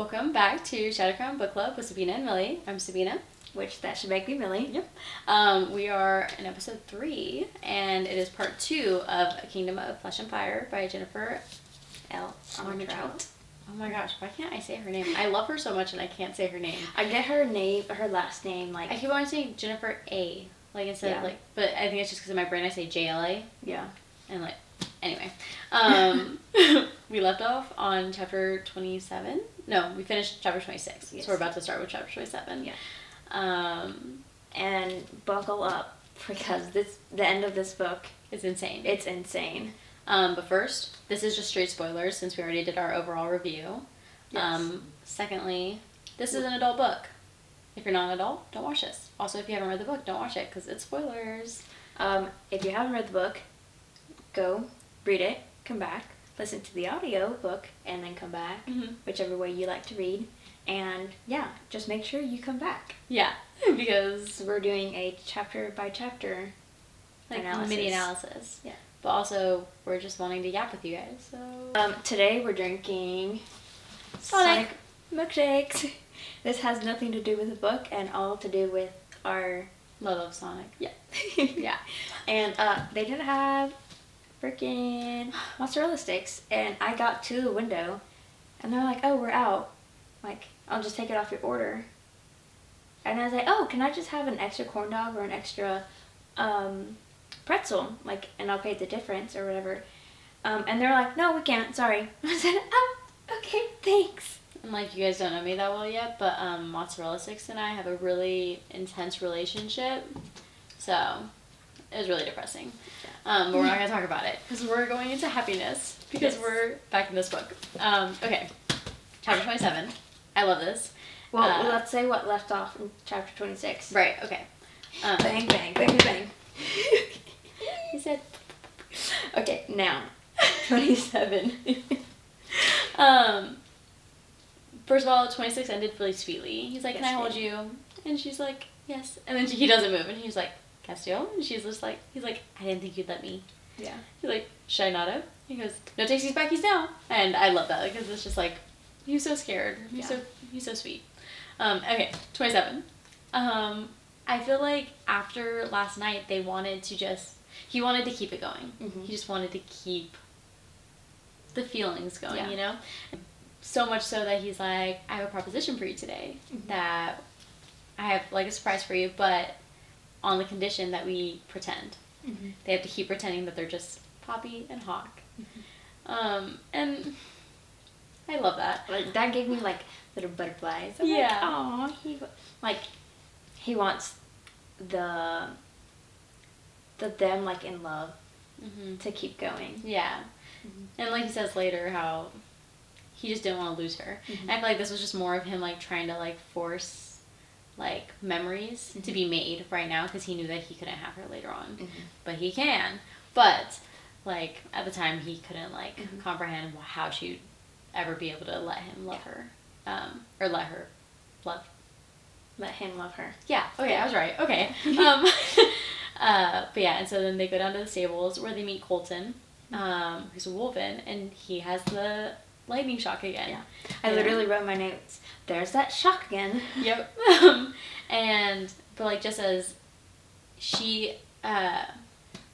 Welcome back to Shadowcrown Book Club with Sabina and Millie. I'm Sabina. Which that should make me Millie. Yep. We are in episode 3, and it is part 2 of A Kingdom of Flesh and Fire by Jennifer L. Armentrout. Oh my gosh, why can't I say her name? I love her so much and I can't say her name. I get her last name, like... I keep wanting to say Jennifer A. Like, instead of, like... But I think it's just because in my brain I say JLA. Yeah. And, like... Anyway. We left off on chapter 27. No, we finished chapter 26. Yes. So we're about to start with chapter 27. Yeah. And buckle up, because the end of this book is insane. It's insane. But first, this is just straight spoilers since we already did our overall review. Yes. Secondly, this is an adult book. If you're not an adult, don't watch this. Also, if you haven't read the book, don't watch it because it's spoilers. If you haven't read the book, go read it, come back, listen to the audio book, and then come back, whichever way you like to read. And yeah, just make sure you come back. Yeah, because we're doing a chapter by chapter mini analysis. Yeah. But also, we're just wanting to yap with you guys. So today we're drinking Sonic milkshakes. This has nothing to do with the book and all to do with our love of Sonic. Yeah. Yeah. And they didn't have freaking mozzarella sticks, and I got to the window, and they're like, "Oh, we're out. Like, I'll just take it off your order." And I was like, "Oh, can I just have an extra corn dog or an extra pretzel, like, and I'll pay the difference or whatever." And they're like, "No, we can't. Sorry." I said, "Oh, okay, thanks." And like, you guys don't know me that well yet, but mozzarella sticks and I have a really intense relationship, so it was really depressing. But we're not gonna talk about it because we're going into happiness because we're back in this book. Okay, chapter 27. I love this. Well, let's say what left off in chapter 26. Right. Okay. Bang, bang, bang, bang. He said. Okay, now 27. First of all, 26 ended really sweetly. He's like, "Can I hold you?" And she's like, "Yes." And then he doesn't move, and he's like, "Castile?" And she's just like, he's like, "I didn't think you'd let me." Yeah. He's like, "Should I not have?" He goes, "No takesies, backies now." And I love that because it's just like, he's so scared. He's so sweet. Okay, 27. I feel like after last night, he wanted to keep it going. Mm-hmm. He just wanted to keep the feelings going, you know? So much so that he's like, "I have a proposition for you today that I have like a surprise for you, but on the condition that we pretend." Mm-hmm. They have to keep pretending that they're just Poppy and Hawke. Mm-hmm. And I love that. Like, that gave me like little butterflies. I'm yeah. Like, he wants the them like in love to keep going. Yeah. Mm-hmm. And like he says later how he just didn't want to lose her. Mm-hmm. And I feel like this was just more of him like trying to like force like memories to be made right now because he knew that he couldn't have her later on. Mm-hmm. But he can. But like at the time he couldn't like comprehend how she'd ever be able to let him love her. Or let her love. Let him love her. Yeah. Okay, I was right. Okay. But yeah, and so then they go down to the stables where they meet Colton, who's a wolven, and he has the lightning shock again. Yeah. I literally wrote my notes. There's that shock again. Yep. But like just as she,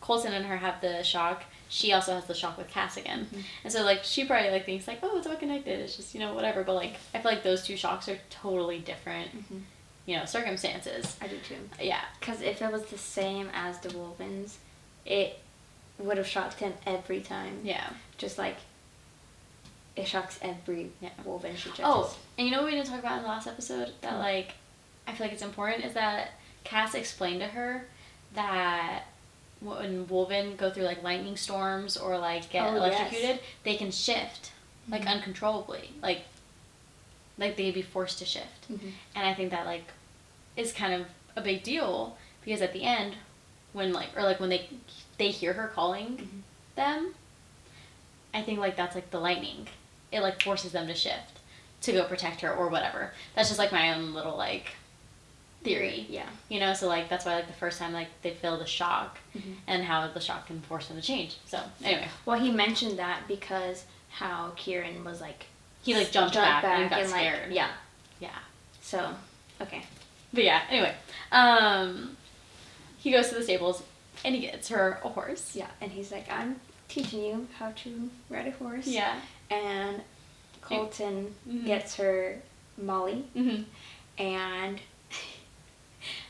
Colton and her have the shock, she also has the shock with Cass again. Mm-hmm. And so like she probably like thinks like, "Oh, it's all connected. It's just, you know, whatever." But like I feel like those two shocks are totally different, you know, circumstances. I do too. Yeah. Because if it was the same as the Wolvens, it would have shocked him every time. Yeah. Just like it shocks every Wolven she touches. Oh, and you know what we didn't talk about in the last episode that like I feel like it's important is that Cass explained to her that when Wolven go through like lightning storms or like get electrocuted, they can shift like uncontrollably, like they'd be forced to shift. And I think that like is kind of a big deal because at the end when like or like when they hear her calling them, I think like that's like the lightning, it like forces them to shift to go protect her or whatever. That's just like my own little like theory. Yeah. You know, so like that's why like the first time like they feel the shock and how the shock can force them to change. So anyway. Well, he mentioned that because how Kieran was like he like jumped back and got scared. Like, yeah. Yeah. So, okay. But yeah, anyway. He goes to the stables and he gets her a horse. Yeah, and he's like, I'm teaching you how to ride a horse. Yeah. And Colton mm-hmm. gets her Molly. Mm-hmm. And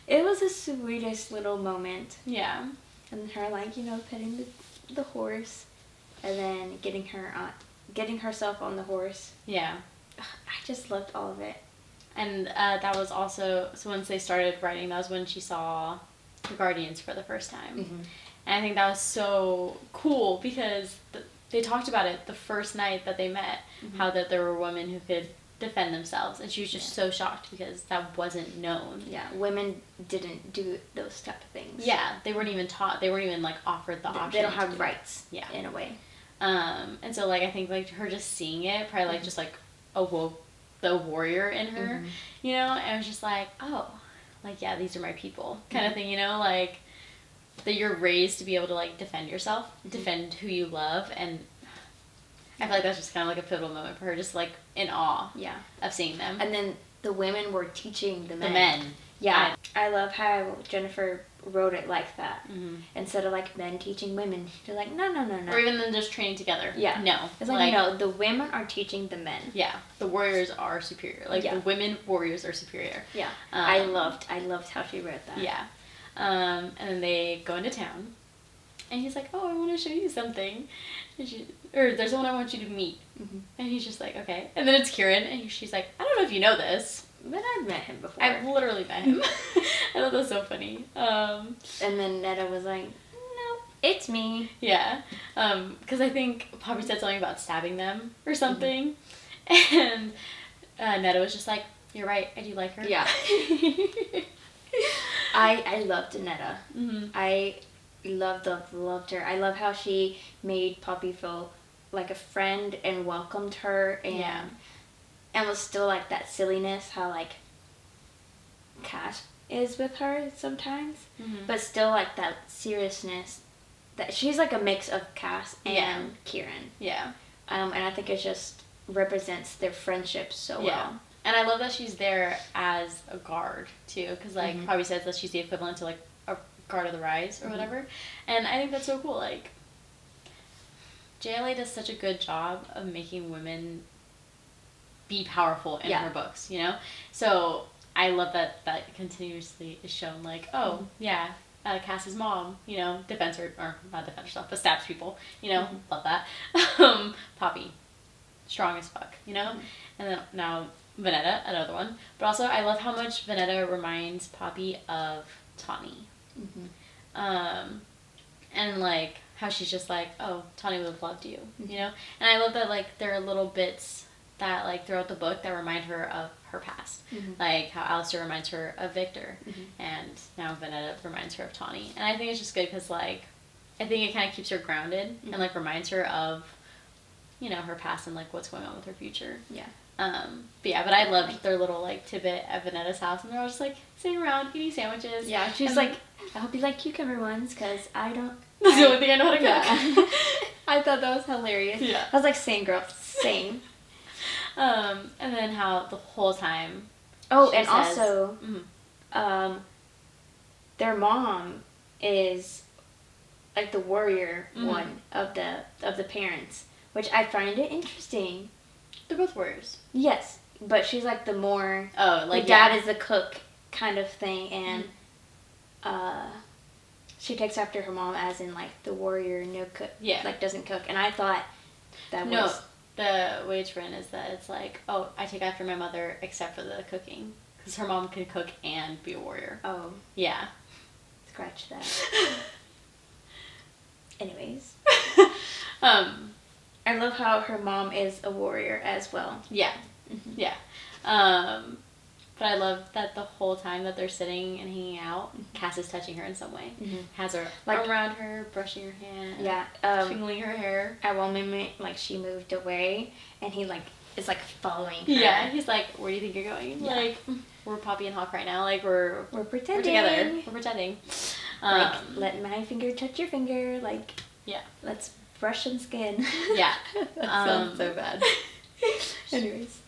it was the sweetest little moment. Yeah. And her, like, you know, petting the horse, and then getting herself on the horse. Yeah. I just loved all of it. And that was also, so once they started riding, that was when she saw the Guardians for the first time. Mm-hmm. And I think that was so cool because they talked about it the first night that they met, mm-hmm. how that there were women who could defend themselves, and she was just so shocked because that wasn't known. Yeah, women didn't do those type of things. Yeah, they weren't even taught. They weren't even like offered the option. They don't have rights. Yeah, in a way. And so like I think like her just seeing it probably like mm-hmm. just like awoke the warrior in her, mm-hmm. you know, and it was just like, oh, like yeah, these are my people, kind mm-hmm. of thing, you know, like that you're raised to be able to like defend yourself, mm-hmm. defend who you love, and I feel like that's just kind of like a pivotal moment for her, just like in awe of seeing them. And then the women were teaching the men. The men. Yeah. I love how Jennifer wrote it like that. Mm-hmm. Instead of like men teaching women. They're like, no. Or even them just training together. Yeah. No. It's like, no, the women are teaching the men. Yeah. The warriors are superior. Like the women warriors are superior. Yeah. I loved how she wrote that. Yeah. And then they go into town. And he's like, oh, I want to show you something. Or there's someone I want you to meet. Mm-hmm. And he's just like, okay. And then it's Kieran, and she's like, I don't know if you know this, but I've met him before. I've literally met him. I thought that was so funny. And then Netta was like, no, it's me. Yeah. Because I think Poppy said something about stabbing them or something. Mm-hmm. And Netta was just like, you're right, I do like her. Yeah. I loved Netta. Mm-hmm. I loved her. I love how she made Poppy feel like a friend and welcomed her, and was still like that silliness how like Cass is with her sometimes, mm-hmm. but still like that seriousness that she's like a mix of Cass and Kieran. Yeah. And I think it just represents their friendship so well. And I love that she's there as a guard too, because like mm-hmm. Poppy says that she's the equivalent to like a guard of the rise or mm-hmm. whatever, and I think that's so cool. Like JLA does such a good job of making women be powerful in her books, you know. So I love that continuously is shown. Like, oh mm-hmm. Cass's mom, you know, defends her, or not defends herself, but stabs people, you know. Mm-hmm. Love that. Poppy, strong as fuck, you know. Mm-hmm. And then now Vanetta, another one, but also I love how much Vanetta reminds Poppy of Tawny. Mm-hmm. And like how she's just like, oh, Tawny would have loved you, mm-hmm. you know? And I love that like there are little bits that like throughout the book that remind her of her past. Mm-hmm. Like how Alistair reminds her of Victor, mm-hmm. and now Vanetta reminds her of Tawny. And I think it's just good because like I think it kind of keeps her grounded mm-hmm. and like reminds her of, you know, her past and like what's going on with her future. Yeah. But I loved their little like tidbit at Vanetta's house, and they're all just like sitting around eating sandwiches. Yeah, she's like, I hope you like cucumber ones because I don't. That's the only thing I know how to cook. I thought that was hilarious. Yeah. I was like, same girl, same. And then how the whole time. Oh, and says, also, mm-hmm. Their mom is like the warrior mm-hmm. one of the parents, which I find it interesting. They're both warriors. Yes, but she's like the more... Oh, like... The dad is the cook kind of thing, and she takes after her mom as in, like, the warrior, no cook. Yeah. Like, doesn't cook. And I thought that no, was... the way it's written is that it's like, oh, I take after my mother except for the cooking. Because her mom can cook and be a warrior. Oh. Yeah. Scratch that. Anyways. I love how her mom is a warrior as well. Yeah. Mm-hmm. Yeah. But I love that the whole time that they're sitting and hanging out, mm-hmm. Cass is touching her in some way. Mm-hmm. Has her like, around her, brushing her hand. Yeah. Twinkling her hair. At one moment, like, she moved away, and he, like, is, like, following her. Yeah. He's like, where do you think you're going? Yeah. Like, we're Poppy and Hawke right now. Like, we're pretending. We're together. We're pretending. Like, let my finger touch your finger. Like, yeah. Let's brush some skin. Yeah. That sounds so bad. Anyways.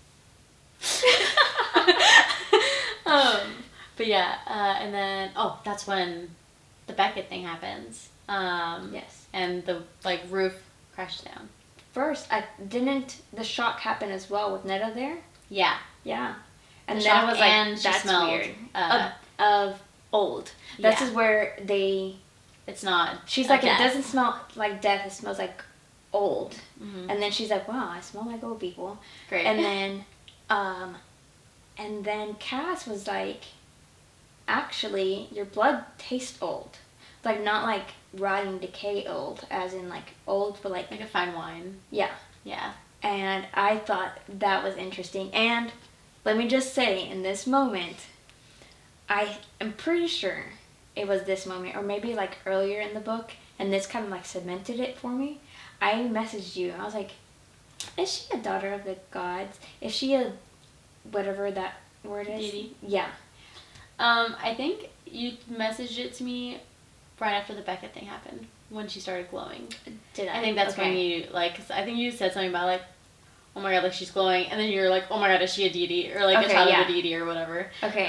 But yeah, and then that's when the Beckett thing happens. Yes. And the like roof crashes down. First, the shock happened as well with Netta there. Yeah. Yeah. And The then shock, it was like, and she that's smelled, weird. Of old. This is where it's not. She's like, death. It doesn't smell like death. It smells like old. Mm-hmm. And then she's like, wow, I smell like old people. Great. And then Cass was like, actually, your blood tastes old. Like, not like rotting decay old, as in like old, but like a fine wine. Yeah. Yeah. And I thought that was interesting. And let me just say, in this moment, I am pretty sure it was this moment, or maybe like earlier in the book, and this kind of like cemented it for me. I messaged you. I was like, is she a daughter of the gods? Is she a whatever that word is? Deity? Yeah. I think you messaged it to me right after the Beckett thing happened, when she started glowing. Did I? I think that's when you, like, 'cause I think you said something about, like, oh my god, like, she's glowing, and then you're like, oh my god, is she a deity? Or, like, a child of a deity, or whatever. Okay.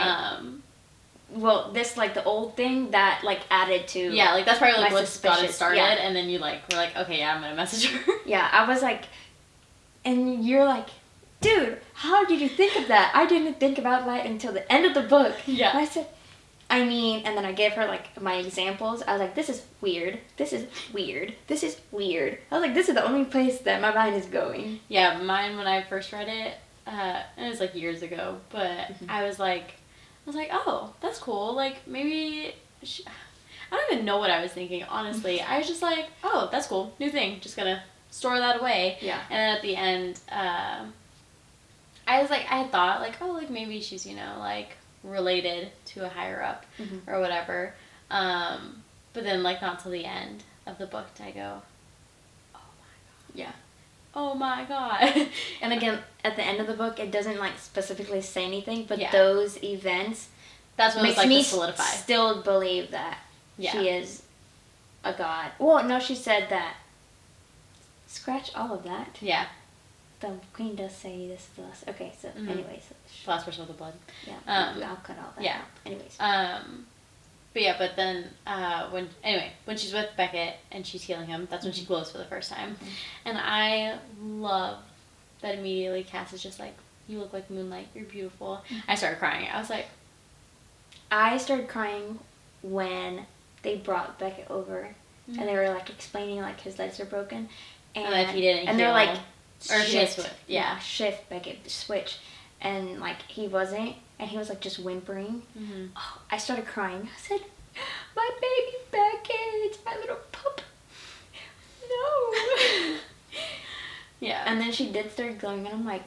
Well, this, like, the old thing that, like, added to... Yeah, like, that's probably, like, what got it started, yeah. And then you, like, were like, okay, yeah, I'm gonna message her. Yeah, I was like... And you're like, dude, how did you think of that? I didn't think about that until the end of the book. Yeah. And I said... and then I gave her, like, my examples. I was like, this is weird. This is weird. This is weird. I was like, this is the only place that my mind is going. Yeah, mine, when I first read it, it was, like, years ago, but I was like, oh, that's cool. Like, maybe... I don't even know what I was thinking, honestly. I was just like, oh, that's cool. New thing. Just gonna store that away. Yeah. And then at the end, I was like, I thought, like, oh, like, maybe she's, you know, like, related to a higher up or whatever. But then, like, not till the end of the book did I go, oh my god. Yeah. Oh my god. And again, at the end of the book, it doesn't, like, specifically say anything, but Yeah. those events That's what makes it's like me to solidify. still believe that Yeah. she is a god. Well, no, she said that. Scratch all of that. Yeah. The queen does say this to us. Okay, so anyways. The last person with the blood. Yeah, I'll cut all that yeah. out. Anyways. But yeah, but then when she's with Beckett and she's healing him, that's when she glows for the first time. And I love that immediately Cass is just like, you look like moonlight, you're beautiful. I started crying. I was like... I started crying when they brought Beckett over and they were like explaining like his legs are broken. And that he didn't and they're like, or shift. Yeah. Shift Beckett, switch. And like he wasn't, and he was like just whimpering. Oh, I started crying. I said, my baby Beckett, my little pup. No. Yeah. And then she did start glowing, and I'm like,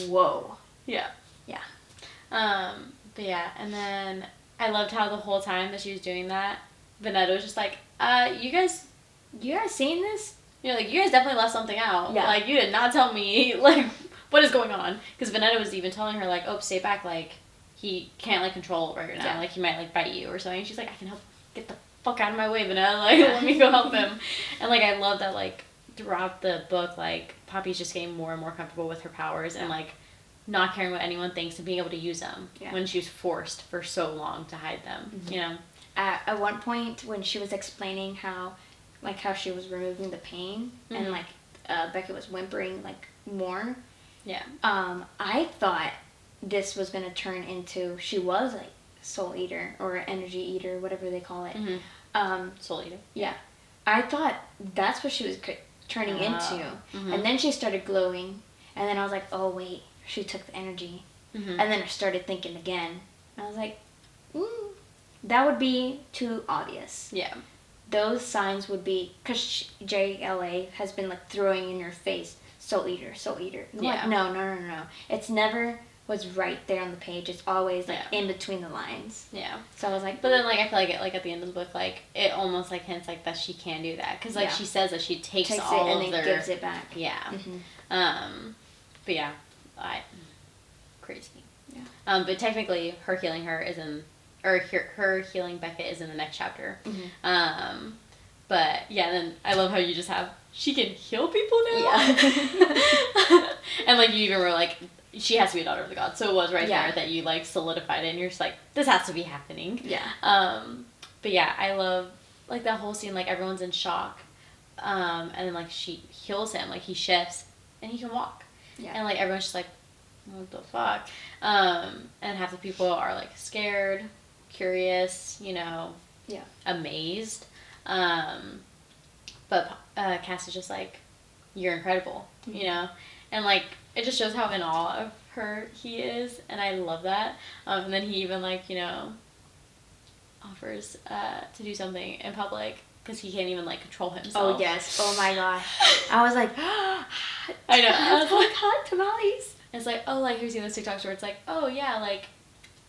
whoa. Yeah. Yeah. But yeah, and then I loved how the whole time that she was doing that, Vanetta was just like, you guys seen this? You know, like, you guys definitely left something out. Yeah. Like, you did not tell me, like, what is going on? Because Vanetta was even telling her, like, oh, stay back, like, he can't, like, control right now. Yeah. Like, he might, like, bite you or something. She's like, I can help, get the fuck out of my way, Vanetta. Like, let me go help him. And, like, I love that, like, throughout the book, like, Poppy's just getting more and more comfortable with her powers and, like, not caring what anyone thinks and being able to use them when she was forced for so long to hide them, you know? At one point, when she was explaining how she was removing the pain and, like, Beckett was whimpering, like, more. Yeah. I thought this was going to turn into, she was, like, soul eater or energy eater, whatever they call it. Soul eater. Yeah. I thought that's what she was turning into. And then she started glowing. And then I was like, oh, wait, she took the energy. And then I started thinking again. And I was like, that would be too obvious. Yeah. Those signs would be, because JLA has been, like, throwing in your face, soul eater, soul eater. Yeah. Like, no. It's never was right there on the page. It's always, like, in between the lines. Yeah. So I was like... But then, like, I feel like, at the end of the book, like, it almost, like, hints, like, that she can do that. Because, like, she says that she takes all it of and their... then gives it back. Yeah. But, yeah. Crazy. Yeah. But technically, her healing her is in... Or her healing Beckett is in the next chapter. But yeah, then I love how you just have, she can heal people now. Yeah. And like you even were like, she has to be a daughter of the gods. So it was right Yeah. there that you like solidified it and you're just like, this has to be happening. Yeah. But yeah, I love like that whole scene, like everyone's in shock. And then like she heals him, like he shifts and he can walk. Yeah. And like everyone's just like, what the fuck? And half the people are like scared, curious, you know, Yeah. amazed. But Cass is just like, you're incredible, you know? And like, it just shows how in awe of her he is, and I love that. And then he even like, you know, offers to do something in public because he can't even like control himself. Oh yes. Oh my gosh. I was like, I know. I was like, hot tamales. It's like, oh, like you've seen those TikToks where it's like, oh yeah, like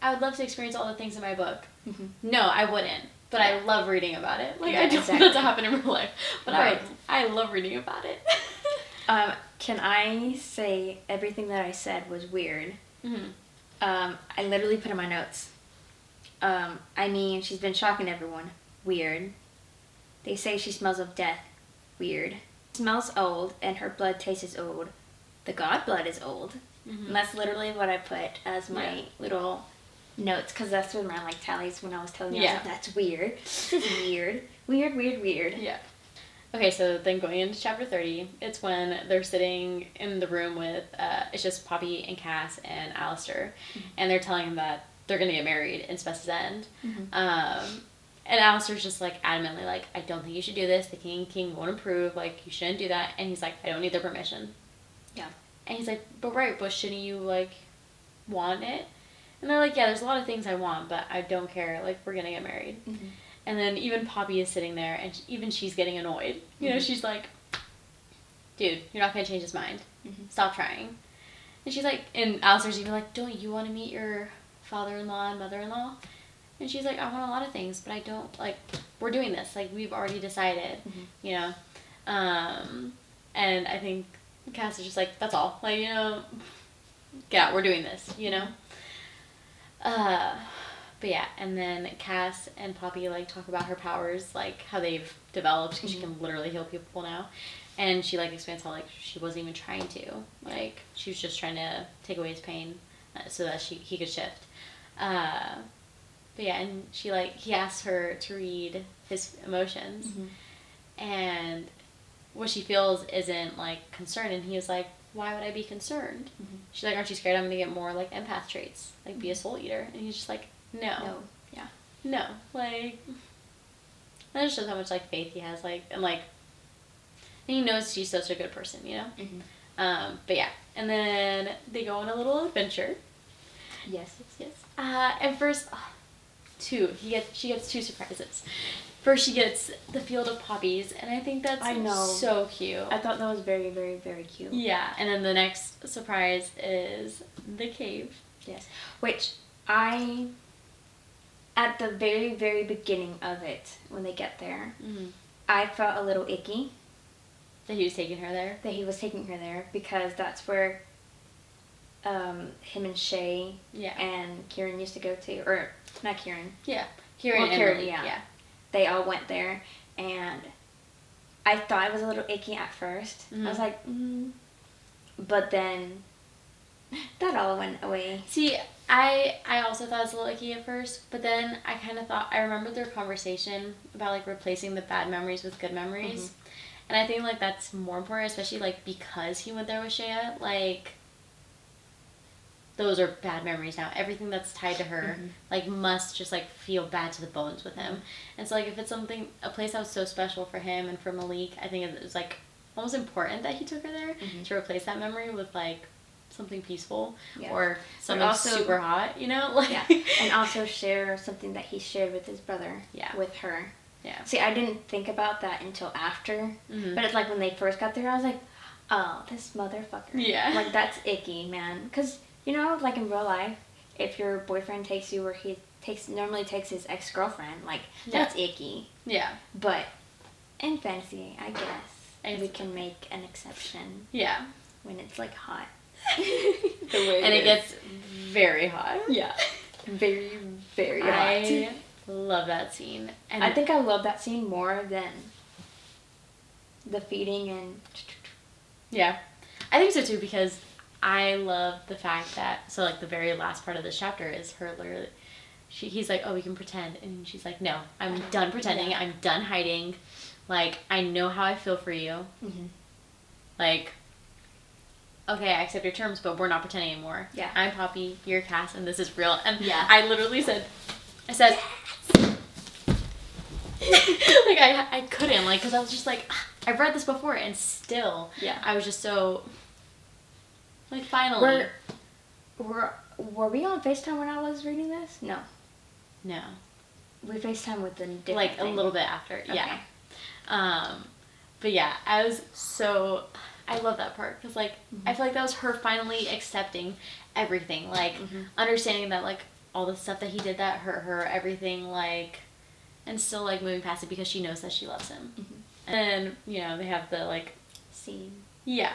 I would love to experience all the things in my book. Mm-hmm. No, I wouldn't. But I love reading about it. Like, Yeah, I don't exactly. want that to happen in real life. But Right. I love reading about it. Can I say everything that I said was weird? Mm-hmm. I literally put in my notes. I mean, she's been shocking everyone. Weird. They say she smells of death. Weird. Smells old, and her blood tastes old. The god blood is old. Mm-hmm. And that's literally what I put as my Yeah. little notes, because that's what my like tallies when I was telling you. Yeah. I was like, that's weird. This is weird. Weird, weird, weird. Yeah. Okay, so then going into chapter 30, it's when they're sitting in the room with, it's just Poppy and Cass and Alistair, and they're telling him that they're going to get married in Spess's End. And Alistair's just like adamantly like, I don't think you should do this. The king won't approve. Like, you shouldn't do that. And he's like, I don't need their permission. Yeah. And he's like, but shouldn't you like want it? And they're like, yeah, there's a lot of things I want, but I don't care. Like, we're going to get married. Mm-hmm. And then even Poppy is sitting there, and even she's getting annoyed. You know, she's like, dude, you're not going to change his mind. Stop trying. And she's like, and Alistair's even like, don't you want to meet your father-in-law and mother-in-law? And she's like, I want a lot of things, but I don't, like, we're doing this. Like, we've already decided, you know? And I think Cass is just like, that's all. Like, you know, yeah, we're doing this, you know? But yeah, and then Cass and Poppy like talk about her powers, like how they've developed, because she can literally heal people now, and she like explains how like she wasn't even trying to, like she was just trying to take away his pain, so that he could shift. But yeah, and she like he asked her to read his emotions, and what she feels isn't like concern, and he was like, why would I be concerned? She's like, aren't you scared I'm gonna get more like empath traits, like be a soul eater? And he's just like, no. Yeah. No. Like, that just shows how much like faith he has, like, and like, and he knows she's such a good person, you know? But yeah, and then they go on a little adventure. Yes. And first, she gets two surprises. First, she gets the field of poppies, and I think that's so cute. I thought that was very, very, very cute. Yeah, and then the next surprise is the cave. Yes. Which at the very, very beginning of it, when they get there, I felt a little icky. That he was taking her there? That he was taking her there, because that's where him and Shay and Kieran used to go to. Or, not Kieran. Yeah. Kieran, yeah. They all went there, and I thought it was a little icky at first. I was like, but then that all went away. See, I also thought it was a little icky at first, but then I kind of thought, I remember their conversation about like replacing the bad memories with good memories, and I think like that's more important, especially like because he went there with Shaya, like those are bad memories now. Everything that's tied to her like must just like feel bad to the bones with him. And so like if it's a place that was so special for him and for Malik, I think it was like almost important that he took her there to replace that memory with like something peaceful or something also, super hot, you know? Like, and also share something that he shared with his brother with her. Yeah. See, I didn't think about that until after, but it's like when they first got there, I was like, oh, this motherfucker. Yeah. Like, that's icky, man. Because, you know, like in real life, if your boyfriend takes you where he normally takes his ex-girlfriend, like, that's icky. Yeah. But in fantasy, I guess, we can make an exception. Yeah. When it's, like, hot. And it gets very hot. Yeah. Very, very hot. I love that scene. And I think I love that scene more than the feeding and... Yeah. I think so too, because I love the fact that, so like the very last part of this chapter is her literally, he's like, oh, we can pretend. And she's like, no, I'm done pretending. I'm done hiding. Like, I know how I feel for you. Mm-hmm. Like, okay, I accept your terms, but we're not pretending anymore. Yeah. I'm Poppy, you're Cass, and this is real. And yeah. I literally said, like, I couldn't, like, because I was just like, I've read this before, and still, I was just so, like, finally. Were we on FaceTime when I was reading this? No. We FaceTime with the different like, thing. a little bit after, okay. yeah. But yeah, I was so, I love that part, because, like, I feel like that was her finally accepting everything, like, understanding that, like, all the stuff that he did that hurt her, everything, like, and still, like, moving past it because she knows that she loves him. And, you know, they have the, like, scene. Yeah.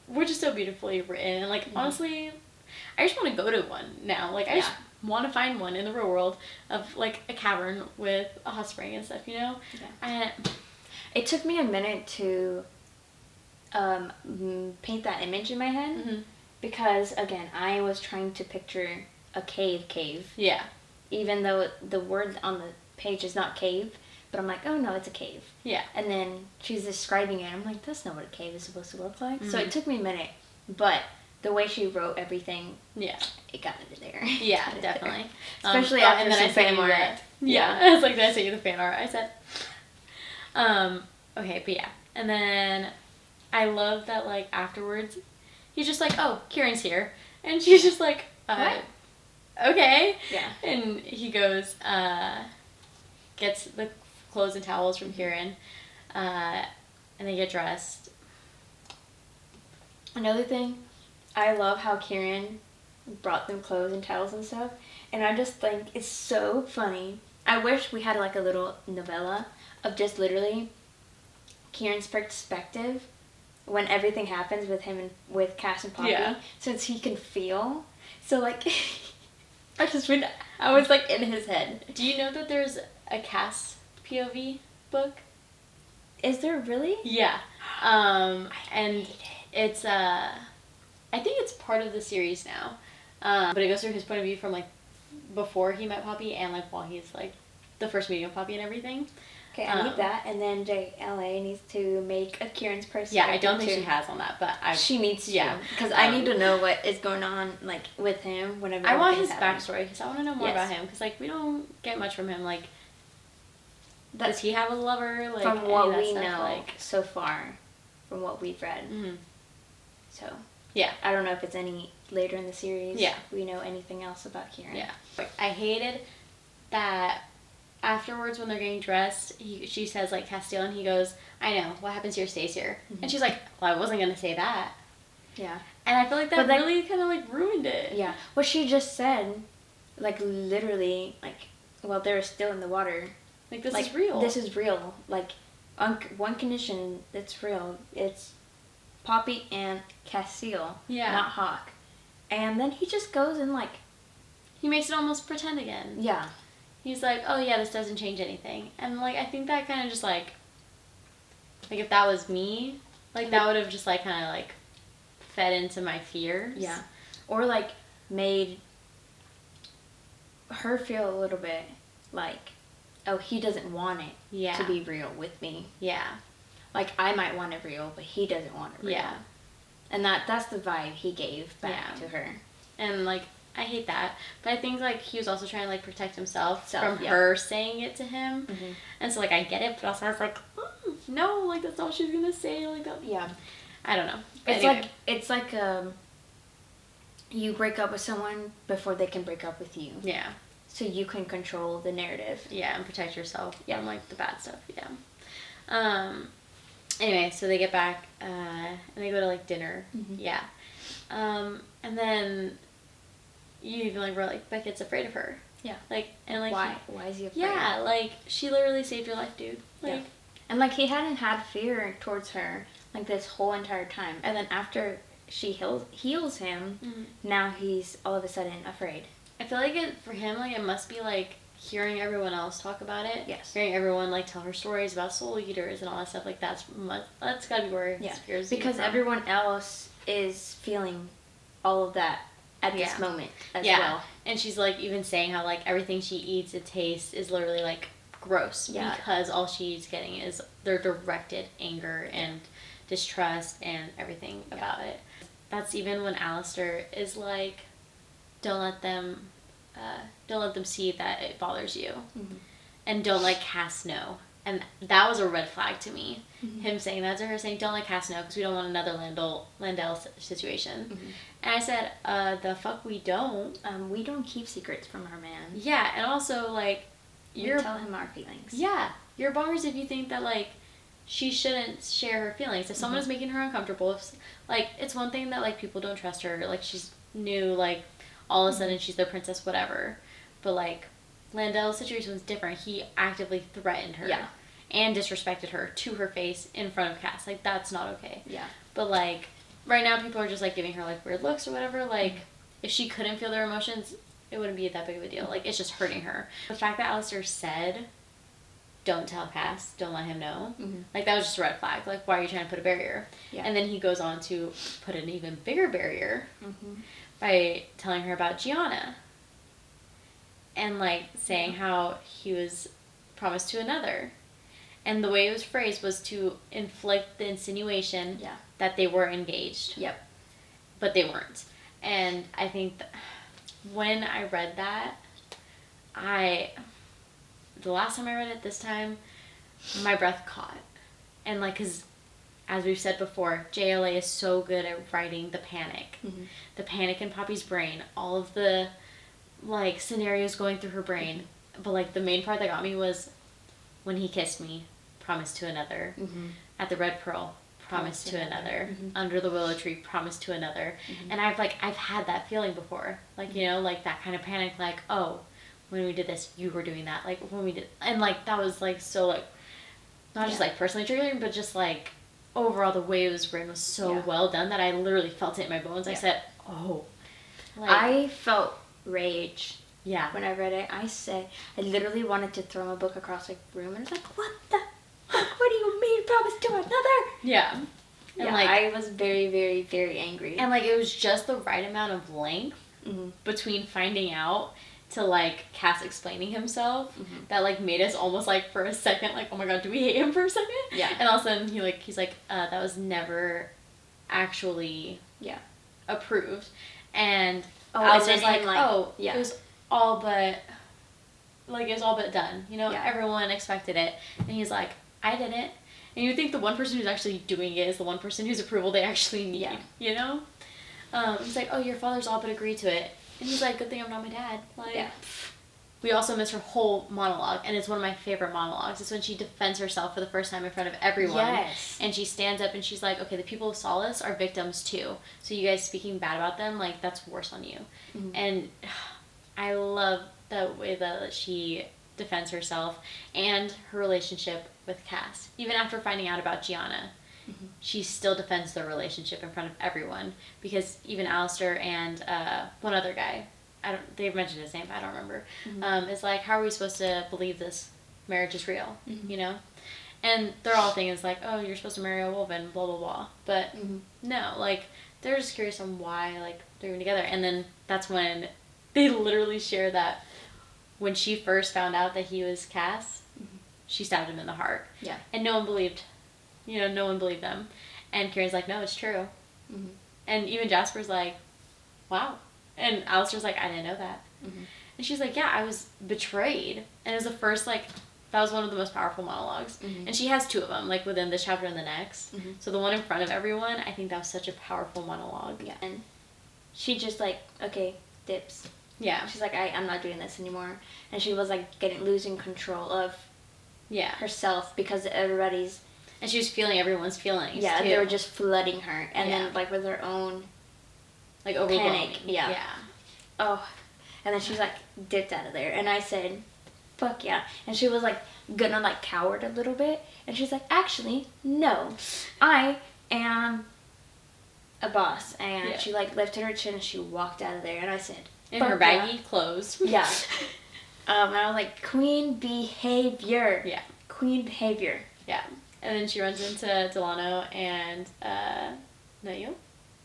Which is so beautifully written, and, like, honestly, I just want to go to one now. Like, I just want to find one in the real world of, like, a cavern with a hot spring and stuff, you know? Yeah. And it took me a minute to paint that image in my head because, again, I was trying to picture a cave. Yeah. Even though the word on the page is not cave, but I'm like, oh no, it's a cave. Yeah. And then she's describing it, and I'm like, that's not what a cave is supposed to look like. So it took me a minute, but the way she wrote everything, it got into there. Yeah, definitely. Especially after and then some I sent fan you art. Yeah, I was like, did I send you the fan art? I said. Okay, but yeah, and then I love that, like, afterwards, he's just like, oh, Kieran's here, and she's just like, what? Okay. Yeah. And he goes, gets the clothes and towels from Kieran, and they get dressed. Another thing, I love how Kieran brought them clothes and towels and stuff, and I just think it's so funny. I wish we had, like, a little novella of just literally Kieran's perspective when everything happens with him and with Cass and Poppy, since he can feel. So, like, I was, like, in his head. Do you know that there's a Cass POV book? Is there really? Yeah. And it's, I think it's part of the series now. But it goes through his point of view from, like, before he met Poppy and, like, while he's, like, the first meeting of Poppy and everything. Okay, I need that, and then JLA needs to make a Kieran's perspective. Yeah, I don't think she has on that, but she needs to, because I need to know what is going on, like, with him whenever. I want his happen. backstory, because I want to know more about him, because, like, we don't get much from him. Like, does he have a lover? Like, from what we stuff, know, like, so far, from what we've read. So yeah, I don't know if it's any later in the series. Yeah, we know anything else about Kieran. Yeah, I hated that. Afterwards, when they're getting dressed, she says, like, Castile, and he goes, I know, what happens here stays here. And she's like, well, I wasn't going to say that. Yeah. And I feel like that really kind of, like, ruined it. Yeah. What she just said, like, literally, like, well, they're still in the water. Like, this is real. This is real. Like, on one condition that's real, it's Poppy and Castile, not Hawke. And then he just goes and, like, he makes it almost pretend again. Yeah. He's like, oh, yeah, this doesn't change anything. And, like, I think that kind of just, like, if that was me, like, that would have just, like, kind of, like, fed into my fears. Yeah. Or, like, made her feel a little bit like, oh, he doesn't want it to be real with me. Yeah. Like, I might want it real, but he doesn't want it real. Yeah. And that's the vibe he gave back to her. And, like, I hate that. But I think, like, he was also trying to, like, protect himself from her saying it to him. And so, like, I get it, but also I was like, no, like, that's not what she's going to say. Like, that. Yeah. I don't know. But anyway. It's like you break up with someone before they can break up with you. Yeah. So you can control the narrative. Yeah, and protect yourself from, like, the bad stuff. Yeah. Anyway, so they get back, and they go to, like, dinner. Yeah. And then you even, like, were like, Beckett's afraid of her. Yeah. Like, and, like... Why? Why is he afraid? Yeah, like, she literally saved your life, dude. Like... And, like, he hadn't had fear towards her, like, this whole entire time. And then after she heals him, now he's all of a sudden afraid. I feel like for him, like, it must be, like, hearing everyone else talk about it. Yes. Hearing everyone like tell her stories about soul eaters and all that stuff, like that's gotta be where it scares you. Because everyone else is feeling all of that at this moment as well. And she's like even saying how like everything she eats, it tastes is literally like gross because all she's getting is their directed anger and distrust and everything about it. That's even when Alistair is like, don't let them see that it bothers you, and don't let Cass know. And that was a red flag to me. Him saying that to her, saying, don't let Cass know because we don't want another Landell situation. And I said, the fuck we don't. We don't keep secrets from our man. Yeah, and also, like, we tell him our feelings. Yeah, you're bonkers if you think that, like, she shouldn't share her feelings. If someone is making her uncomfortable, it's one thing that, like, people don't trust her. Like, she's new, like, all of a sudden she's the princess, whatever. But, like, Landell's situation was different. He actively threatened her. Yeah. And disrespected her to her face in front of Cass. Like, that's not okay. Yeah. But, like, right now people are just, like, giving her, like, weird looks or whatever. Like, if she couldn't feel their emotions, it wouldn't be that big of a deal. Like, it's just hurting her. The fact that Alistair said, don't tell Cass, don't let him know, like, that was just a red flag. Like, why are you trying to put a barrier? Yeah. And then he goes on to put an even bigger barrier by telling her about Gianna. And, like, saying how he was promised to another. And the way it was phrased was to inflict the insinuation that they were engaged. Yep. But they weren't. And I think when I read that, the last time I read it, this time, my breath caught. And, like, because, as we've said before, JLA is so good at writing the panic. The panic in Poppy's brain. All of the, like, scenarios going through her brain. But, like, the main part that got me was when he kissed me, promised to another. At the Red Pearl, promised to another. Under the willow tree, promised to another. And I've had that feeling before. Like, you know, like, that kind of panic, like, oh, when we did this, you were doing that. Like, when we did... And, like, that was, like, so, like, not just, like, personally triggering, but just, like, overall, the way it was written was so well done that I literally felt it in my bones. I said, oh. Like, I felt rage. Yeah. When I read it, I literally wanted to throw my book across the room, and it's like, what the fuck? What do you mean, promise to another? Yeah. And like, I was very, very, very angry. And, like, it was just the right amount of length between finding out to, like, Cass explaining himself that, like, made us almost, like, for a second, like, oh my god, do we hate him for a second? Yeah. And all of a sudden, he's like, that was never actually approved. And I was like, it was all but, like, it was all but done. You know, everyone expected it. And he's like, I didn't. And you think the one person who's actually doing it is the one person whose approval they actually need, you know? He's like, oh, your father's all but agreed to it. And he's like, good thing I'm not my dad. Like, we also miss her whole monologue, and it's one of my favorite monologues. It's when she defends herself for the first time in front of everyone. Yes. And she stands up and she's like, okay, the people of Solace are victims too. So you guys speaking bad about them, like, that's worse on you. And I love the way that she defends herself and her relationship with Cass. Even after finding out about Gianna, she still defends their relationship in front of everyone. Because even Alistair and one other guy, they've mentioned his name, but I don't remember, is like, how are we supposed to believe this marriage is real, you know? And they're all thinking, it's like, oh, you're supposed to marry a woman, blah, blah, blah. But no, like, they're just curious on why, like, they're even together. And then that's when they literally share that when she first found out that he was Cass, she stabbed him in the heart. Yeah. And no one believed, no one believed them. And Kieran's like, no, it's true. And even Jasper's like, wow. And Alistair's like, I didn't know that. And she's like, yeah, I was betrayed. And it was the first, like, that was one of the most powerful monologues. And she has two of them, like, within this chapter and the next. So the one in front of everyone, I think that was such a powerful monologue. Yeah. And she just, like, okay, dips. Yeah. She's like, I'm not doing this anymore. And she was, like, losing control of herself because everybody's... And she was feeling everyone's feelings, yeah, too. They were just flooding her. And then, like, with her own... Like, overwhelming. Panic. Yeah. Oh. And then she's, like, dipped out of there. And I said, fuck yeah. And she was, like, gonna, like, cower a little bit. And she's like, actually, no. I am a boss. And she, like, lifted her chin and she walked out of there. And I said... In her baggy clothes. Yeah. And I was like, queen behavior. Yeah. Queen behavior. Yeah. And then she runs into Delano and Nayo.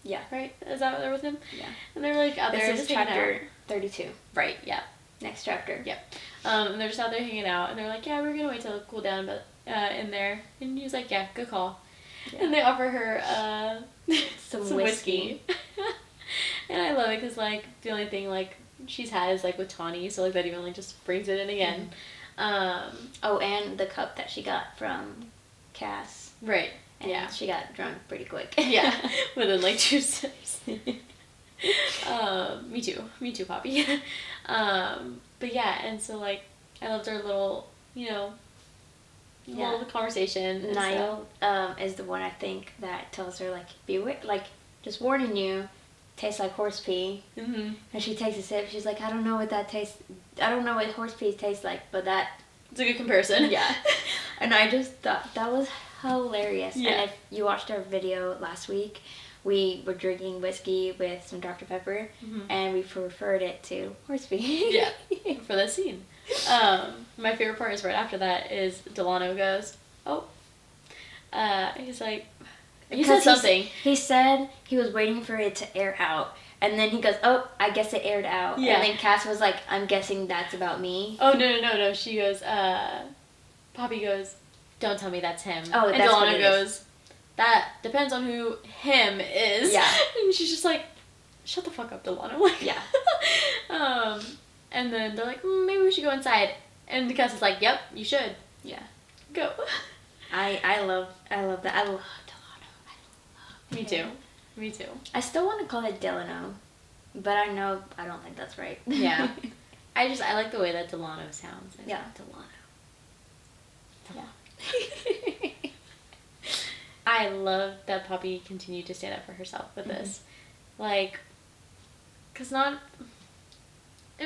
Yeah. Right? Is that what they're with him? Yeah. And they're like out there This is just hanging chapter out. 32. Right, yeah. Next chapter. Yeah. And they're just out there hanging out, and they're like, yeah, we're gonna wait till it cool down, but in there. And he's like, yeah, good call. Yeah. And they offer her some whiskey. And I love it because, like, the only thing, like, she's had is, like, with Tawny, so, like, that even, like, just brings it in again. Oh, and the cup that she got from Cass. Right. And yeah. She got drunk pretty quick. Yeah. Within, like, 2 sips. Me too, Poppy. But yeah, and so, like, I loved our little, little conversation. Niall is the one, I think, that tells her, like, just warning you, tastes like horse pee. Mm-hmm. And she takes a sip, she's like, I don't know what horse pee tastes like, but that... It's a good comparison. Yeah. And I just thought that was hilarious. Yeah. And if you watched our video last week, we were drinking whiskey with some Dr. Pepper, and we referred it to horse pee. Yeah, for that scene. My favorite part is right after that is Delano goes, oh, he's like, he said something. He said he was waiting for it to air out, and then he goes, oh, I guess it aired out. Yeah. And then Cass was like, I'm guessing that's about me. Oh, no. She goes, Poppy goes, don't tell me that's him. Oh, and that's Delano what it goes, is. That depends on who him is. Yeah. And she's just like, shut the fuck up, Delano. Yeah. And then they're like, maybe we should go inside. And Cass is like, yep, you should. Yeah. Go. I love that. I love Delano. Me too. Me too. I still want to call it Delano, but I don't think that's right. Yeah. I like the way that Delano sounds. Delano. Yeah. I love that Poppy continued to stand up for herself with this. Like, it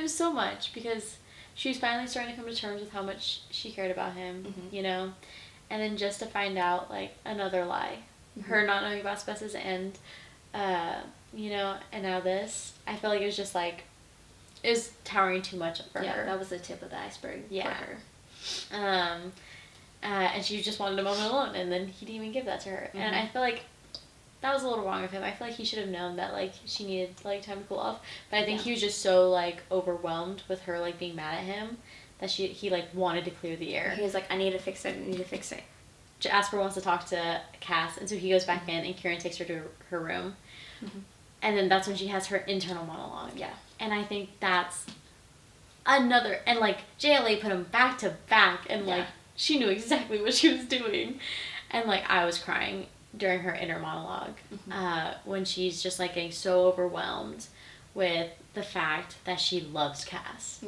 was so much, because she was finally starting to come to terms with how much she cared about him, and then just to find out, like, another lie. Her not knowing about asbestos and, and now this. I feel like it was just, like, it was towering too much for her. Yeah, that was the tip of the iceberg for her. And she just wanted a moment alone, and then he didn't even give that to her. And I feel like that was a little wrong of him. I feel like he should have known that, like, she needed, like, time to cool off. But I think he was just so, like, overwhelmed with her, like, being mad at him that he, like, wanted to clear the air. He was like, I need to fix it. Jasper wants to talk to Cass, and so he goes back in, and Kieran takes her to her room. And then that's when she has her internal monologue. Yeah. And I think that's another... And, like, JLA put them back to back, and, like, she knew exactly what she was doing. And, like, I was crying during her inner monologue when she's just, like, getting so overwhelmed with the fact that she loves Cass.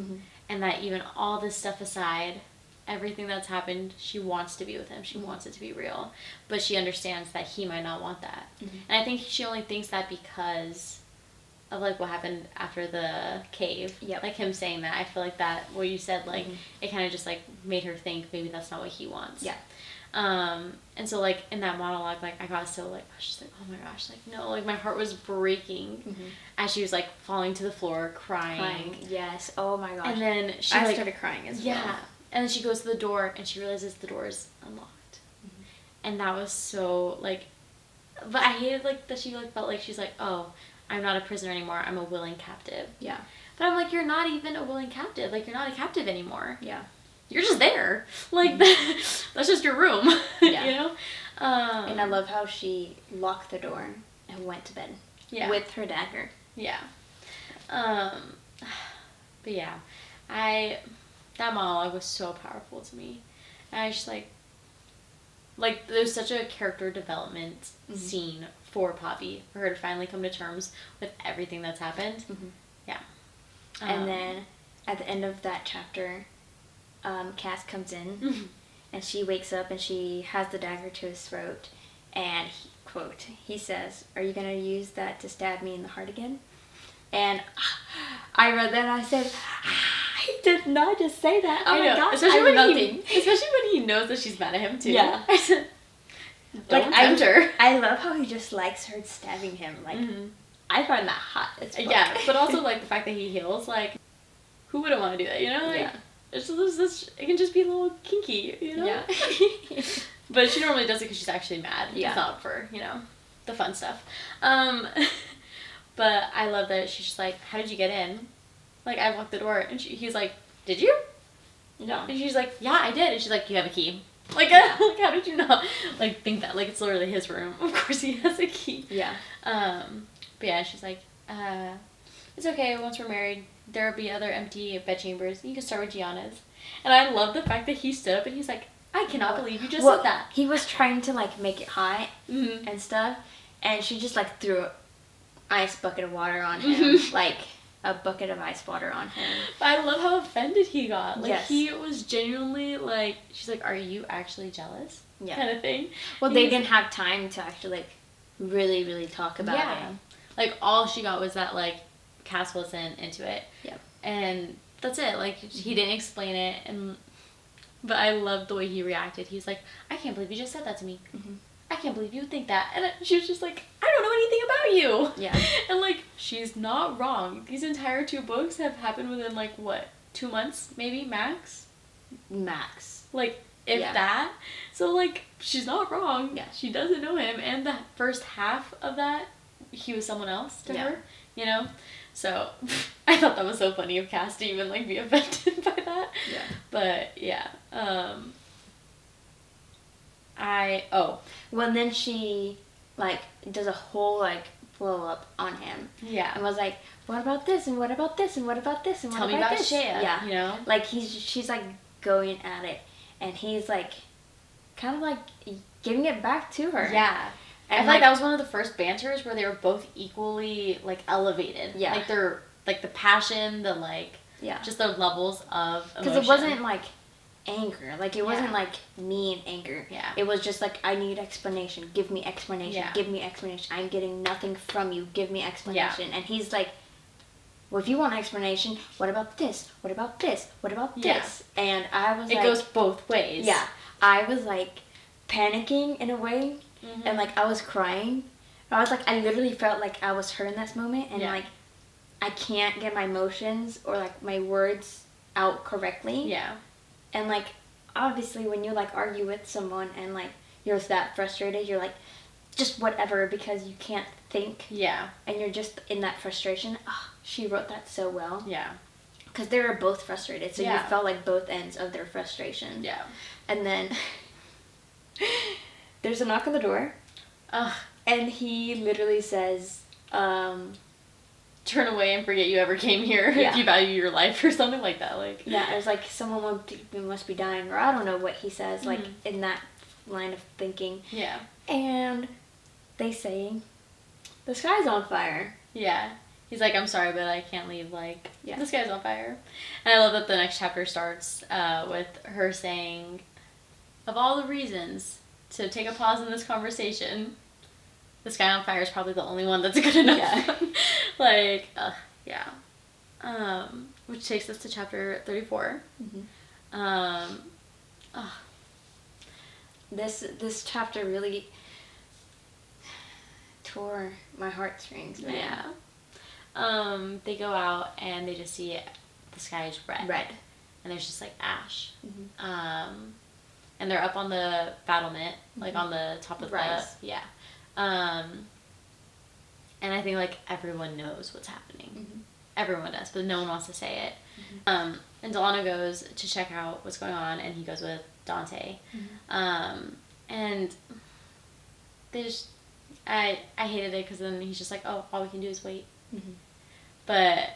And that even all this stuff aside, everything that's happened, she wants to be with him. She wants it to be real. But she understands that he might not want that. And I think she only thinks that because of, like, what happened after the cave. Yep. Like, him saying that. I feel like that, what you said, like, it kind of just, like, made her think maybe that's not what he wants. Yeah. And so, like, in that monologue, like, I got so, like, I was just like, oh my gosh, like, no, like, my heart was breaking as she was, like, falling to the floor, crying. Yes. Oh my gosh. And then she, I like, started crying as well. Yeah. And then she goes to the door, and she realizes the door is unlocked. And that was so, like, but I hated, like, that she, like, felt like she's like, oh, I'm not a prisoner anymore, I'm a willing captive. Yeah. But I'm like, you're not even a willing captive. Like, you're not a captive anymore. Yeah. You're just there. Like, that's just your room. Yeah. You know? And I love how she locked the door and went to bed. Yeah. With her dagger. Yeah. But yeah. That monologue was so powerful to me. And I just, like, there's such a character development scene for Poppy, for her to finally come to terms with everything that's happened. Yeah. And then, at the end of that chapter, Cass comes in, and she wakes up, and she has the dagger to his throat, and, he says, are you going to use that to stab me in the heart again? And I read that, and I said, I did not just say that. Oh my gosh, especially when he knows that she's mad at him, too. Yeah. I said, don't tempt her. I love how he just likes her stabbing him. Like, I find that hot as fuck. Yeah, but also, like, the fact that he heals, like, who wouldn't want to do that, you know? Like, Yeah. It can just be a little kinky, you know? Yeah. But she normally does it because she's actually mad. Yeah. It's not for, you know, the fun stuff. But I love that she's just like, how did you get in? Like, I walked the door, and he's like, did you? No. And she's like, yeah, I did. And she's like, you have a key. Like, like, how did you not, like, think that? Like, it's literally his room. Of course he has a key. Yeah. But yeah, she's like, it's okay, once we're married, there'll be other empty bedchambers. You can start with Gianna's. And I love the fact that he stood up and he's like, I cannot believe you just said that. He was trying to, like, make it hot Mm-hmm. and stuff, and she just, like, threw an ice bucket of water on him. Like, a bucket of ice water on him. But I love how offended he got. Like, Yes. he was genuinely, like, she's like, are you actually jealous? Yeah. Kind of thing. Well, And they he's didn't have time to actually, like, really, really talk about it. Like, all she got was that, like, Cass wasn't into it. Yep. And that's it. Like, he didn't explain it. But I love the way he reacted. He's like, I can't believe you just said that to me. Mm-hmm. I can't believe you would think that. And she was just like, I don't know anything about you. Yeah. And, like, she's not wrong. These entire 2 books have happened within, like, what, 2 months, maybe, max? Max. Like, if Yeah. that. So, like, she's not wrong. Yeah. She doesn't know him. And the first half of that, he was someone else to her, you know? So, I thought that was so funny of Cass to even, like, be offended by that. Yeah. But, yeah. Well, and then she, like, does a whole, like, blow up on him. Yeah. And was like, what about this, and what about this, and what about this, and Tell what me about about this? Shea, Yeah. you know? Like, she's, like, going at it, and he's, like, kind of, like, giving it back to her. Yeah. And I feel like that was one of the first banters where they were both equally, like, elevated. Yeah. Like, they're, like, the passion, the, like, Yeah. just the levels of emotion. Because it wasn't, like, anger. Like, it wasn't, Yeah. like, mean anger. Yeah. It was just, like, I need explanation. Give me explanation. Yeah. Give me explanation. I'm getting nothing from you. Give me explanation. And he's like, well, if you want explanation, what about this? What about this? What about Yeah. this? And I was It like... goes both ways. Yeah. I was, like, panicking in a way. Mhm. And, like, I was crying. I was, like, I literally felt like I was her in this moment. And, Yeah. like, I can't get my emotions or, like, my words out correctly. Yeah. And, like, obviously when you, like, argue with someone and, like, you're that frustrated, you're like, just whatever because you can't think. Yeah. And you're just in that frustration. Oh, she wrote that so well. Yeah. Because they were both frustrated. So Yeah. you felt like both ends of their frustration. Yeah. And then there's a knock on the door. Ugh. And he literally says, Turn away and forget you ever came here Yeah. if you value your life or something like that. Like, yeah, it was like someone must be dying, or I don't know what he says, like, Mhm. in that line of thinking. yeah. And they say, the sky's on fire. Yeah. He's like, I'm sorry, but I can't leave. Like, Yeah. this guy's on fire. And I love that the next chapter starts with her saying, of all the reasons to take a pause in this conversation, the sky on fire is probably the only one that's good enough. Yeah. Like, yeah. Which takes us to chapter 34. Mm-hmm. This chapter really tore my heartstrings, man. Yeah. They go out and they just see the sky is red. Red. And there's just like ash. Mm-hmm. And they're up on the battlement, like Mhm. on the top of Rise. the... Yeah. And I think like everyone knows what's happening. Mm-hmm. Everyone does, but no one wants to say it. Mm-hmm. And Delano goes to check out what's going on, and he goes with Dante. Mm-hmm. And they just... I hated it because then he's just like, oh, all we can do is wait. Mm-hmm. But...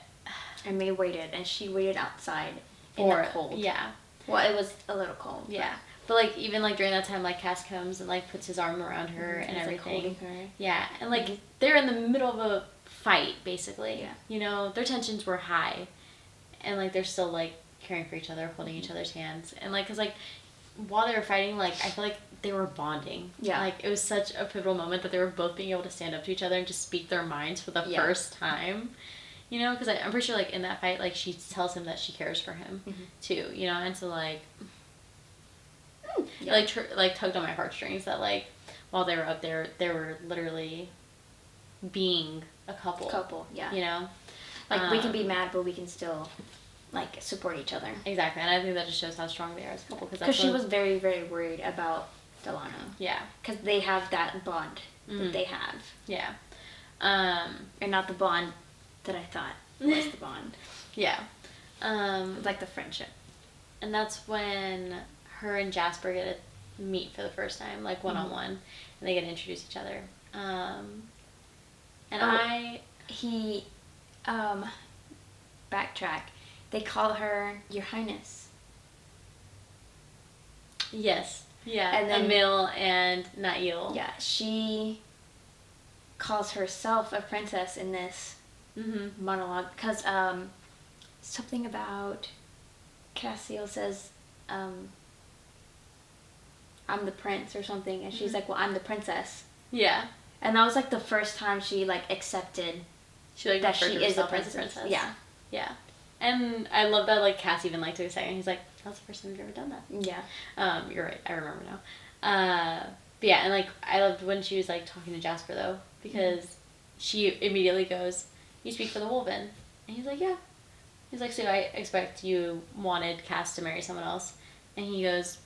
And they waited, and she waited outside in the cold. Yeah. Well, it was a little cold. Yeah. But, like, even, like, during that time, like, Cass comes and, like, puts his arm around her and he's, everything. like, holding her. Yeah. And, like, Mhm. they're in the middle of a fight, basically. Yeah. You know, their tensions were high. And, like, they're still, like, caring for each other, holding each other's hands. And, like, because, like, while they were fighting, like, I feel like they were bonding. Yeah. Like, it was such a pivotal moment that they were both being able to stand up to each other and just speak their minds for the Yeah. first time. You know, because I'm pretty sure, like, in that fight, like, she tells him that she cares for him, Mhm. too. You know, and so, like... Yeah. like tugged on my heartstrings that like while they were up there they were literally being a couple. Yeah. You know, Like we can be mad, but we can still like support each other. Exactly, and I think that just shows how strong they are as a couple. Because she was very, very worried about Delano. Yeah. Because they have that bond that they have. Yeah. And not the bond that I thought was the bond. Yeah. It's like the friendship. And that's when her and Jasper get to meet for the first time, like one-on-one, and they get to introduce each other. Backtrack. They call her Your Highness. Yes. Yeah. And then Emil and Nail. Yeah, she calls herself a princess in this monologue because something about Cassiel says I'm the prince or something, and she's like, well, I'm the princess. Yeah. And that was like the first time she like accepted that she is a princess. Yeah. Yeah. And I love that, like, Cass even liked it a second. He's like, that's the first time you've ever done that. Yeah. You're right. I remember now. But yeah, and, like, I loved when she was, like, talking to Jasper, though, because she immediately goes, you speak for the Wolven. And he's like, yeah. He's like, so I expect you wanted Cass to marry someone else. And he goes,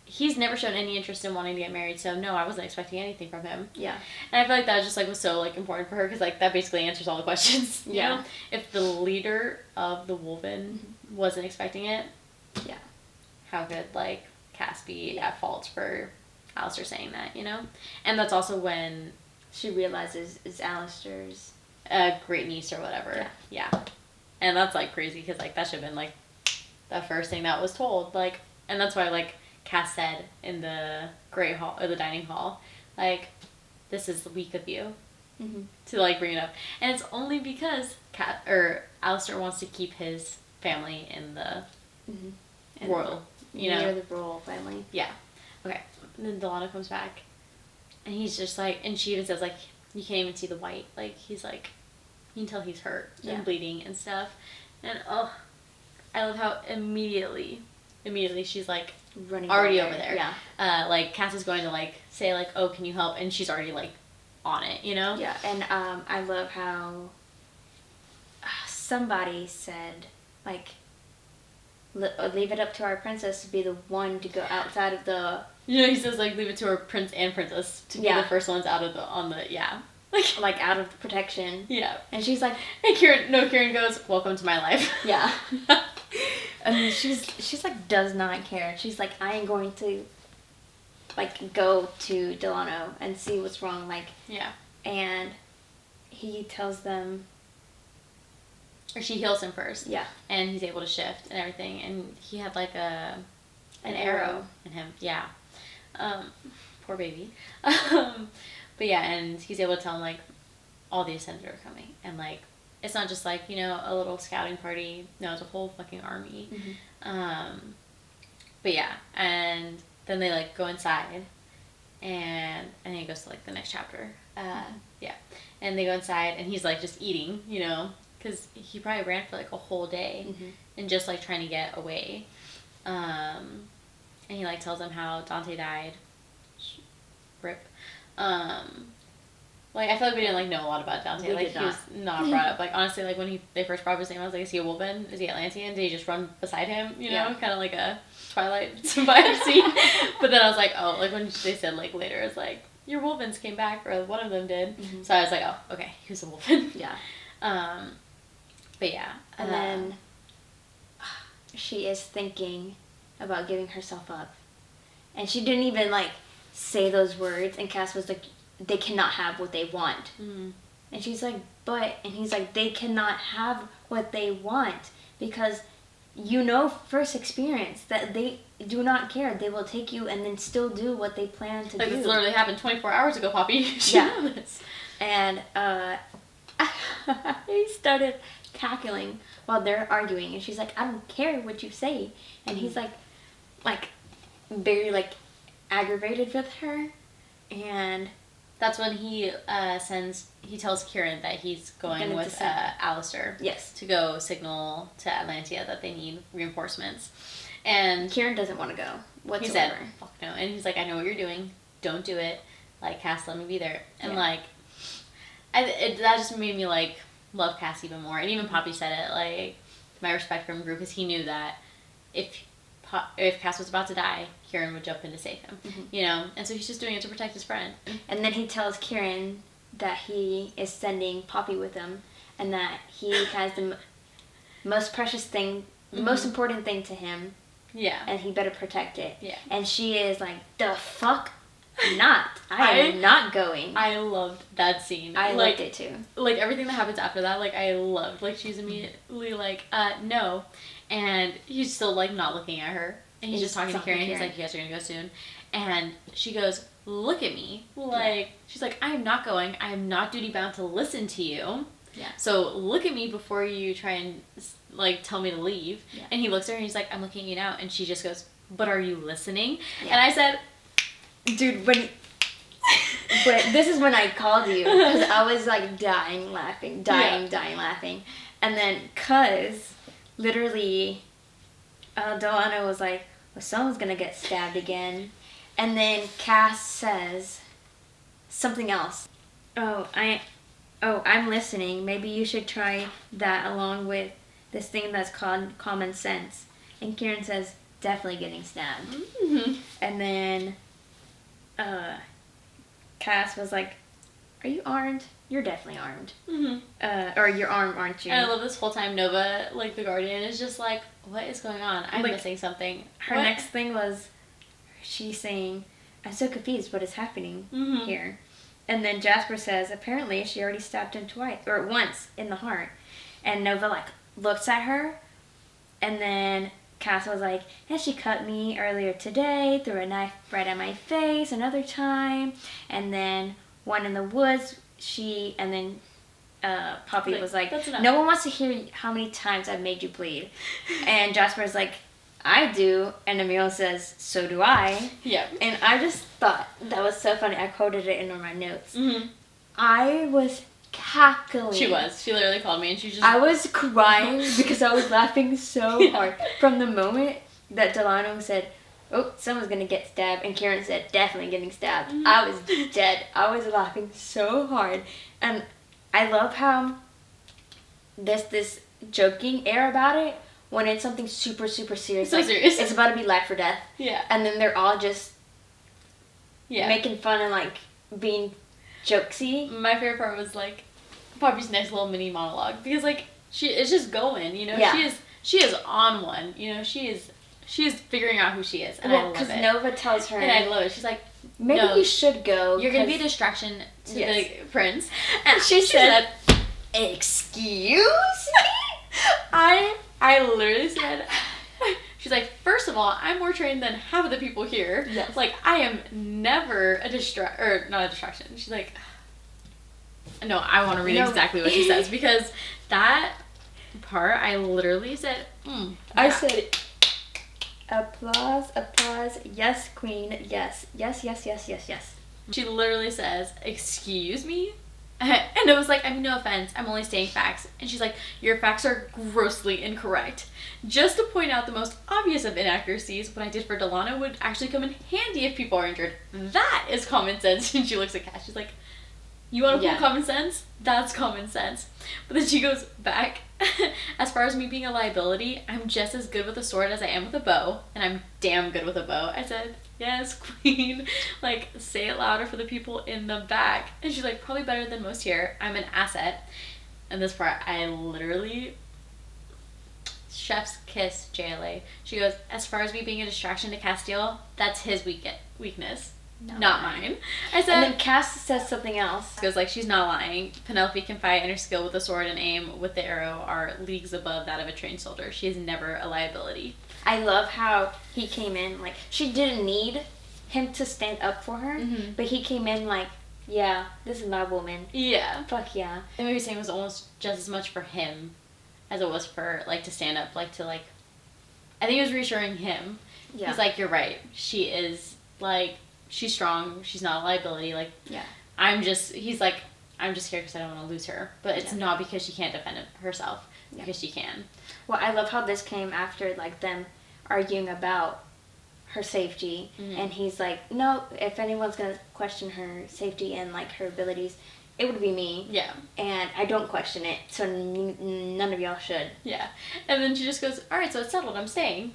he's never shown any interest in wanting to get married, so no, I wasn't expecting anything from him. Yeah. And I feel like that just, like, was so, like, important for her, because, like, that basically answers all the questions. You know? If the leader of the Wolven wasn't expecting it, how could, like, Cass be at fault for Alistair saying that, you know? And that's also when she realizes it's Alistair's great niece or whatever. Yeah. And that's, like, crazy, because, like, that should have been, like, the first thing that was told. Like, and that's why, like, Cass said in the great hall or the dining hall, like, this is weak of you to, like, bring it up, and it's only because Alistair wants to keep his family in the royal, you know, near the royal family. Yeah. Okay. And then Delano comes back, and he's just like, and she even says, like, you can't even see the white, like, he's like, you can tell he's hurt and bleeding and stuff, and I love how immediately she's like running already over there. Yeah. Like, Cass is going to, like, say, like, oh, can you help? And she's already, like, on it, you know? Yeah, and I love how somebody said, like, leave it up to our princess to be the one to go outside of the... You know, he says, like, leave it to our prince and princess to be the first ones out of like, out of protection. Yeah. And she's like... And Kieran goes, welcome to my life. Yeah. I mean, she's like, does not care. She's like, I am going to, like, go to Delano and see what's wrong. Like, and he tells them, or she heals him first. Yeah. And he's able to shift and everything. And he had, like, an arrow in him. Yeah. Poor baby. But yeah, and he's able to tell him, like, all the Ascended are coming. And, like, it's not just, like, you know, a little scouting party. No, it's a whole fucking army. But yeah, and then they, like, go inside, and then it goes to, like, the next chapter. Yeah. And they go inside, and he's, like, just eating, you know, because he probably ran for, like, a whole day and just, like, trying to get away. And he, like, tells them how Dante died. Rip. Like, I feel like we didn't, like, know a lot about Dante. We like, did he was not brought up. Like, honestly, like, when they first brought up his name, I was like, is he a Wolven? Is he Atlantean? Did he just run beside him? You know? Kind of like a Twilight vibe scene. But then I was like, oh, like, when they said, like, later, it's like, your Wolvens came back, or one of them did. So I was like, oh, okay, he was a Wolven. Yeah. But yeah. And then she is thinking about giving herself up. And she didn't even, like, say those words, and Cass was like, they cannot have what they want. And she's like, but, and he's like, they cannot have what they want, because you know, first experience, that they do not care. They will take you and then still do what they plan to do. Like, this literally happened 24 hours ago, Poppy. Yeah. And he started cackling while they're arguing, and she's like, I don't care what you say. And he's like very, like, aggravated with her. And that's when he tells Kieran that he's going with Alistair. Yes. To go signal to Atlantia that they need reinforcements. And Kieran doesn't want to go whatsoever. He said, fuck no. And he's like, I know what you're doing. Don't do it. Like, Cass, let me be there. And, like, that just made me, like, love Cass even more. And even Poppy said it, like, my respect for him grew because he knew that if Cass was about to die, Kieran would jump in to save him. You know, and so he's just doing it to protect his friend. And then he tells Kieran that he is sending Poppy with him, and that he has the most precious thing, the most important thing to him. Yeah. And he better protect it. Yeah. And she is like, the fuck not. I am not going. I loved that scene. I liked it too. Like, everything that happens after that, like, I loved. Like, she's immediately like, no. And he's still, like, not looking at her. And he's just talking to Kieran. He's like, you guys are going to go soon. And she goes, look at me. Like, she's like, I am not going. I am not duty-bound to listen to you. Yeah. So look at me before you try and, like, tell me to leave. Yeah. And he looks at her and he's like, I'm looking at you now. And she just goes, but are you listening? Yeah. And I said, dude, but this is when I called you, because I was like dying laughing. And then, cause literally, Delano was like, well, someone's gonna get stabbed again. And then Cass says something else. I'm listening. Maybe you should try that along with this thing that's called common sense. And Kieran says, definitely getting stabbed. Mm-hmm. And then Cass was like, are you armed? You're definitely armed. Mm-hmm. Or you're armed, aren't you? And I love this whole time Nova, like the Guardian, is just like, what is going on? I'm like, missing something. Her next thing was, she's saying, I'm so confused what is happening here. And then Jasper says, apparently she already stabbed him once in the heart. And Nova, like, looks at her, and then Cass was like, and she cut me earlier today, threw a knife right at my face another time, and then one in the woods, and then Poppy was like, no one wants to hear how many times I've made you bleed. And Jasper's like, I do. And Emil says, so do I. Yeah. And I just thought that was so funny. I quoted it in one of my notes. Mm-hmm. I was cackling. She was. She literally called me and she just... I was crying because I was laughing so hard. From the moment that Delano said, oh, someone's going to get stabbed, and Kieran said, definitely getting stabbed. Mm-hmm. I was dead. I was laughing so hard. And I love how this joking air about it, when it's something super, super serious. So serious. It's about to be life or death. Yeah. And then they're all just making fun and, like, being jokesy. My favorite part was, like, Poppy's nice little mini monologue. Because, like, it's just going, you know? Yeah. She is on one, you know? She is figuring out who she is, and I love it. Because Nova tells her... And I love it. She's like, maybe we should go. You're going to be a distraction to the prince. And she said, excuse me? I literally said, she's like, first of all, I'm more trained than half of the people here. Yes. Like, I am never not a distraction. She's like, no, I want to read exactly what she says, because that part, I literally said, I said, applause, applause, yes, queen, yes, yes, yes, yes, yes, yes. She literally says, excuse me? And it was like, I mean, no offense, I'm only stating facts. And she's like, your facts are grossly incorrect. Just to point out the most obvious of inaccuracies, what I did for Delano would actually come in handy if people are injured. That is common sense. And she looks at Cass, she's like, you want to pull common sense? That's common sense. But then she goes back, as far as me being a liability, I'm just as good with a sword as I am with a bow. And I'm damn good with a bow. I said, yes, queen. Like, say it louder for the people in the back. And she's like, probably better than most here. I'm an asset. And this part, I literally... Chef's kiss, JLA. She goes, as far as me being a distraction to Castiel, that's his weakness. Not mine. I said... And then Cass says something else. Goes like, she's not lying. Penelope can fight, and her skill with the sword and aim with the arrow are leagues above that of a trained soldier. She is never a liability. I love how he came in, like, she didn't need him to stand up for her, but he came in like, yeah, this is my woman. Yeah. Fuck yeah. The movie saying was almost just as much for him as it was for, like, to stand up, like, to, like, I think it was reassuring him. Yeah. He's like, you're right. She is, like, she's strong. She's not a liability. Like, he's like, I'm just scared because I don't want to lose her. But it's not because she can't defend herself. Because she can. Well, I love how this came after, like, them arguing about her safety. Mm-hmm. And he's like, no, if anyone's going to question her safety and, like, her abilities, it would be me. Yeah. And I don't question it, so none of y'all should. Yeah. And then she just goes, all right, so it's settled. I'm staying.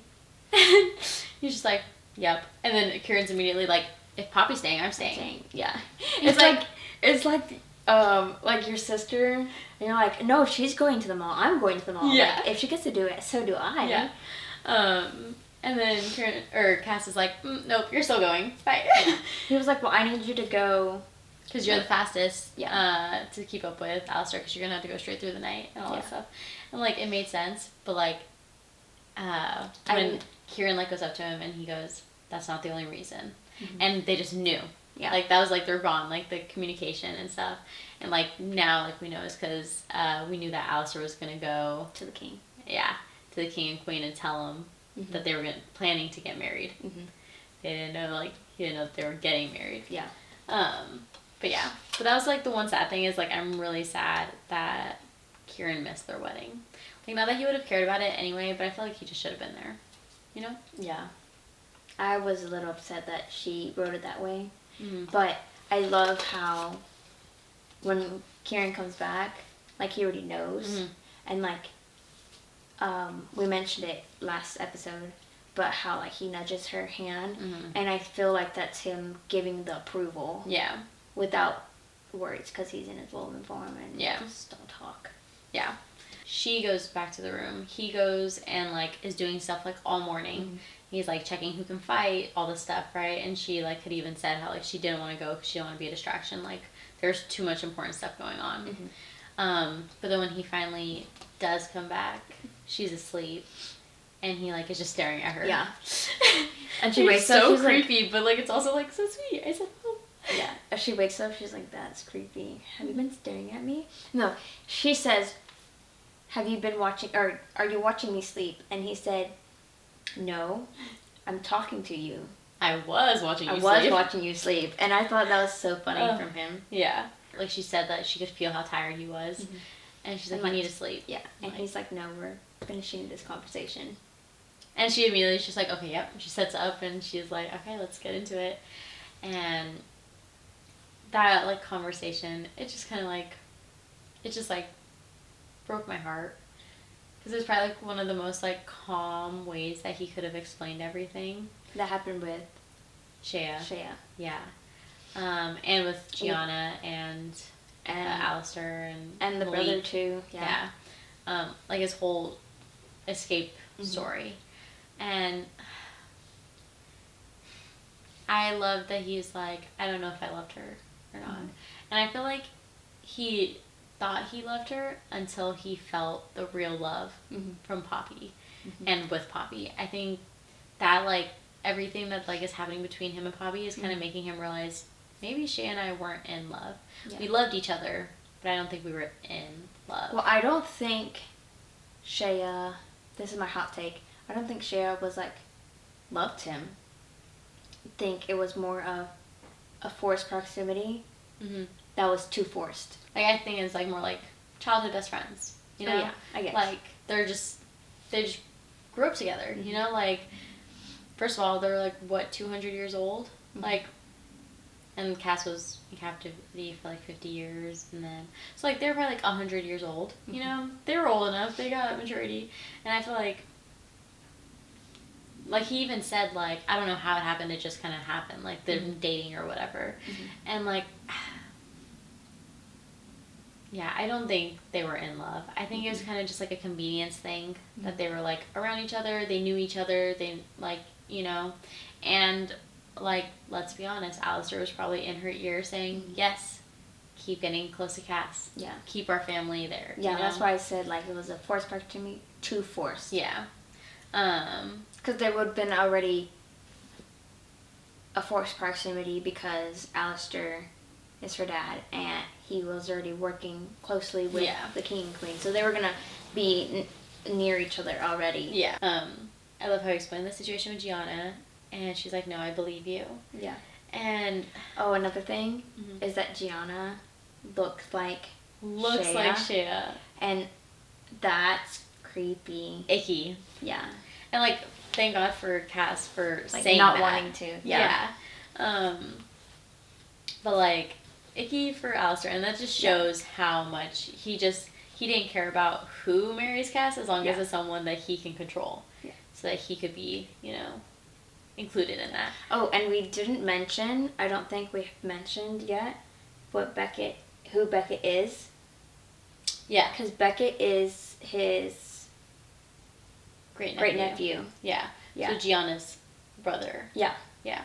He's just like, yep. And then Kieran's immediately like, if Poppy's staying, I'm staying. Yeah. It's like your sister, and you're like, no, she's going to the mall. I'm going to the mall. Yeah. Like, if she gets to do it, so do I. Yeah. And then Cass is like, nope, you're still going. Bye. Yeah. He was like, well, I need you to go. Because you're the fastest Yeah. to keep up with Alistair, because you're going to have to go straight through the night and all that Yeah. stuff. And, like, it made sense, but, like, when Kieran, like, goes up to him and he goes, that's not the only reason. Mm-hmm. And they just knew. Yeah. Like, that was, like, their bond, like, the communication and stuff. And, like, now, like, we know it's because we knew that Alistair was going to go... To the king. Yeah, to the king and queen and tell them Mm-hmm. that they were planning to get married. Mm-hmm. They didn't know, like, he didn't know that they were getting married. Yeah. But yeah, but that was, like, the one sad thing is, like, I'm really sad that Kieran missed their wedding. Like, not that he would have cared about it anyway, but I feel like he just should have been there, you know? Yeah. I was a little upset that she wrote it that way. Mm-hmm. But I love how when Kieran comes back, like, he already knows. Mm-hmm. And, like, we mentioned it last episode, but how, like, he nudges her hand. Mm-hmm. And I feel like that's him giving the approval. Yeah. Without words, because he's in his woman form and just don't talk. Yeah. She goes back to the room. He goes and, like, is doing stuff, like, all morning. Mm-hmm. He's, like, checking who can fight, all this stuff, right? And she, like, had even said how, like, she didn't want to go because she didn't want to be a distraction. Like, there's too much important stuff going on. Mm-hmm. But then when he finally does come back, she's asleep. And he, like, is just staring at her. Yeah. And she wakes up. So She's creepy, like, but, like, it's also, like, so sweet. I said, oh. Yeah. If she wakes up, she's like, that's creepy. Have you been staring at me? No. She says, have you been watching, or are you watching me sleep? And he said, no, I'm talking to you. I was watching you sleep. I was watching you sleep. And I thought that was so funny from him. Yeah. Like, she said that she could feel how tired he was. Mm-hmm. And she's like, And, you need to sleep. Yeah. And like, he's like, no, we're finishing this conversation. And she immediately, she's like, okay, yep. She sets up and she's like, okay, let's get into it. And that, like, conversation, it just kind of, like, it just, like, broke my heart. Because it was probably, like, one of the most, like, calm ways that he could have explained everything. That happened with Shea. Yeah. And with Gianna and Alistair and the Malik. brother too. Yeah. Like, his whole escape story. And I love that he's like, I don't know if I loved her or not. And I feel like he thought he loved her until he felt the real love from Poppy and with Poppy. I think that, like, everything that, like, is happening between him and Poppy is kind of making him realize maybe Shea and I weren't in love. Yeah. We loved each other, but I don't think we were in love. Well, I don't think Shea, this is my hot take, I don't think Shea was, like, loved him. I think it was more of a forced proximity that was too forced. Like, I think it's, like, more like childhood best friends, you know? Oh, yeah, I guess. Like, they just grew up together, you know? Like, first of all, they're, like, what, 200 years old? Like, and Cass was in captivity for, like, 50 years, and then, so, like, they were probably, like, 100 years old, you know? They were old enough, they got maturity, and I feel like, he even said, like, I don't know how it happened, it just kind of happened, like, they're dating or whatever, and, like, yeah, I don't think they were in love. I think it was kind of just, like, a convenience thing, that they were, like, around each other, they knew each other, they, like, you know, and, like, let's be honest, Alistair was probably in her ear saying, yes, keep getting close to Cass. Yeah. Keep our family there. Yeah, you know? that's why I said, like, it was a forced proximity, too forced. Yeah. Because there would have been already a forced proximity because Alistair is her dad, and he was already working closely with the king and queen, so they were gonna be near each other already. Yeah. I love how he explained the situation with Gianna, and she's like, no, I believe you. Yeah. And oh, another thing is that Gianna looks like Shea. And that's creepy. Icky. Yeah. And, like, thank God for Cass for like, saying not that. wanting to. Yeah. But, like, icky for Alistair, and that just shows how much he didn't care about who marries Cass as long as it's someone that he can control, so that he could be, you know, included in that. Oh, and we didn't mention, I don't think we've mentioned yet, who Beckett is. Yeah. Because Beckett is his great nephew. Yeah. So Gianna's brother. Yeah. Yeah.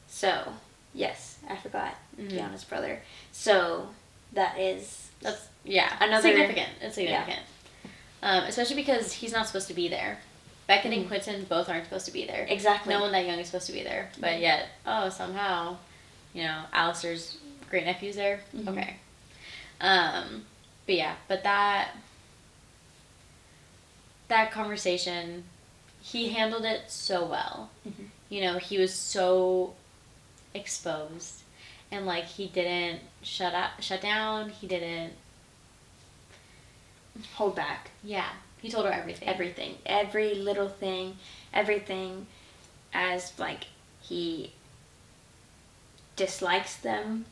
So, yes, I forgot. Gianna's brother. So, that's another... significant. It's significant. Yeah. Especially because he's not supposed to be there. Beckett and Quentin both aren't supposed to be there. Exactly. No one that young is supposed to be there. But yet, somehow, you know, Alistair's great nephew's there. Okay. But that conversation, he handled it so well. You know, he was so exposed, and like he didn't shut down. He didn't hold back. Yeah, he told her everything. Every little thing, everything, as like he dislikes them,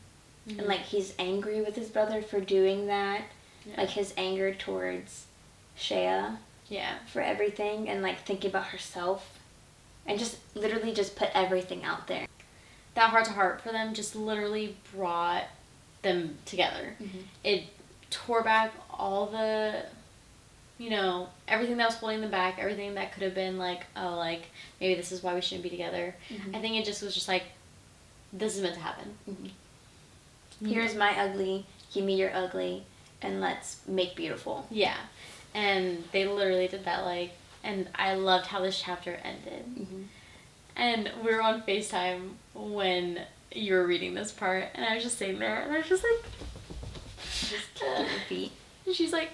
and like he's angry with his brother for doing that. Like his anger towards Shea. Yeah. For everything, and like thinking about herself, and just literally just put everything out there. That heart to heart for them just literally brought them together. It tore back all the, you know, everything that was holding them back, everything that could have been like, oh, like maybe this is why we shouldn't be together. I think it just was just like, this is meant to happen. Here's my ugly, give me your ugly, and let's make beautiful. Yeah. And they literally did that, like, and I loved how this chapter ended. And we were on FaceTime when you were reading this part, and I was just sitting there, and I was just like, just kicking your feet. And she's like,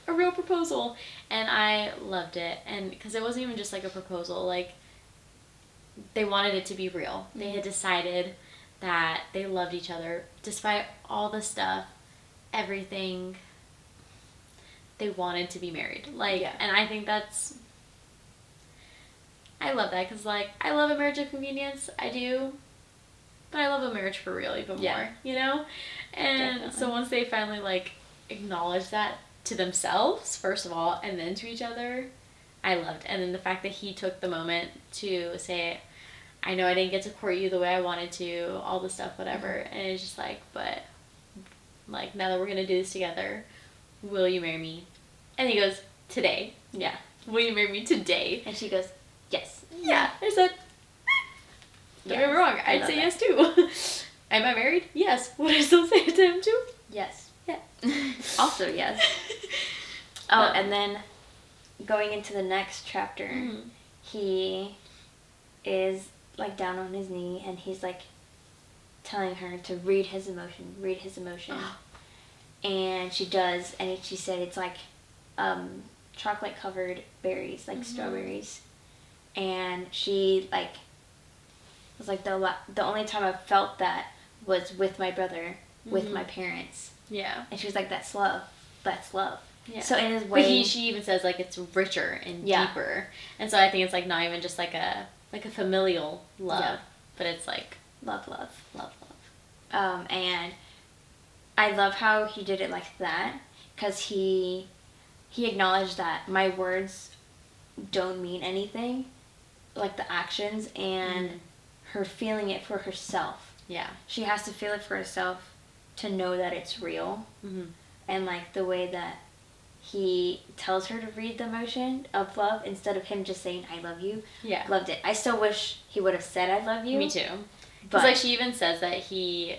a real proposal. And I loved it. And because it wasn't even just like a proposal, like, they wanted it to be real. They had decided that they loved each other despite all the stuff, everything. They wanted to be married. Like, and I think that's, I love that, because like, I love a marriage of convenience, I do, but I love a marriage for real even more, you know? And so once they finally like acknowledge that to themselves, first of all, and then to each other, I loved. And then the fact that he took the moment to say, I know I didn't get to court you the way I wanted to, all the stuff, whatever, and it's just like, but like, now that we're gonna do this together, will you marry me? And he goes, today. Yeah. Will you marry me today? And she goes, yes. Yeah. I said, don't get me wrong, I'd say yes too. Am I married? Yes. Would I still say it to him too? Yes. Yeah. Also yes. And then going into the next chapter, he is like down on his knee, and he's like telling her to read his emotion. And she does, and she said it's like chocolate covered berries, like strawberries. And she like was like, the only time I felt that was with my brother, with my parents. Yeah. And she was like, that's love. Yeah. So in his way, but she even says like it's richer and deeper. And so I think it's like not even just like a familial love, but it's like love. And I love how he did it like that, because he acknowledged that my words don't mean anything, like the actions, and her feeling it for herself. Yeah. She has to feel it for herself to know that it's real. And like the way that he tells her to read the emotion of love instead of him just saying I love you. Yeah. Loved it. I still wish he would have said I love you. Me too. Because like she even says that he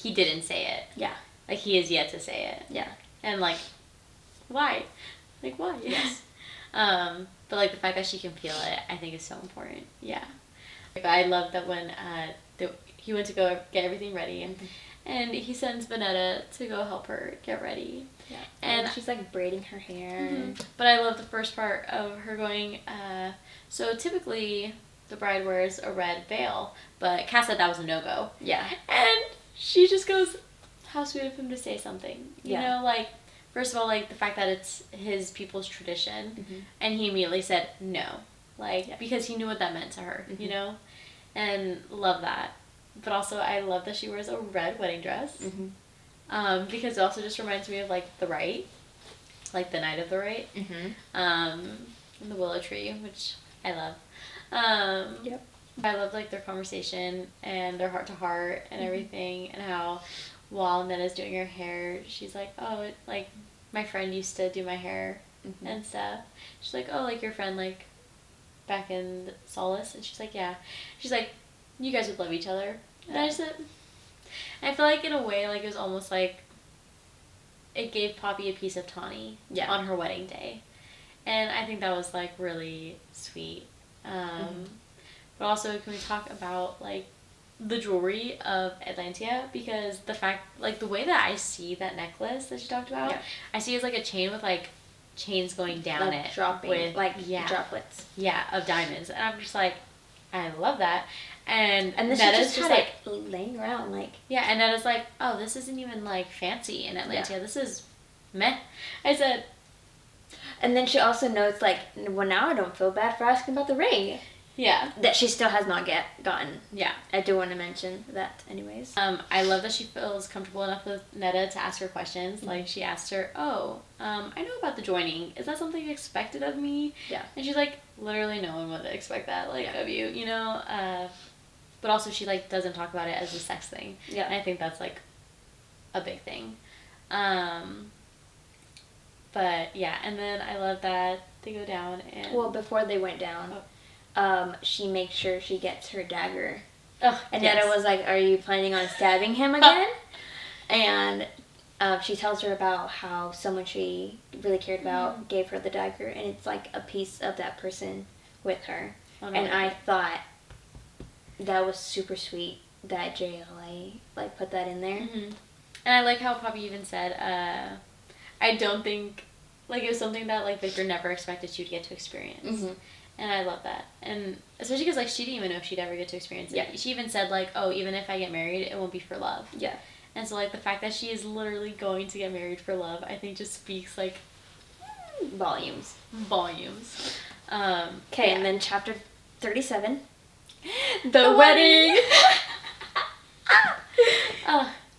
didn't say it. Yeah. Like he is yet to say it. Yeah. And like, why? Like why? Yes. But like the fact that she can feel it, I think is so important. Yeah. But I love that when he went to go get everything ready, and he sends Vanetta to go help her get ready. Yeah. And she's like braiding her hair. But I love the first part of her going, so typically the bride wears a red veil, but Cass said that was a no-go. Yeah. And she just goes, how sweet of him to say something. You know, like, first of all, like the fact that it's his people's tradition, and he immediately said no. Like, because he knew what that meant to her, you know? And love that. But also, I love that she wears a red wedding dress. Because it also just reminds me of, like, the rite. Like, the night of the rite. And the willow tree, which I love. Yep. I love, like, their conversation and their heart-to-heart and everything. And how, while Netta's doing her hair, she's like, oh, like, my friend used to do my hair and stuff. She's like, oh, like, your friend, like, back in Solace? And she's like, yeah. She's like, you guys would love each other. And I just, I feel like in a way, like, it was almost like it gave Poppy a piece of Tawny on her wedding day. And I think that was, like, really sweet. But also, can we talk about, like, the jewelry of Atlantia? Because the fact, like, the way that I see that necklace that she talked about, I see it as, like, a chain with, like, chains going down like it. dropping, with, like, droplets. Yeah, of diamonds. And I'm just like, I love that. And this Netta's is just like laying around, like. Yeah, and Netta's like, oh, this isn't even, like, fancy in Atlantia. This is meh. I said. And then she also notes, like, well, now I don't feel bad for asking about the ring. Yeah. That she still has not gotten. Yeah. I do want to mention that anyways. I love that she feels comfortable enough with Netta to ask her questions. Like, she asked her, oh, I know about the joining. Is that something you expected of me? Yeah. And she's like, literally no one would expect that, like, of you, you know? But also she, like, doesn't talk about it as a sex thing. Yeah. And I think that's, like, a big thing. But, yeah, and then I love that they go down and... Well, before they went down... she makes sure she gets her dagger. Oh, and Netta was like, are you planning on stabbing him again? And she tells her about how someone she really cared about gave her the dagger, and it's like a piece of that person with her. Oh, no, and I thought that was super sweet that JLA, like, put that in there. And I like how Poppy even said, I don't think, like, it was something that, like, Victor never expected you to get to experience. And I love that. And especially because, like, she didn't even know if she'd ever get to experience it. Yeah. She even said, like, oh, even if I get married, it won't be for love. Yeah. And so, like, the fact that she is literally going to get married for love, I think just speaks, like... Volumes. Okay, and then chapter 37. The wedding!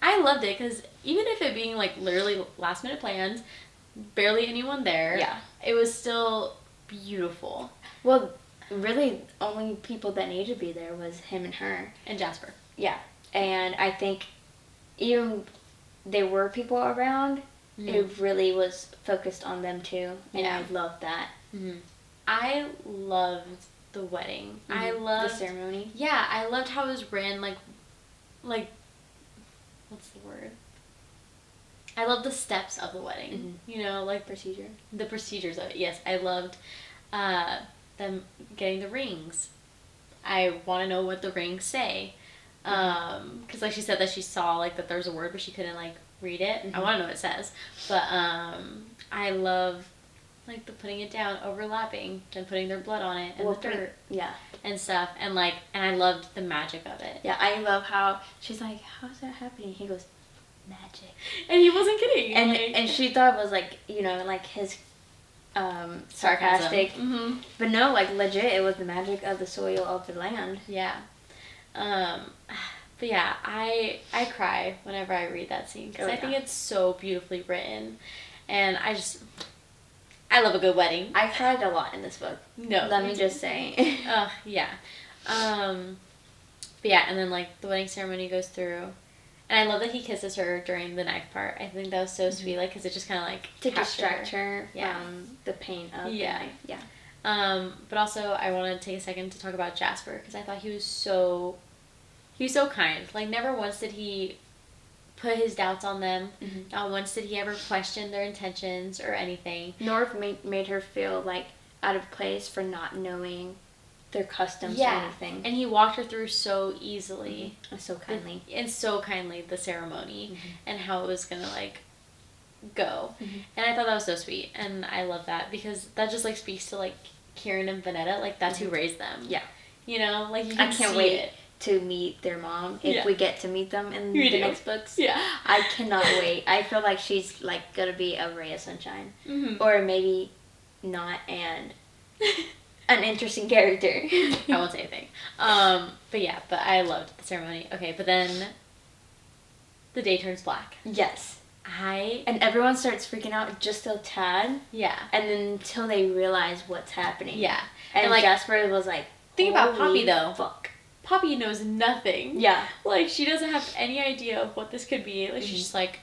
I loved it, because even if it being, like, literally last-minute plans, barely anyone there, it was still beautiful. Well, really, only people that needed to be there was him and her. And Jasper. Yeah. And I think even there were people around, it really was focused on them too. And I loved that. I loved the wedding. I loved... the ceremony. Yeah, I loved how it was ran, like, what's the word? I loved the steps of the wedding. You know, like... Procedure. The procedures of it, yes. I loved... them getting the rings. I want to know what the rings say. Because, like, she said that she saw, like, that there's a word, but she couldn't, like, read it. I want to know what it says. But, I love, like, the putting it down, overlapping, then putting their blood on it, and the dirt. And stuff. And, like, and I loved the magic of it. Yeah, I love how she's like, how's that happening? He goes, magic. And he wasn't kidding. And she thought it was, like, you know, like, his... sarcastic. But no, like, legit, it was the magic of the soil of the land. Yeah. But yeah, I cry whenever I read that scene, because I think it's so beautifully written, and I love a good wedding. I cried a lot in this book. No. Let me just say. Yeah. But yeah, and then, like, the wedding ceremony goes through. And I love that he kisses her during the knife part. I think that was so sweet, like, because it just kind of, like, to distract her from the pain of the knife. Yeah. But also, I want to take a second to talk about Jasper, because I thought he was so kind. Like, never once did he put his doubts on them. Not once did he ever question their intentions or anything. Nor made her feel, like, out of place for not knowing their customs or anything. And he walked her through so easily. So kindly. And so kindly, the ceremony and how it was going to, like, go. And I thought that was so sweet. And I love that, because that just, like, speaks to, like, Kieran and Vanetta. Like, that's who raised them. Yeah. You know? Like, you can I can't wait to meet their mom, if we get to meet them in the next books. Yeah. I cannot wait. I feel like she's, like, going to be a ray of sunshine. Or maybe not, and... an interesting character. I won't say anything. But I loved the ceremony. Okay, but then the day turns black. Yes. And everyone starts freaking out just a tad. Yeah. And then until they realize what's happening. Yeah. And like Jasper was like, think about Poppy though. Fuck. Poppy knows nothing. Yeah. Like, she doesn't have any idea of what this could be. Like, she's just like,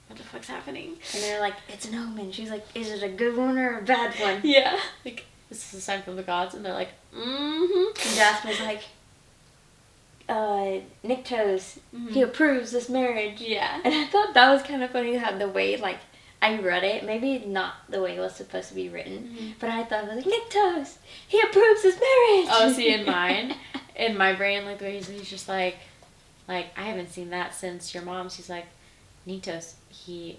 what the fuck's happening? And they're like, it's an omen. She's like, is it a good one or a bad one? Yeah. Like, this is a sign from the gods. And they're like, mm-hmm. And Jasper's like, Nyctos, he approves this marriage. Yeah. And I thought that was kind of funny how the way, like, I read it, maybe not the way it was supposed to be written, but I thought it was like, Nyctos, he approves this marriage. Oh, see, in my brain, like, the way he's just like, I haven't seen that since your mom's. He's like, Nyctos, he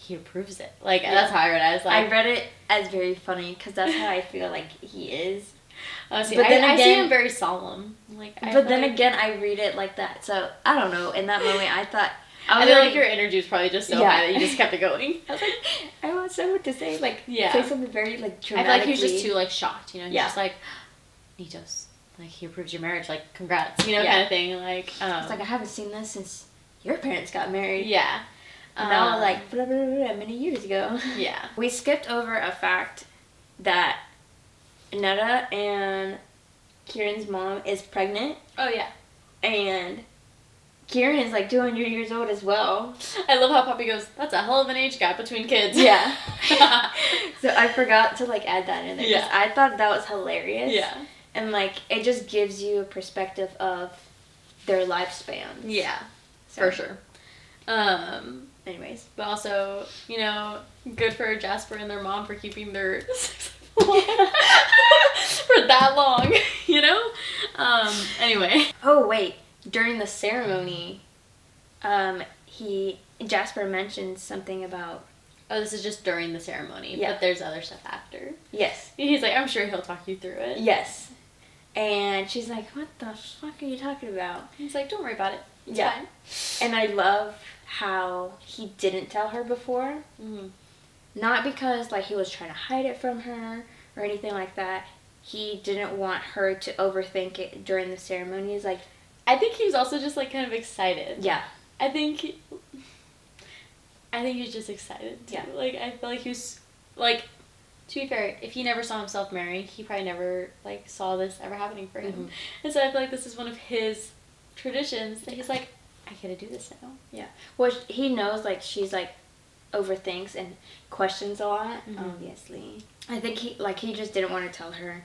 approves it. Like, that's how I read it. I was like, I read it as very funny, because that's how I feel like he is. See, but then I see him very solemn. Like, but then again, I read it like that. So, I don't know. In that moment, I thought... I feel like your energy was probably just so high that you just kept it going. I was like, I want someone to say, like, say something very, like, dramatically. I feel like he was just too, like, shocked, you know? He's just like, Nyctos, like, he approves your marriage, like, congrats, you know, kind of thing. Like, it's like, I haven't seen this since your parents got married. Yeah. And now, like, blah, blah, blah, blah, many years ago. Yeah. We skipped over a fact that Netta and Kieran's mom is pregnant. Oh, yeah. And Kieran is like 200 years old as well. I love how Poppy goes, that's a hell of an age gap between kids. Yeah. So I forgot to like add that in there. Yeah. I thought that was hilarious. Yeah. And like it just gives you a perspective of their lifespan. Yeah. So. For sure. Anyways. But also, you know, good for Jasper and their mom for keeping their for that long, you know? Anyway. Oh, wait. During the ceremony, Jasper mentioned something about... Oh, this is just during the ceremony, but there's other stuff after. Yes. He's like, I'm sure he'll talk you through it. Yes. And she's like, what the fuck are you talking about? He's like, don't worry about it. It's fine. And I love how he didn't tell her before. Mm-hmm. Not because, like, he was trying to hide it from her or anything like that. He didn't want her to overthink it during the ceremony. He's like... I think he was also just, like, kind of excited. Yeah. I think he was just excited, too. Yeah. Like, I feel like he was... Like, to be fair, if he never saw himself married, he probably never, like, saw this ever happening for him. Mm-hmm. And so I feel like this is one of his traditions that he's like, I gotta do this now. Yeah. Well, he knows, like, she's, like, overthinks and questions a lot, obviously. I think he just didn't want to tell her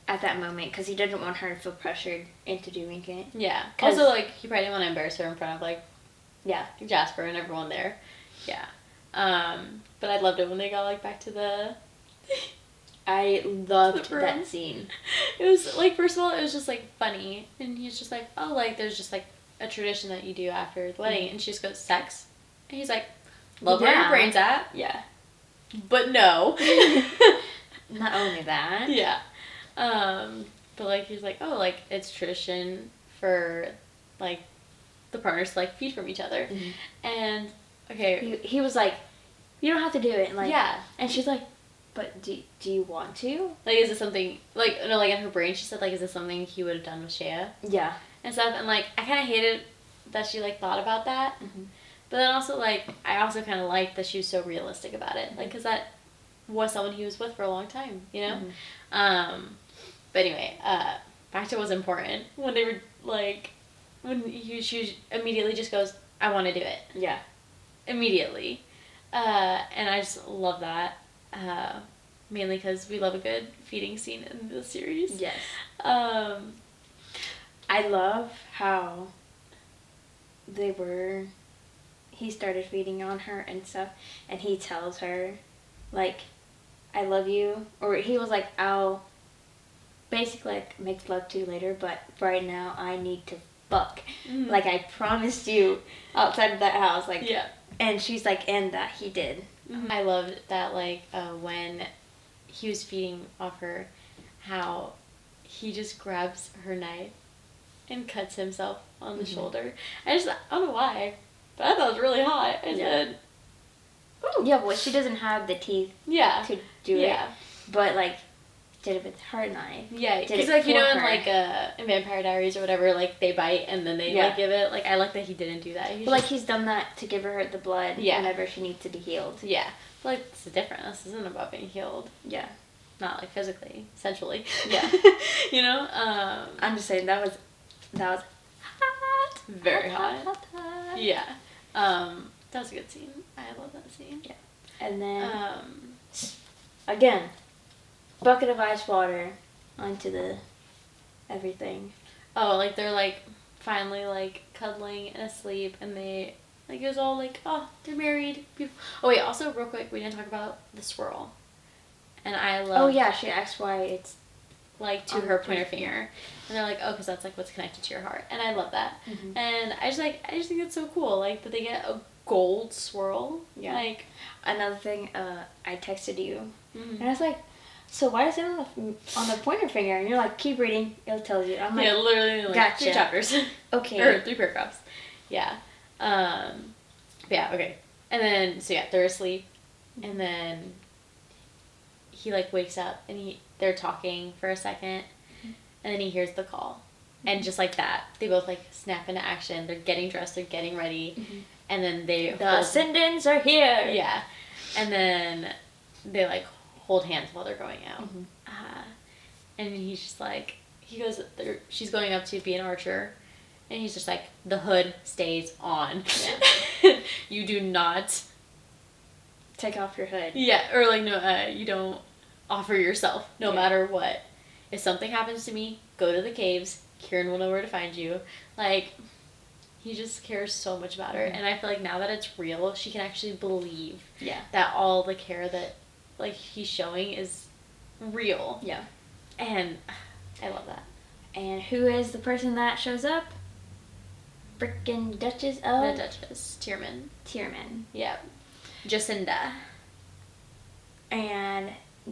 at that moment because he didn't want her to feel pressured into doing it. Yeah. Also, like, he probably didn't want to embarrass her in front of, like, Jasper and everyone there. Yeah. But I loved it when they got, like, back to the... I loved that scene. It was, like, first of all, it was just, like, funny. And he's just like, oh, like, there's just, like, a tradition that you do after the wedding. And she just goes, sex. And he's like, love where your brain's at. Yeah. But no. Not only that. Yeah. But, like, he's like, oh, like, it's tradition for, like, the partners to, like, feed from each other. Mm-hmm. And, okay. He was like, you don't have to do it. And, like, yeah. And she's like, but do you want to? Like, is this something, like, no, like, in her brain, she said, like, is this something he would have done with Shea? Yeah. And stuff. And, like, I kind of hated that she, like, thought about that. Mm-hmm. But then also, like, I also kind of liked that she was so realistic about it. Like, because that was someone he was with for a long time, you know? Mm-hmm. But anyway, back to what's important. When they were, like, she immediately just goes, I want to do it. Yeah. Immediately. And I just love that. Mainly because we love a good feeding scene in the series. Yes. I love how he started feeding on her and stuff, and he tells her, like, I love you, or he was like, I'll basically, like, make love to you later, but right now I need to fuck. Mm-hmm. Like, I promised you outside of that house, like, yeah. And she's like, and that he did. Mm-hmm. I loved that, like, when he was feeding off her, how he just grabs her knife and cuts himself on the shoulder. I don't know why, but I thought it was really hot. I said, ooh. Yeah, well, she doesn't have the teeth to do it. But, like, did it with her knife. Yeah, Did because it like, you for know, in her. like in Vampire Diaries or whatever, like they bite and then they like give it. Like I like that he didn't do that. But like he's done that to give her the blood whenever she needs to be healed. Yeah, but, like it's different. This isn't about being healed. Yeah, not like physically, sensually. Yeah, you know. I'm just saying that was hot. Very hot. Hot. Yeah. That was a good scene. I love that scene. Yeah, and then again, bucket of ice water onto the everything. Oh, like they're like finally like cuddling and asleep, and they like it was all like, oh, they're married. Beautiful. Oh wait, also real quick, we didn't talk about the swirl. And I love. Oh yeah, she asked why it's like to her pointer finger, and they're like, oh, because that's like what's connected to your heart, and I love that. Mm-hmm. And I just think it's so cool, like that they get a gold swirl. Yeah. Like another thing, I texted you, mm-hmm. and I was like, so why is it on the pointer finger? And you're like, keep reading, it'll tell you. I'm like, yeah, literally like gotcha. 3 chapters. Okay. Or 3 paragraphs. Yeah. Yeah. Okay. And then they're asleep, and then he like wakes up and they're talking for a second, and then he hears the call, and just like that, they both like snap into action. They're getting dressed, they're getting ready, and then the Ascendants are here. Yeah, and then they like hold hands while they're going out, and he's just like she's going up to be an archer, and he's just like, the hood stays on. Yeah. You do not take off your hood. Yeah, or like no, you don't offer yourself no matter what. If something happens to me, go to the caves. Kieran will know where to find you. Like, he just cares so much about her, and I feel like now that it's real, she can actually believe that all the care that like he's showing is real. Yeah, and I love that. And who is the person that shows up? Frickin' Duchess of... The Duchess. Tierman. Yep. Jacinda. And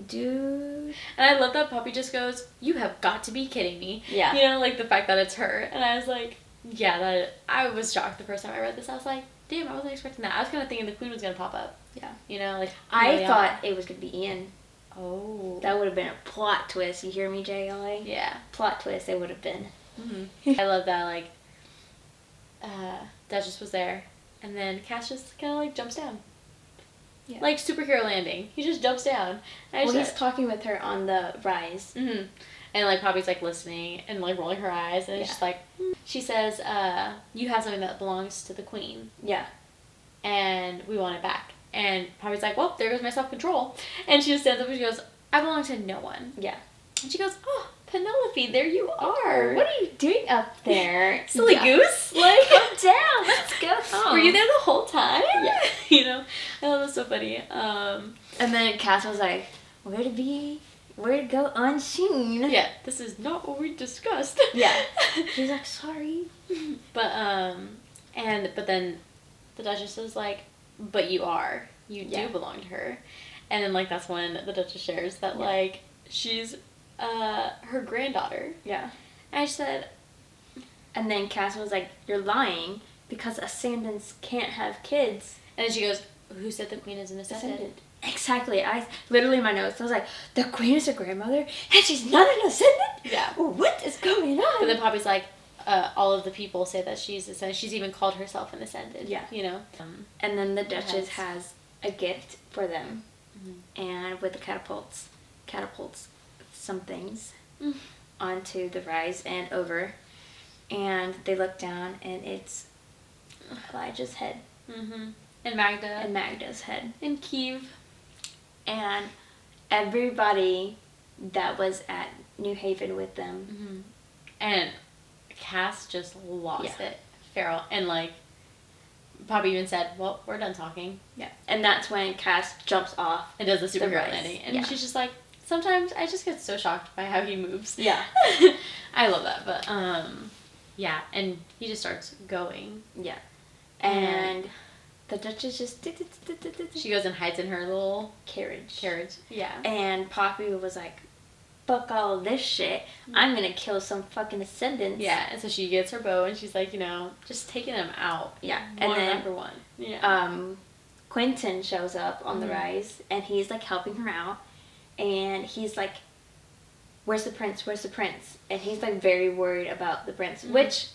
dude... And I love that Poppy just goes, you have got to be kidding me. Yeah. You know, like the fact that it's her. And I was like, yeah, I was shocked the first time I read this. I was like, damn, I wasn't expecting that. I was kind of thinking the Queen was going to pop up. Yeah. You know, like... I thought it was going to be Ian. Oh. That would have been a plot twist. You hear me, JLA? Yeah. Plot twist, it would have been. Mm-hmm. I love that, like... Duchess was there, and then Cass just kind of like jumps down, like superhero landing. He just jumps down. He's talking with her on the rise, and like Poppy's like listening and like rolling her eyes, and it's just like she says, "You have something that belongs to the Queen, and we want it back." And Poppy's like, "Well, there goes my self-control," and she just stands up and she goes, "I belong to no one." Yeah, and she goes, "Oh, Penelope, there you are. What are you doing up there? Silly goose. Like, come down. Let's go home." Were you there the whole time? Yeah. You know? I thought it was so funny. And then Cass was like, where to go unseen. Yeah, this is not what we discussed. Yeah. He's like, sorry. But then the Duchess is like, but you are. You do belong to her. And then, like, that's when the Duchess shares that, like, she's her granddaughter. Yeah. And I said... And then Cass was like, you're lying because ascendants can't have kids. And then she goes, who said the Queen is an ascendant? Exactly. I literally, my notes, I was like, the Queen is a grandmother and she's not an ascendant? Yeah. What is going on? But then Poppy's like, all of the people say that she's ascendant. She's even called herself an ascendant. Yeah. You know? And then the Duchess has a gift for them. And with the catapults some things onto the rise and over. And they look down and it's Elijah's head. And Magda. And Magda's head. And Kiev. And everybody that was at New Haven with them. And Cass just lost it. Farrell. And like, Poppy even said, well, we're done talking. Yeah. And that's when Cass jumps off. And does the superhero landing. And she's just like, sometimes I just get so shocked by how he moves. Yeah. I love that. But, yeah. And he just starts going. Yeah. And the Duchess just... She goes and hides in her little... Carriage. Yeah. And Poppy was like, fuck all this shit. I'm gonna kill some fucking ascendants. Yeah. And so she gets her bow and she's like, you know, just taking them out. Yeah. And then after one. Yeah. Quentin shows up on the rise and he's like helping her out. And he's like where's the prince? Where's the prince? And he's like very worried about the prince, Mm-hmm. which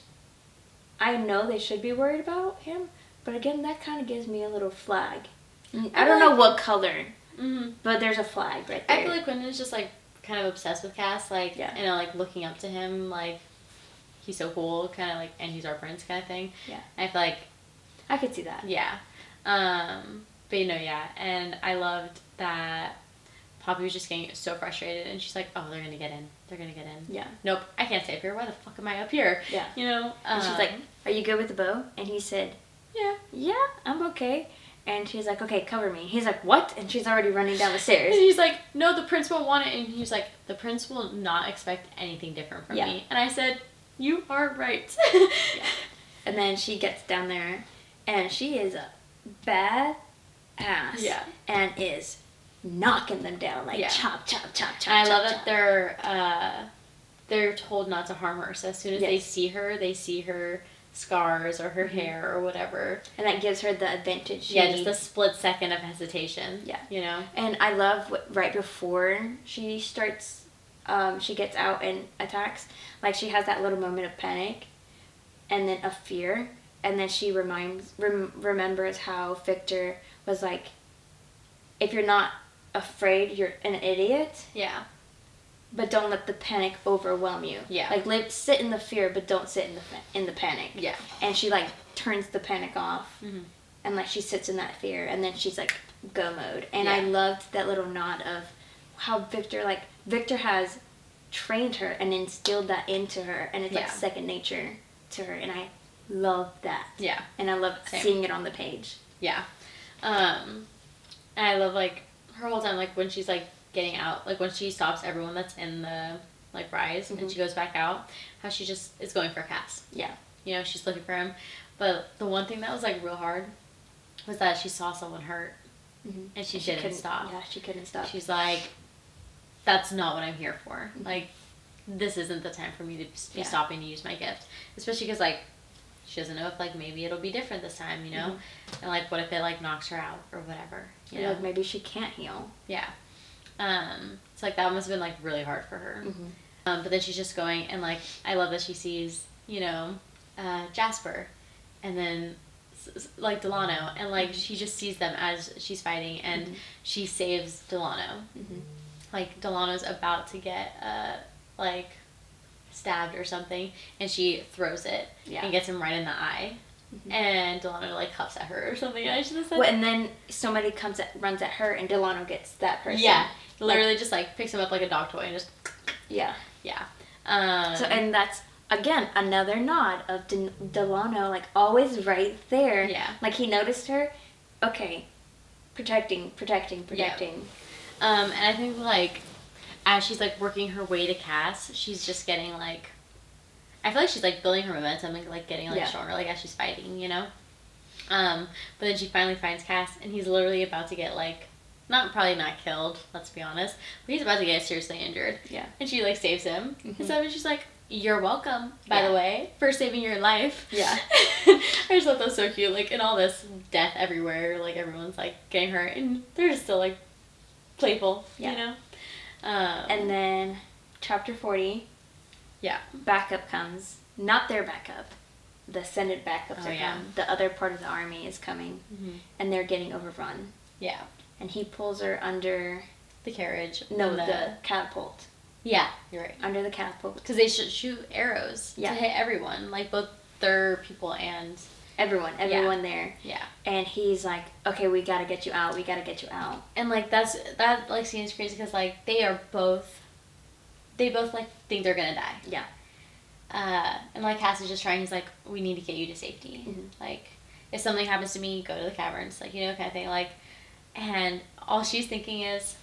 I know they should be worried about him. But again, that kind of gives me a little flag. I don't know what color, but there's a flag right there. I feel like Quentin's just like kind of obsessed with Cass, like Yeah. you know, like looking up to him, like he's so cool, kind of like, and he's our prince kind of thing. Yeah. I feel like I could see that. yeah, but you know, yeah, and I loved that Poppy was just getting so frustrated, and she's like, oh, they're gonna get in. They're gonna get in. Yeah. Nope, I can't stay up here. Why the fuck am I up here? Yeah. You know? And she's like, are you good with the bow? And he said, yeah, I'm okay. And she's like, okay, cover me. He's like, what? And she's already running down the stairs. And he's like, no, the prince won't want it. And he's like, the prince will not expect anything different from me. And I said, you are right. Yeah. And then she gets down there, and she is a bad ass. Yeah. And is knocking them down, like chop, chop, chop, chop. And I love chop. that they're told not to harm her. So as soon as they see her scars or her hair or whatever. And that gives her the advantage. Just a split second of hesitation. Yeah. You know? And I love right before she starts, she gets out and attacks, like she has that little moment of panic and then of fear. And then she remembers how Victor was like, if you're not afraid, you're an idiot. Yeah. But don't let the panic overwhelm you. Yeah. Like sit in the fear, but don't sit in the panic. Yeah. And she like turns the panic off, and like she sits in that fear, and then she's like go mode. And I loved that little nod of how Victor has trained her and instilled that into her, and it's like second nature to her, and I love that. Yeah. And I love seeing it on the page. Yeah. And I love like her whole time, like when she's like getting out, like when she stops everyone that's in the like rise and she goes back out, how she just is going for Cass. Yeah. You know, she's looking for him. But the one thing that was like real hard was that she saw someone hurt and she didn't stop. Yeah, she couldn't stop. She's like, that's not what I'm here for. Like, this isn't the time for me to be stopping to use my gift. Especially because like she doesn't know if like maybe it'll be different this time, you know? And like what if it like knocks her out or whatever, you know? Like maybe she can't heal. Yeah. So like that must have been like really hard for her. But then she's just going, and like I love that she sees, you know, Jasper, and then like Delano, and like she just sees them as she's fighting, and she saves Delano. Like Delano's about to get like stabbed or something, and she throws it and gets him right in the eye. And Delano like cuffs at her or something. And I just said, and then somebody runs at her, and Delano gets that person. Yeah, literally just like picks him up like a dog toy and just yeah. So and that's again another nod of Delano, like always right there. Yeah, like he noticed her. Okay, protecting. Yeah. And I think like as she's like working her way to Cass, she's just getting like, I feel like she's like building her momentum and like getting like stronger like as she's fighting, you know. But then she finally finds Cass, and he's literally about to get like probably not killed, let's be honest, but he's about to get seriously injured. Yeah. And she like saves him. And so she's like, you're welcome, by the way, for saving your life. Yeah. I just thought that was so cute. Like in all this death everywhere, like everyone's like getting hurt, and they're just still like playful, you know. And then chapter 40. Yeah. Backup comes. Not their backup. The Senate backups are coming. The other part of the army is coming. And they're getting overrun. Yeah. And he pulls her under the carriage. No, the catapult. Yeah, you're right. Under the catapult. Because they should shoot arrows to hit everyone. Like both their people and everyone there. Yeah. And he's like, okay, we gotta get you out. And like that like scene is crazy because like they both like think they're gonna die. Yeah. And like Cass is just trying. He's like, we need to get you to safety. Like, if something happens to me, go to the caverns. Like, you know, kind of thing. Like, and all she's thinking is,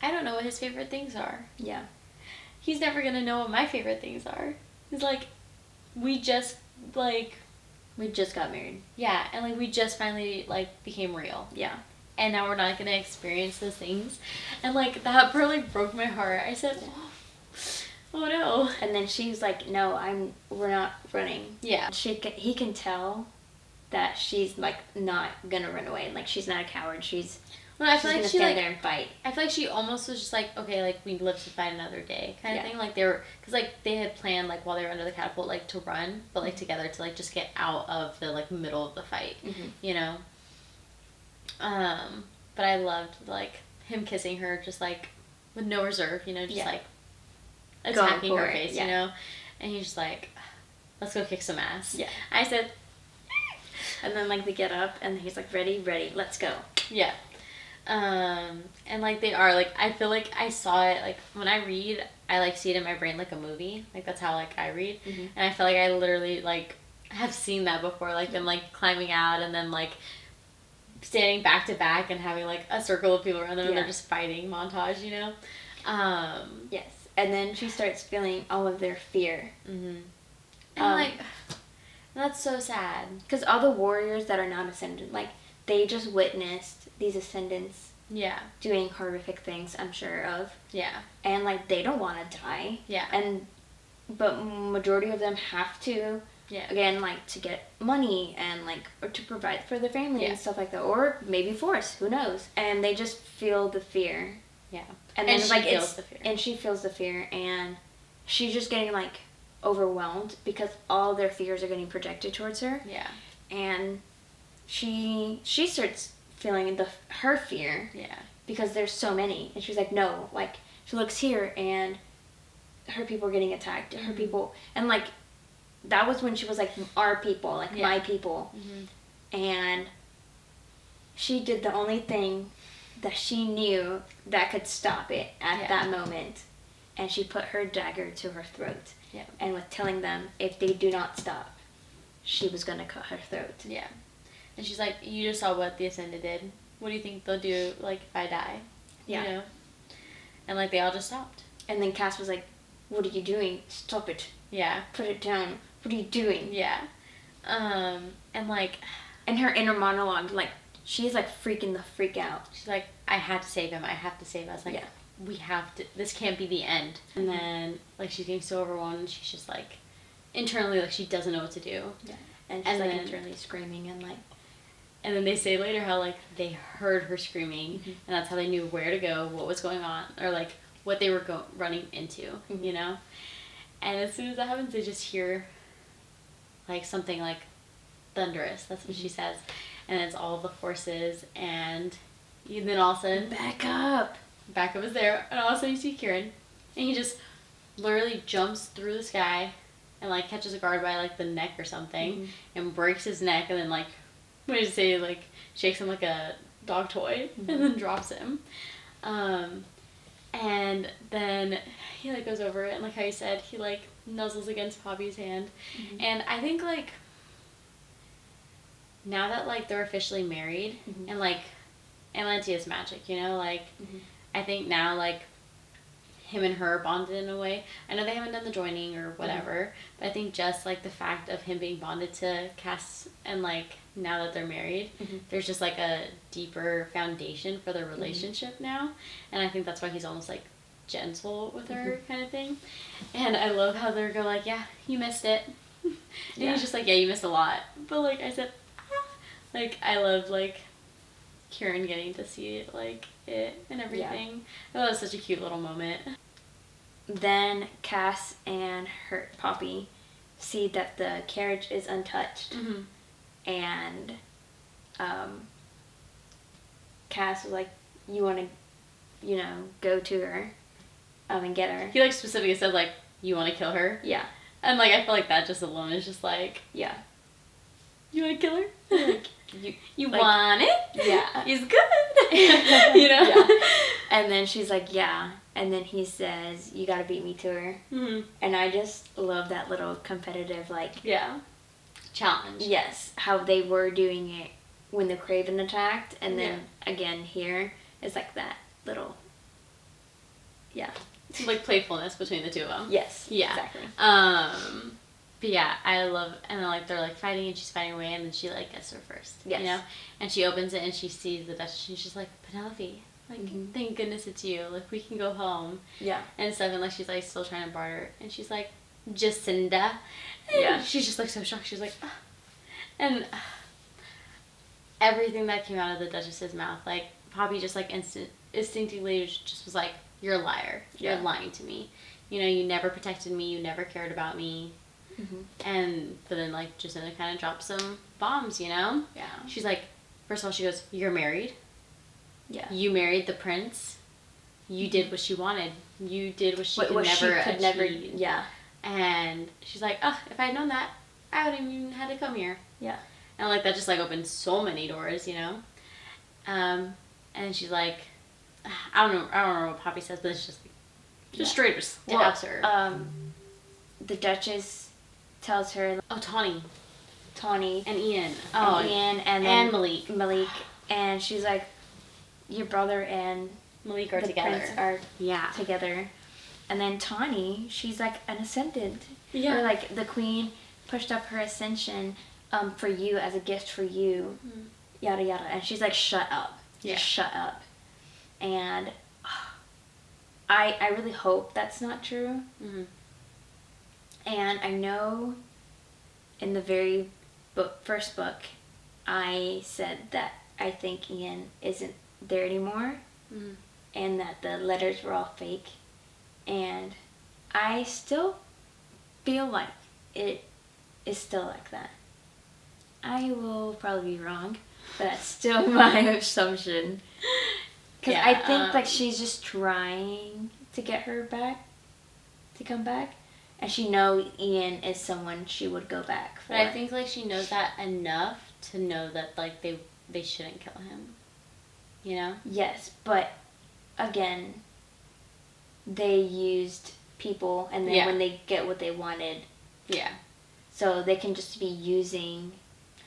I don't know what his favorite things are. Yeah. He's never gonna know what my favorite things are. He's like, we just got married. Yeah, and like we just finally like became real. Yeah. And now we're not gonna experience those things. And like that really broke my heart. I said, oh no. And then she's like, no, we're not running. Yeah. He can tell that she's like not gonna run away. Like she's not a coward. She's Well, I she's feel like gonna she stand like there and fight. I feel like she almost was just like, okay, like we live to fight another day kind of Yeah. thing. Like they were, because like they had planned like while they were under the catapult like to run, but like together to like just get out of the like middle of the fight, you know. But I loved like him kissing her just like with no reserve, you know, just like attacking her face, you know. And he's just like, let's go kick some ass. Yeah. I said, and then like they get up and he's like, ready, let's go. Yeah. And like they are like, I feel like I saw it like when I read, I like see it in my brain like a movie, like that's how like I read, and I feel like I literally like have seen that before, like them like climbing out and then like standing back to back and having like a circle of people around them and they're just fighting montage, you know. Yes. And then she starts feeling all of their fear. And like that's so sad because all the warriors that are not ascendant, like they just witnessed these ascendants doing horrific things, I'm sure of, and like they don't want to die, but majority of them have to, again, like to get money and like or to provide for their family and stuff like that, or maybe force, who knows, and they just feel the fear, and then she like feels the fear. And she feels the fear, and she's just getting like overwhelmed because all their fears are getting projected towards her, and she starts feeling her fear, because there's so many, and she's like, no, like she looks here and her people are getting attacked, her people, and like that was when she was like, our people, like my people, and she did the only thing that she knew that could stop it at that moment, and she put her dagger to her throat, and was telling them if they do not stop, she was gonna cut her throat. And she's like, you just saw what the Ascended did. What do you think they'll do, like, if I die? You know? And, like, they all just stopped. And then Cass was like, what are you doing? Stop it. Put it down. What are you doing? And, like... And her inner monologue, like, she's, like, freaking the freak out. She's like, I have to save him. I have to save us. Like, we have to... This can't be the end. And then, like, she's getting so overwhelmed. And she's just, like... Internally, like, she doesn't know what to do. And she's, like, internally screaming and, like... And then they say later how, like, they heard her screaming, and that's how they knew where to go, what was going on, or, like, what they were running into, you know? And as soon as that happens, they just hear, like, something, like, thunderous. That's what she says. And it's all the forces, and then all of a sudden... Back up! Back up is there, and all of a sudden you see Kieran, and he just literally jumps through the sky, and, like, catches a guard by, like, the neck or something, and breaks his neck, and then, like... What did you say? Like, shakes him like a dog toy, and then drops him. And then he, like, goes over it, and like how you said, he, like, nuzzles against Poppy's hand. And I think, like, now that, like, they're officially married, and, like, Atlantea is magic, you know? Like, I think now, like, him and her bonded in a way. I know they haven't done the joining or whatever, but I think just, like, the fact of him being bonded to Cass and, like, now that they're married, there's just, like, a deeper foundation for their relationship now. And I think that's why he's almost, like, gentle with her kind of thing. And I love how they're go, like, yeah, you missed it. And he's just like, yeah, you missed a lot. But, like, I said, like, I love, like, Kieran getting to see it, like, it and everything. I thought it was such a cute little moment. Then Cass and her Poppy see that the carriage is untouched, and Cass was like, you want to, you know, go to her and get her. He, like, specifically said, like, you want to kill her? And, like, I feel like that just alone is just like, you want to kill her? Like, you like, want it? It's good. You know? And then she's like, and then he says, you gotta beat me to her. And I just love that little competitive, like, challenge. Yes, how they were doing it when the Craven attacked, and then again here is like that little, like, playfulness between the two of them. Yes, exactly. But yeah, I love, and then, like, they're, like, fighting, and she's fighting away, and then she, like, gets her first, you know? And she opens it, and she sees the Duchess, and she's like, Penelope, like, thank goodness it's you, like, we can go home. And stuff, and, like, she's, like, still trying to barter, and she's like, Jacinda. And she's just, like, so shocked, she's like, and everything that came out of the Duchess's mouth, like, Poppy just like instinctively just was like, you're a liar. You're lying to me. You know, you never protected me. You never cared about me. But then like Jacinda kind of dropped some bombs, you know? Yeah. She's like, first of all, she goes, you're married. Yeah. You married the prince. You did what she wanted. You did what she could never achieve. Yeah. And she's like, oh, if I had known that, I wouldn't even had to come here. Yeah. And like that just like opened so many doors, you know? And she's like, I don't know what Poppy says, but it's just straight up stabs her. The Duchess tells her, oh, Tawny and Ian. And then Malik. And she's like, your brother and Malik are the together. prince are together. And then Tawny, she's like an ascendant. Yeah. Or like the queen pushed up her ascension for you as a gift for you. Yada yada. And she's like, shut up. Just shut up. And I really hope that's not true. And I know in the very first book, I said that I think Ian isn't there anymore. And that the letters were all fake. And I still feel like it is still like that. I will probably be wrong, but that's still my assumption. Because I think like she's just trying to get her back, to come back. And she knows Ian is someone she would go back for. But I think like she knows that enough to know that like they shouldn't kill him. You know? Yes, but again, they used people, and then when they get what they wanted, so they can just be using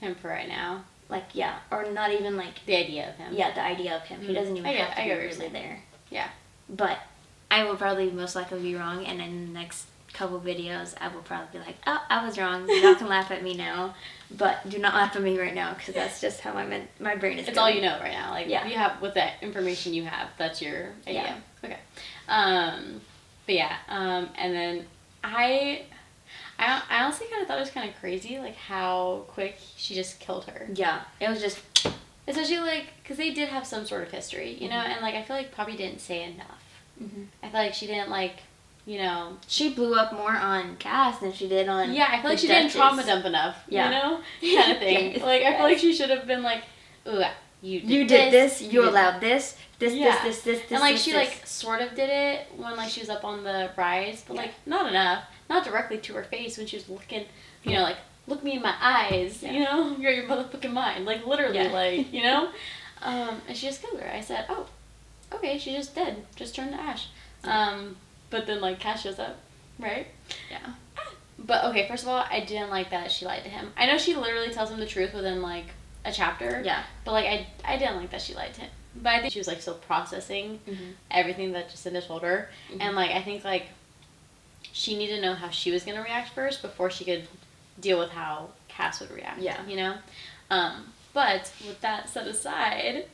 him for right now. Like or not even like the idea of him. Yeah, the idea of him. He doesn't even have to be really there. Yeah, but I will probably most likely be wrong, and in the next couple videos, I will probably be like, oh, I was wrong. Y'all can laugh at me now, but do not laugh at me right now, because that's just how my brain is. It's all you know right now. Like, you have, with that information you have, that's your idea. Yeah. Okay. But yeah, and then I honestly kind of thought it was kind of crazy, like, how quick she just killed her. Yeah, it was just... Especially, like, because they did have some sort of history, you know? And, like, I feel like Poppy didn't say enough. I feel like she didn't, like... You know, she blew up more on Cass than she did on. Yeah, I feel like she didn't trauma dump enough. You know, kind of thing. Like I feel like she should have been like, "Ooh, you did this. You allowed this, this, and like she like sort of did it when like she was up on the rise, but like not enough, not directly to her face when she was looking. You know, like look me in my eyes. You know, you're your motherfucking mind. Like literally, like you know, and she just killed her. I said, oh, okay, she's just dead, just turned to ash. But then, like, Cass shows up, right? Yeah. But, okay, first of all, I didn't like that she lied to him. I know she literally tells him the truth within, like, a chapter. Yeah. But, like, I didn't like that she lied to him. But I think she was, like, still processing everything that Jacinda told her. And, like, I think, like, she needed to know how she was going to react first before she could deal with how Cass would react. Yeah. You know? But, with that set aside,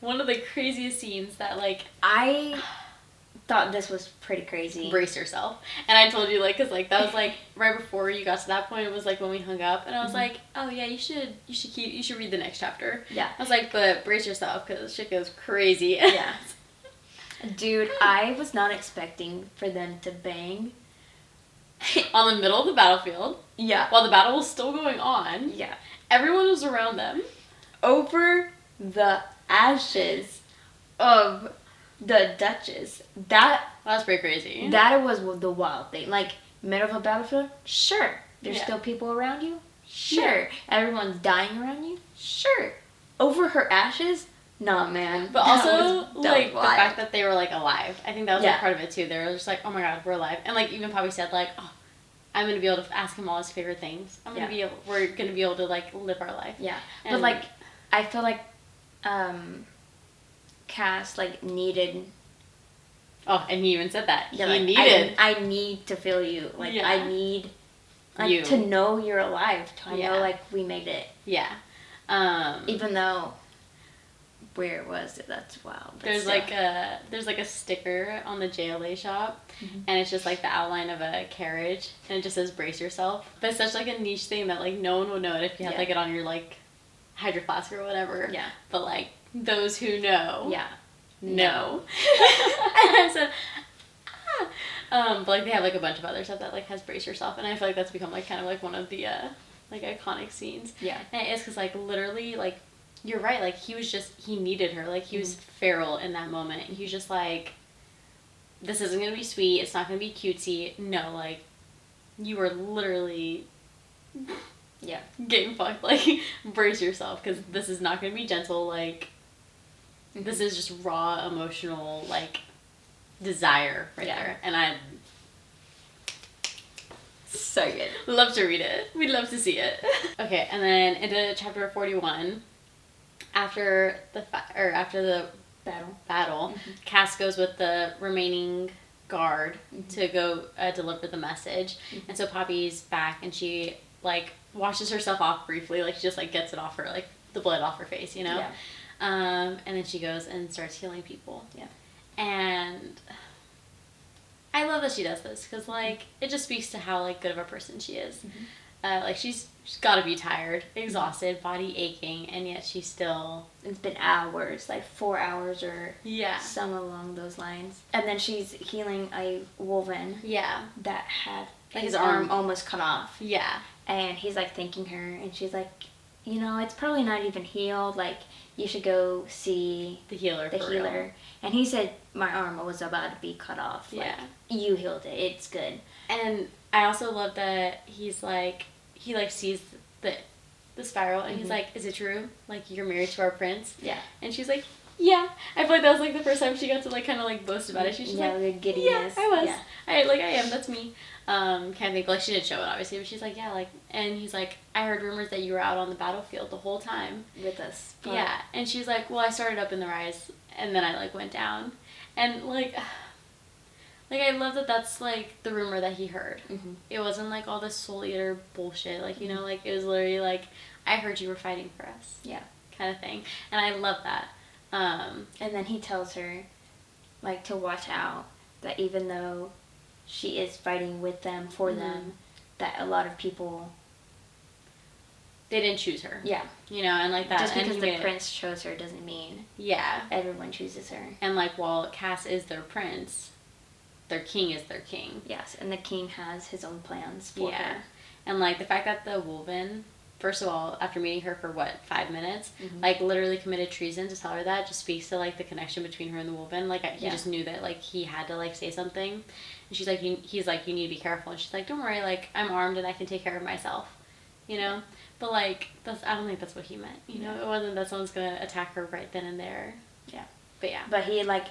one of the craziest scenes that, like... I thought this was pretty crazy. Brace yourself. And I told you, like, because, like, that was, like, right before you got to that point, it was, like, when we hung up, and I was like, oh, yeah, you should read the next chapter. Yeah. I was like, but brace yourself, because shit goes crazy. Yeah. Dude, I was not expecting for them to bang. On the middle of the battlefield. Yeah. While the battle was still going on. Yeah. Everyone was around them. Over the ashes of... the Duchess. That's pretty crazy. That was the wild thing. Like, middle of a battlefield? Sure. There's still people around you? Sure. Everyone's dying around you? Sure. Over her ashes? Nah, man. But also, like, the fact that they were, like, alive. I think that was, like, part of it, too. They were just like, oh, my God, we're alive. And, like, even Poppy said, like, oh, I'm going to be able to ask him all his favorite things. We're going to be able to, like, live our life. Yeah. And but, like, I feel like, Cass, like, needed... Oh, and he even said that. Yeah, he needed... I need to feel you. Like, I need... Like, you. To know you're alive. To know, like, we made it. Yeah. Even though... Where was it? That's wild. There's like a sticker on the JLA shop, and it's just like the outline of a carriage, and it just says "brace yourself." But it's such like a niche thing that like no one would know it if you had like it on your like Hydro Flask or whatever. Yeah. But like those who know. Yeah. No. And I said, but like they have like a bunch of other stuff that like has brace yourself, and I feel like that's become like kind of like one of the like iconic scenes. Yeah. And it is because like literally like you're right, like he needed her, like he was feral in that moment, and he was just like, this isn't gonna be sweet, it's not gonna be cutesy. No, like you were literally getting fucked. Like brace yourself, because this is not gonna be gentle. Like this is just raw emotional like desire right there, and I so good. Love to read it. We'd love to see it. Okay, and then into chapter 41, after the battle, Cass goes with the remaining guard to go deliver the message, and so Poppy's back, and she like washes herself off briefly, like she just like gets it off her, like the blood off her face, you know. Yeah. And then she goes and starts healing people. Yeah. And I love that she does this, because like it just speaks to how like good of a person she is. Like she's got to be tired, exhausted, body aching, and yet she's still. It's been hours, like 4 hours or yeah, some along those lines. And then she's healing a wolven. Yeah. That had like his arm almost cut off. Yeah. And he's like thanking her, and she's like, you know, it's probably not even healed. Like you should go see the healer. Real. And he said, my arm was about to be cut off. Yeah. Like, you healed it. It's good. And I also love that he's like, he like sees the spiral, and he's like, is it true? Like you're married to our prince? Yeah. And she's like, yeah. I feel like that was like the first time she got to like kind of like boast about it. She's just like, the giddiness. Yeah, I was. Yeah. I am. That's me. Can't think, like she did show it obviously, but she's like, yeah, like, and he's like, I heard rumors that you were out on the battlefield the whole time with us. But yeah. And she's like, well, I started up in the rise, and then I like went down, and like I love that that's like the rumor that he heard. It wasn't like all this soul eater bullshit, like, you know, like it was literally like, I heard you were fighting for us, kind of thing, and I love that. And then he tells her like to watch out, that even though she is fighting with them for them, that a lot of people, they didn't choose her. Yeah. You know, and like that. Just because the prince chose her doesn't mean everyone chooses her. And like while Cass is their prince, their king is their king. Yes, and the king has his own plans for her. And like the fact that the wolven, first of all, after meeting her for 5 minutes, like literally committed treason to tell her that, just speaks to like the connection between her and the wolven. Like he just knew that like he had to like say something, and she's like, he's like, you need to be careful, and she's like, don't worry, like I'm armed and I can take care of myself, you know. But like I don't think that's what he meant, you know. It wasn't that someone's gonna attack her right then and there. Yeah. But he like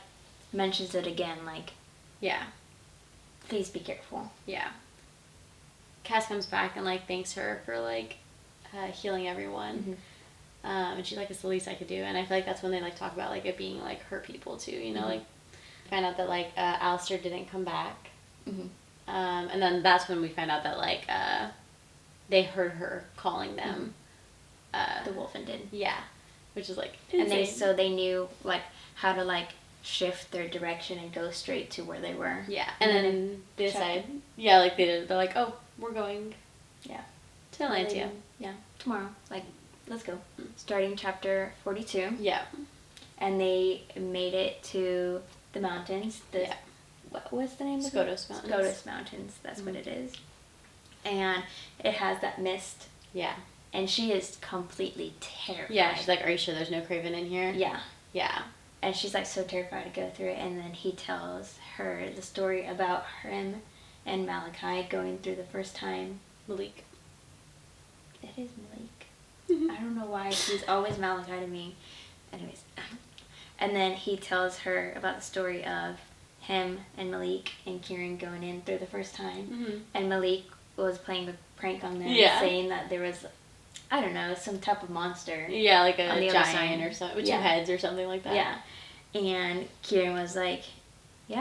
mentions it again, like, please be careful. Yeah. Cass comes back and like thanks her for like healing everyone. And she's like, it's the least I could do. And I feel like that's when they like talk about like it being like her people too, you know. Like find out that like Alistair didn't come back, and then that's when we find out that like they heard her calling them. The wolfen did. Yeah. Which is like insane. And they knew like how to like shift their direction and go straight to where they were. Yeah. And then they decide, like they did. They're like, oh, we're going. To Atlantia. Tomorrow. Like, let's go. Starting chapter 42. Yeah. And they made it to the mountains. What was the name of it? Skotos Mountains. Skotos Mountains. That's what it is. And it has that mist. Yeah. And she is completely terrified. Yeah, she's like, are you sure there's no Craven in here? Yeah. Yeah. And she's like so terrified to go through it. And then he tells her the story about him and Malachi going through the first time. Malik. It is Malik. I don't know why he's always Malachi to me. Anyways. And then he tells her about the story of him and Malik and Kieran going in through the first time. And Malik was playing a prank on them, saying that there was, I don't know, some type of monster. Yeah, like a giant or something, with 2 heads or something like that. Yeah. And Kieran was like, we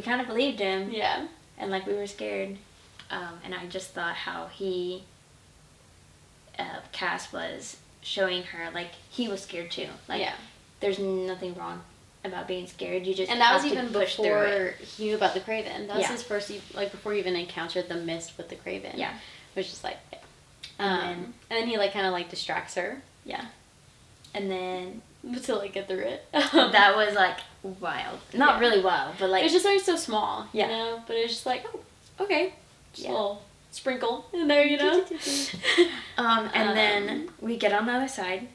kind of believed him. Yeah. And like we were scared. And I just thought how Cass was showing her, like, he was scared too. Like, there's nothing wrong about being scared. You just and that have was even to push before he knew about the Craven. That was his first, like, before he even encountered the mist with the Craven. Yeah. Which is like, and then he, like, kind of, like, distracts her. Yeah. And then to like get through it. that was like wild. Not really wild, but like it's just like so small, yeah. you know. But it's just like, oh, okay, just a little sprinkle in there, you know. And then we get on the other side,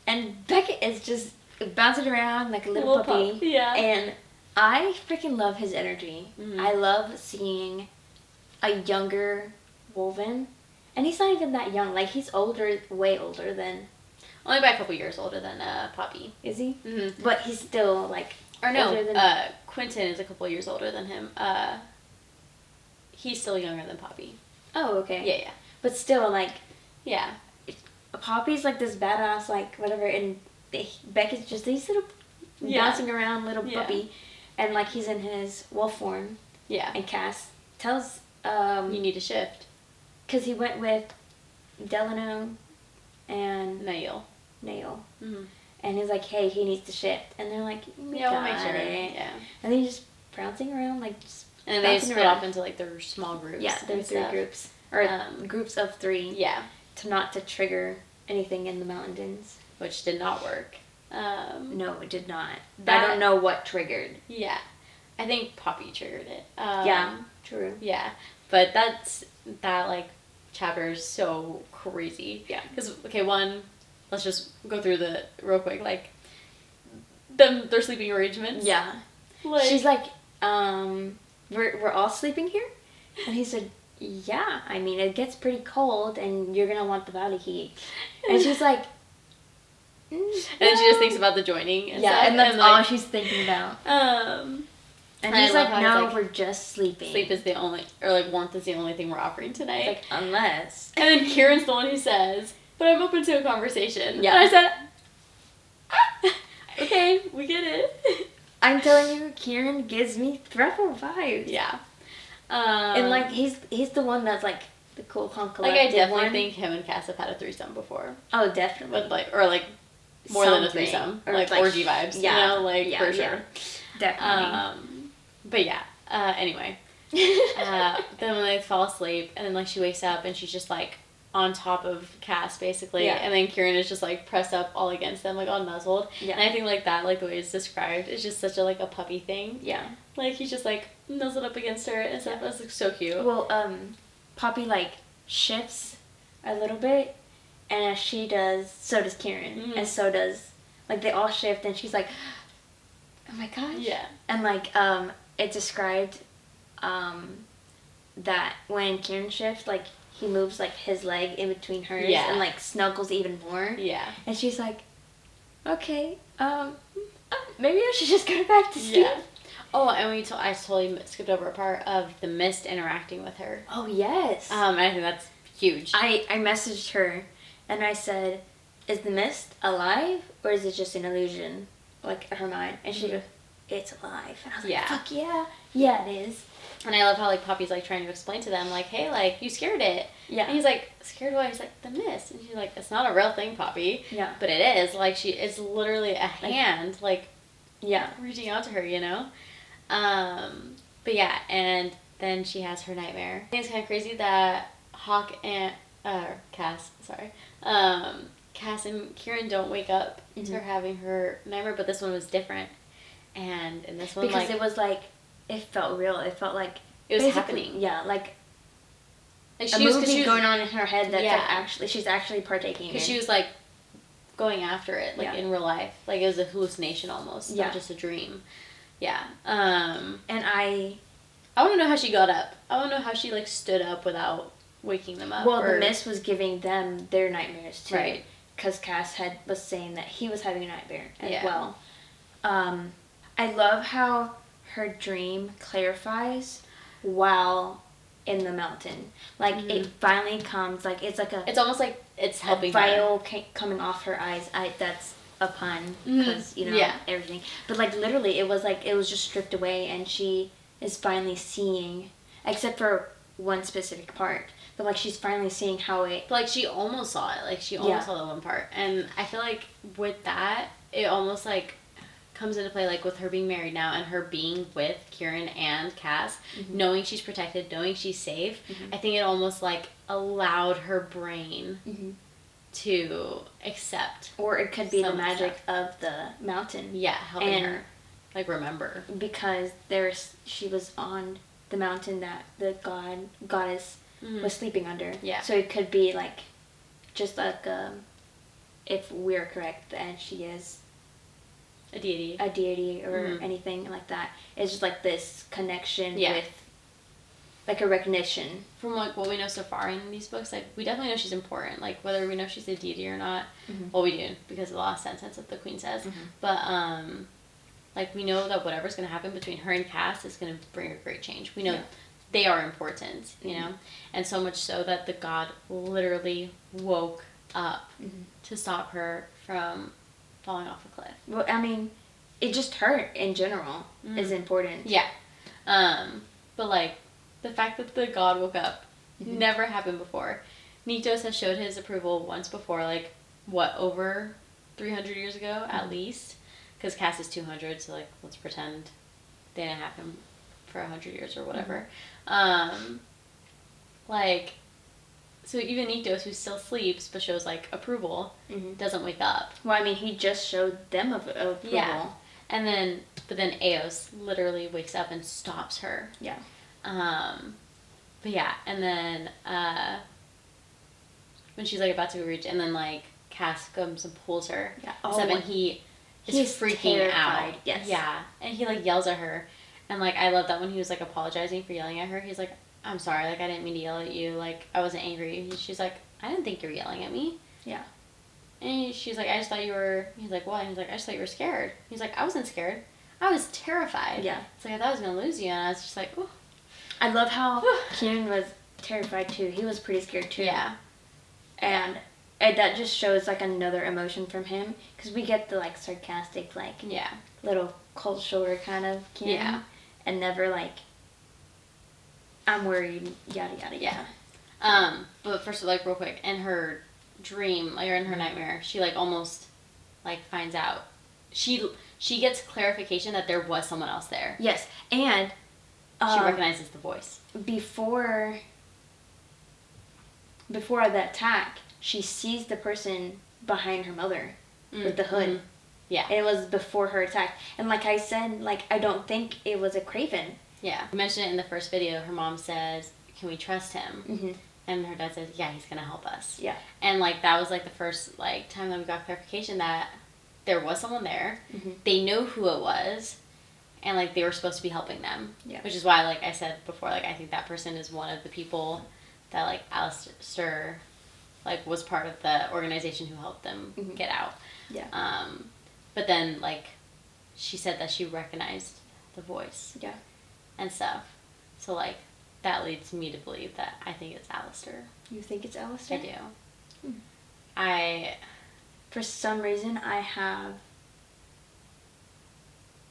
and Beckett is just bouncing around like a little puppy. Pup. Yeah. And I freaking love his energy. Mm-hmm. I love seeing a younger Wolven, and he's not even that young. Like he's older, way older than. Only by a couple years older than Poppy. Is he? Mm-hmm. But he's still like. Or no, older than Quentin is a couple years older than him. He's still younger than Poppy. Oh, okay. Yeah, yeah. But still, like. Yeah. Poppy's like this badass, like whatever, and Beckett's just these little bouncing around little puppy, and like he's in his wolf form. Yeah. And Cass tells you need to shift. Because he went with Delano and Nail. Mm-hmm. And he's like, hey, he needs to shift. And they're like, we'll make sure. Yeah. And then he's just bouncing around, like, just and they split off into, like, their small groups. Yeah, there's 3 groups. Or groups of 3. Yeah. Not to trigger anything in the mountains. Which did not work. No, it did not. I don't know what triggered. Yeah. I think Poppy triggered it. Yeah, true. Yeah. But that, like, chapter is so crazy. Yeah. Because, okay, one, let's just go through the real quick, like, their sleeping arrangements. Yeah. Like, she's like, we're all sleeping here? And he said, yeah, I mean, it gets pretty cold and you're going to want the body heat. And she's like, and then she just thinks about the joining and stuff. And that's all she's thinking about. And he's like, no, we're just sleeping. Sleep is the only, or like warmth is the only thing we're offering tonight. Like, unless. And then Kieran's the one who says, but I'm open to a conversation. Yeah. And I said, okay, we get it. I'm telling you, Kieran gives me Thruple vibes. Yeah. And like, he's the one that's like the cool, calm, collected like, I definitely one. think him and Cass have had a threesome before. Oh, definitely. But like, or like, more than a threesome. Or like orgy vibes. Yeah. You know, like, for sure. Yeah. Definitely. But yeah, anyway. Then when they fall asleep, and then like she wakes up and she's just like on top of Cass basically, and then Kieran is just like pressed up all against them, like all nuzzled. Yeah. And I think like that, like the way it's described, is just such a like a puppy thing. Yeah. Like he's just like nuzzled up against her and stuff. That's like so cute. Well, Poppy like shifts a little bit, and as she does, so does Kieran, and so does like they all shift, and she's like, oh my gosh. Yeah. And like it described that when Kieran shifts, like he moves like his leg in between hers and like snuggles even more. Yeah. And she's like, okay, maybe I should just go back to sleep. Yeah. Oh, and I totally skipped over a part of the mist interacting with her. Oh yes. I think that's huge. I messaged her, and I said, is the mist alive or is it just an illusion, like her mind? And she goes, it's alive. And I was like, fuck yeah. Yeah, it is. And I love how, like, Poppy's, like, trying to explain to them, like, hey, like, you scared it. Yeah. And he's like, scared what? He's like, the mist. And she's like, it's not a real thing, Poppy. Yeah. But it is. Like, it's literally a hand, like yeah, reaching out to her, you know? But yeah, and then she has her nightmare. I think it's kind of crazy that Hawke and, Cass and Kieran don't wake up to her having her nightmare, but this one was different. And in this one, because it was like, it felt real. It felt like it was happening. Yeah, like a movie going on in her head that's like actually, she's actually partaking in. Because she was like going after it, like in real life. Like it was a hallucination almost, not just a dream. Yeah. And I want to know how she got up. I want to know how she like stood up without waking them up. Well, the mist was giving them their nightmares too. Right. Because Cass was saying that he was having a nightmare as well. I love how her dream clarifies while in the mountain. Like it finally comes, like it's like it's almost like it's helping a vial coming off her eyes. That's a pun because you know everything. But like literally, it was just stripped away, and she is finally seeing, except for one specific part. But like she's finally seeing how it. But like she almost saw it. Like she almost saw the one part, and I feel like with that, it almost like comes into play, like with her being married now and her being with Kieran and Cass, knowing she's protected, knowing she's safe. I think it almost like allowed her brain to accept. Or it could be the magic of the mountain. Yeah, helping her. Like, remember. Because she was on the mountain that the goddess was sleeping under. Yeah. So it could be, like, just like, if we're correct, and she is a deity or anything like that. It's just like this connection with, like, a recognition. From, like, what we know so far in these books, like, we definitely know she's important. Like, whether we know she's a deity or not, well, we do, because of the last sentence that the queen says. But, like, we know that whatever's going to happen between her and Cass is going to bring a great change. We know they are important, you know? And so much so that the god literally woke up to stop her from falling off a cliff. Well, I mean, it just her in general is important. Yeah. But, like, the fact that the god woke up never happened before. Nyktos has showed his approval once before, like, what, over 300 years ago, at least? Because Cass is 200, so, like, let's pretend they didn't have him for 100 years or whatever. Like, so even Nyktos, who still sleeps but shows, like, approval, doesn't wake up. Well, I mean, he just showed them approval. Yeah. And then, but then Eos literally wakes up and stops her. Yeah. But yeah, and then, when she's, like, about to reach, and then, like, Cass comes and pulls her. Yeah. And he's freaking terrified. out. Yes. Yeah. And he, like, yells at her. And, like, I love that when he was, like, apologizing for yelling at her. He's like, I'm sorry, like, I didn't mean to yell at you. Like, I wasn't angry. She's like, I didn't think you were yelling at me. Yeah. And she's like, I just thought you were... He's like, what? And he's like, I just thought you were scared. He's like, I wasn't scared. I was terrified. Yeah. It's like, I thought I was going to lose you. And I was just like, oh. I love how Kieran was terrified, too. He was pretty scared, too. Yeah. And that just shows, like, another emotion from him. Because we get the, like, sarcastic, like, little cold shoulder kind of Kieran. Yeah. And never, like, I'm worried, yada, yada, yada. Yeah. But first, like, real quick, in her dream, like, or in her nightmare, she, like, almost, like, finds out. She gets clarification that there was someone else there. Yes. And she recognizes the voice. Before that attack, she sees the person behind her mother with the hood. Yeah. And it was before her attack. And like I said, like, I don't think it was a Craven. Yeah. We mentioned it in the first video. Her mom says, can we trust him? And her dad says, yeah, he's going to help us. Yeah. And, like, that was, like, the first, like, time that we got clarification that there was someone there. They know who it was. And, like, they were supposed to be helping them. Yeah. Which is why, like I said before, like, I think that person is one of the people that, like, Alistair, like, was part of the organization who helped them get out. Yeah. But then, like, she said that she recognized the voice. Yeah. And stuff. So, like, that leads me to believe that I think it's Alistair. You think it's Alistair? I do. For some reason, I have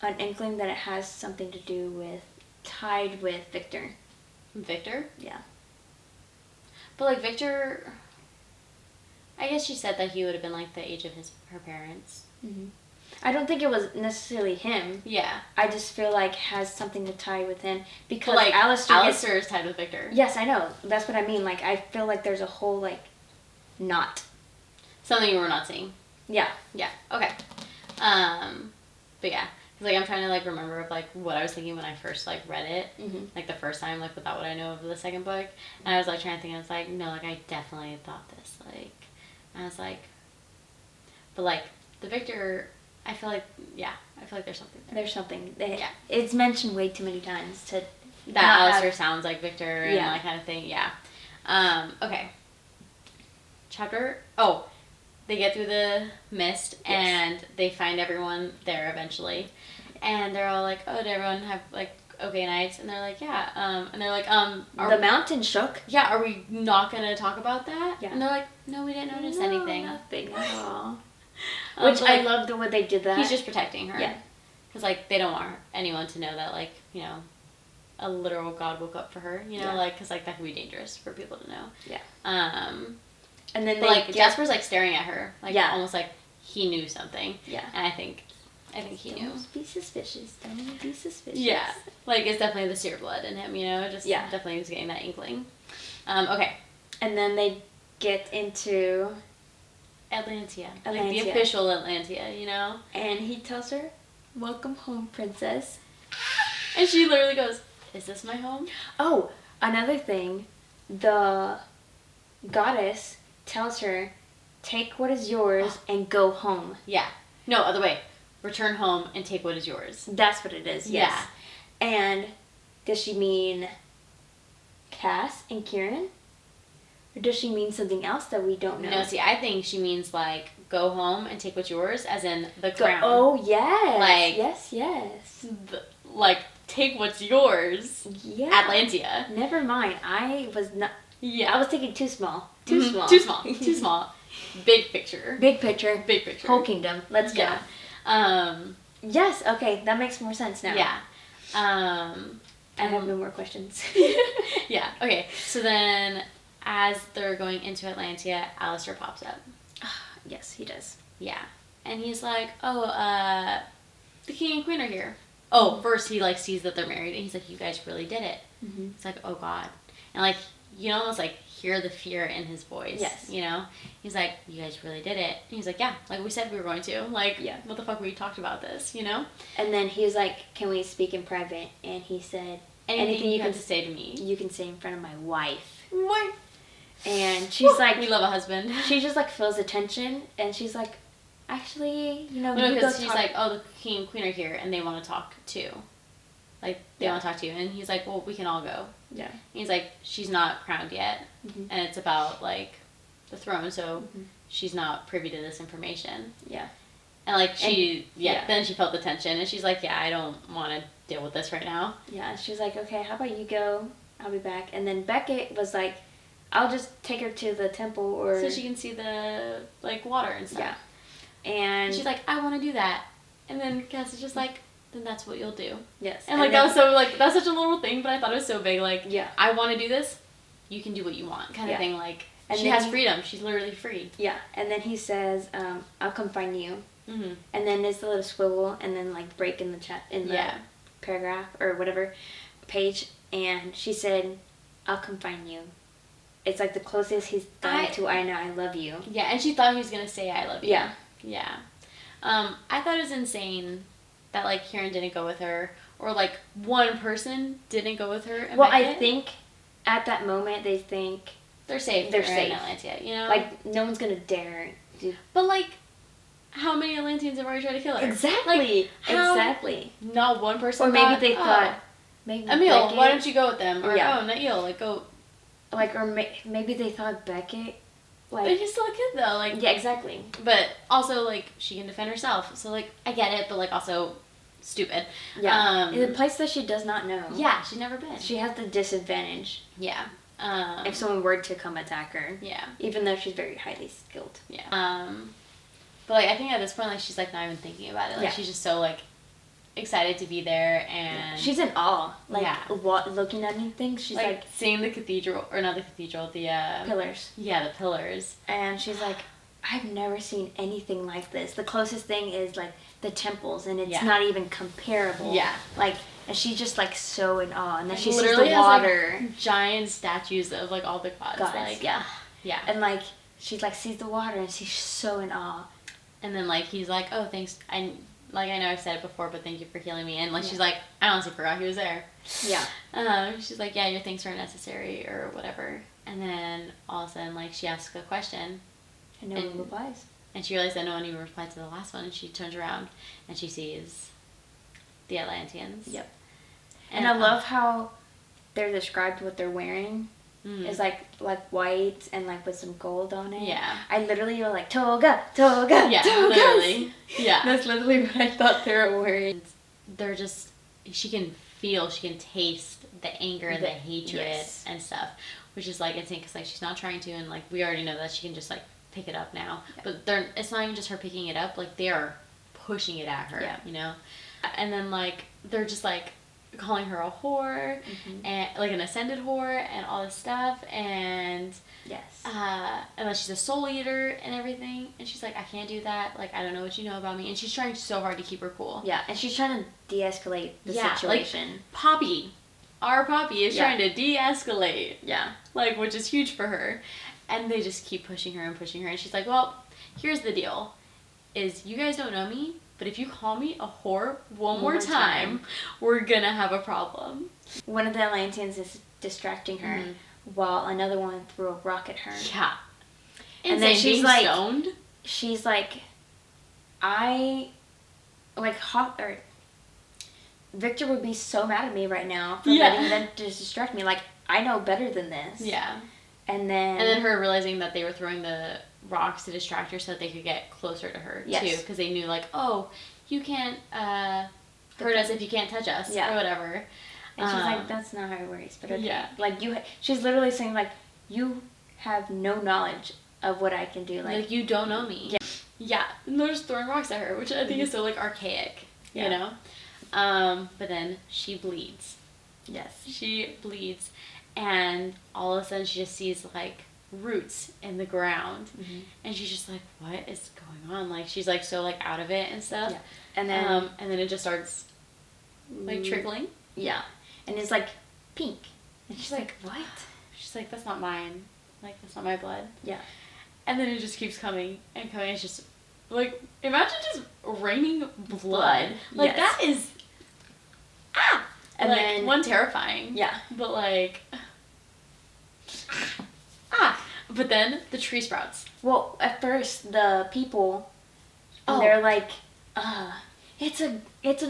an inkling that it has something to do with, tied with Victor. Victor? Yeah. But, like, Victor, I guess she said that he would have been, like, the age of her parents. I don't think it was necessarily him. Yeah. I just feel like it has something to tie with him. Because, but, like, Alistair is tied with Victor. Yes, I know. That's what I mean. Like, I feel like there's a whole, like, knot. Something you were not seeing. Yeah. Yeah. Okay. But yeah. Like, I'm trying to, like, remember of, like, what I was thinking when I first, like, read it. Like, the first time, like, without what I know of the second book. And I was, like, trying to think, I was like, no, like, I definitely thought this. Like, I was like, but, like, the Victor, I feel like there's something there. There's something. It's mentioned way too many times to... That Alistair sounds like Victor and that kind of thing. Yeah. Okay. They get through the mist and they find everyone there eventually. And they're all like, oh, did everyone have, like, okay nights? And they're like, yeah. And they're like, the mountain shook. Yeah, are we not going to talk about that? Yeah. And they're like, no, we didn't notice anything. Nothing at all. Which I love the way they did that. He's just protecting her. Yeah. Because, like, they don't want anyone to know that, like, you know, a literal god woke up for her, you know, like, because, like, that could be dangerous for people to know. Yeah. And then, like, Jasper's, like, staring at her, like, almost like he knew something. Yeah. And I think he knew. Don't be suspicious. Don't be suspicious. Yeah. Like, it's definitely the seer blood in him, you know, just definitely was getting that inkling. Okay. And then they get into Atlantia. Like the official Atlantia, you know? And he tells her, "Welcome home, princess." And she literally goes, "Is this my home?" Oh, another thing, the goddess tells her, "Take what is yours and go home." Yeah. No, other way. Return home and take what is yours. That's what it is, yes. Yeah. And does she mean Cass and Kieran? Or does she mean something else that we don't know? No, see, I think she means, like, go home and take what's yours, as in the crown. Oh, yes. Like, yes. Like, take what's yours. Yeah. Atlantia. Never mind. I was not... Yeah. I was thinking too small. Too small. Too small. Too small. Big picture. Big picture. Big picture. Whole kingdom. Let's go. Yes, okay. That makes more sense now. Yeah. I have no more questions. Yeah. Okay. So then, as they're going into Atlantia, Alistair pops up. Yes, he does. Yeah. And he's like, "Oh, the king and queen are here." Oh, first he, like, sees that they're married, and he's like, "You guys really did it." Mm-hmm. It's like, "Oh, God." And, like, you almost, like, hear the fear in his voice. Yes. You know? He's like, "You guys really did it." And he's like, "Yeah, like we said we were going to. Like, yeah. What the fuck, we talked about this, you know?" And then he was like, "Can we speak in private?" And he said, Anything you have to say to me. You can say in front of my wife. What? And she's like... We love a husband. She just, like, feels the tension, and she's like, "Actually, you know..." No, because she's like, "Oh, the king and queen are here, and they want to talk, too. Like, they want to talk to you." And he's like, "Well, we can all go." Yeah. And he's like, "She's not crowned yet, and it's about, like, the throne, so she's not privy to this information." Yeah. And, like, then she felt the tension, and she's like, "Yeah, I don't want to deal with this right now." Yeah, she's like, "Okay, how about you go? I'll be back." And then Beckett was like, "I'll just take her to the temple or..." So she can see the, like, water and stuff. Yeah. And she's like, "I want to do that." And then Cass is just like, "Then that's what you'll do." Yes. And, like, that was so, like, that's such a little thing, but I thought it was so big. Like, yeah. I want to do this, you can do what you want, kind of thing. Like, and she has freedom. She's literally free. Yeah. And then he says, "I'll come find you." Mm-hmm. And then there's the little swivel, and then, like, break in the chat, in the paragraph, or whatever, page. And she said, "I'll come find you." It's, like, the closest he's done to "I know I love you." Yeah, and she thought he was going to say "I love you." Yeah. Yeah. I thought it was insane that, like, Kieran didn't go with her, or, like, one person didn't go with her. And well, I think at that moment they think they're safe. They're safe. In Atlantia, you know? Like, no one's going to dare do... But, like, how many Atlanteans have already tried to kill her? Exactly. Like, exactly. Not one person or maybe they thought... Maybe Emil, why don't you go with them? Or, Nail, like, go... Like, or maybe they thought Beckett... Like, but he's still a kid, though. Like, yeah, exactly. But also, like, she can defend herself. So, like, I get it, but, like, also stupid. Yeah. In a place that she does not know. Yeah, she's never been. She has the disadvantage. Yeah. If someone were to come attack her. Yeah. Even though she's very highly skilled. Yeah. But, like, I think at this point, like, she's, like, not even thinking about it. Like, she's just so, like, excited to be there, and... She's in awe. Like, looking at anything, she's, like... seeing the cathedral, or not the cathedral, the, pillars. Yeah, the pillars. And she's like, "I've never seen anything like this. The closest thing is, like, the temples, and it's not even comparable." Yeah. Like, and she's just, like, so in awe. And then she literally sees the water. Has, like, giant statues of, like, all the gods. Like, yeah. Yeah. And, like, she, like, sees the water, and she's so in awe. And then, like, he's like, "Oh, thanks. I know I've said it before, but thank you for healing me." And, like, she's like, "I honestly forgot he was there." Yeah. She's like, "Yeah, your thanks are necessary," or whatever. And then, all of a sudden, like, she asks a question. And no one replies. And she realized that no one even replied to the last one, and she turns around, and she sees the Atlanteans. Yep. And I love how they're described what they're wearing. Is like white and, like, with some gold on it. Yeah. I literally was like, "Toga, toga, yeah, togas." literally. Yeah. That's literally what I thought they were wearing. They're just, she can taste the anger and the hatred and stuff, which is, like, insane, because, like, she's not trying to, and, like, we already know that she can just, like, pick it up now. Yeah. But it's not even just her picking it up, like, they are pushing it at her, you know? And then, like, they're just, like, calling her a whore, and, like, an ascended whore, and all this stuff, and and she's a soul eater and everything, and she's like, "I can't do that, like, I don't know what you know about me," and she's trying so hard to keep her cool. Yeah, and she's trying to de-escalate the situation. Like, Poppy, our Poppy is trying to de-escalate. Yeah. Like, which is huge for her, and they just keep pushing her, and she's like, "Well, here's the deal, is you guys don't know me, but if you call me a whore one more time, we're gonna have a problem. One of the Atlanteans is distracting her while another one threw a rock at her. Yeah. And then she's like, stoned. She's like, Hawke, or Victor would be so mad at me right now for letting them distract me. Like, I know better than this. Yeah. And then her realizing that they were throwing the rocks to distract her so that they could get closer to her too, because they knew, like, oh, you can't hurt us if you can't touch us or whatever. And she's like, that's not how it works. But okay. Like, she's literally saying, like, you have no knowledge of what I can do. Like you don't know me. Yeah. And they're just throwing rocks at her, which I think is so, like, archaic, you know? But then she bleeds. Yes. She bleeds, and all of a sudden she just sees, like, roots in the ground, and she's just like, what is going on? Like, she's, like, so, like, out of it and stuff. Yeah. And then it just starts, like, trickling. Yeah. And it's, like, pink. And she's like, what? She's like, that's not mine. Like, that's not my blood. Yeah. And then it just keeps coming and coming. It's just, like, imagine just raining blood. Like, that is, and like, then, one, terrifying. Yeah. But, like, but then the tree sprouts. Well, at first, the people, they're like, it's an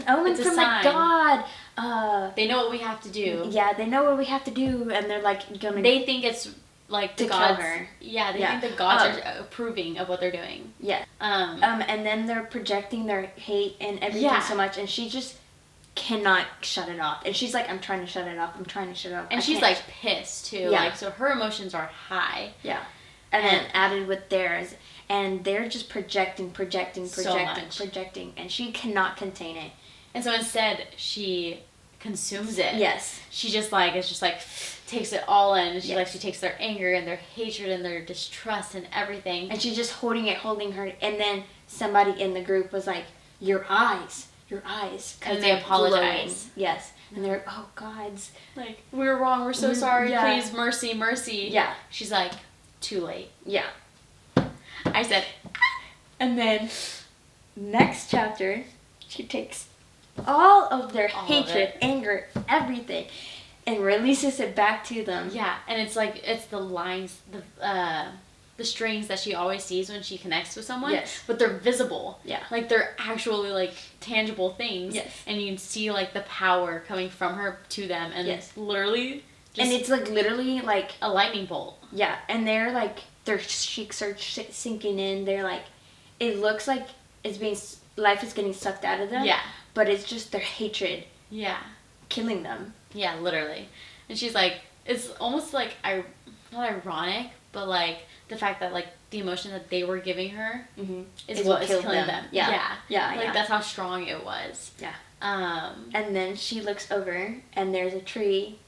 omen from the god. They know what we have to do. Yeah, they know what we have to do, and they're like gonna. They think it's like the gods. Yeah, they think the gods are approving of what they're doing. Yeah. And then they're projecting their hate and everything so much, and she just cannot shut it off. And she's like, I'm trying to shut it off. I'm trying to shut it off. And she's like pissed too. Yeah. Like, so her emotions are high. Yeah. And then added with theirs. And they're just projecting, and she cannot contain it. And so instead, she consumes it. Yes. She just, like, it's just, like, takes it all in. And she, like, she takes their anger and their hatred and their distrust and everything. And she's just holding her. And then somebody in the group was like, your eyes. And they apologize. Glowing. Yes. And they're, oh, gods. Like, we were wrong. We're so sorry. Yeah. Please, mercy. Yeah. She's like, too late. Yeah. I said, and then next chapter, she takes all of their hatred, anger, everything, and releases it back to them. Yeah, and it's like, it's the lines, the strings that she always sees when she connects with someone. Yes. But they're visible. Yeah. Like, they're actually, like, tangible things. Yes. And you can see, like, the power coming from her to them. And literally and it's, like, literally, like, a lightning bolt. Yeah, and they're, like, their cheeks are sinking in. They're, like, it looks like life is getting sucked out of them. Yeah. But it's just their hatred. Yeah. Killing them. Yeah, literally. And she's like, it's almost like, not ironic, but, like, the fact that, like, the emotion that they were giving her is what is killing them. Yeah. Like, that's how strong it was. Yeah. And then she looks over, and there's a tree,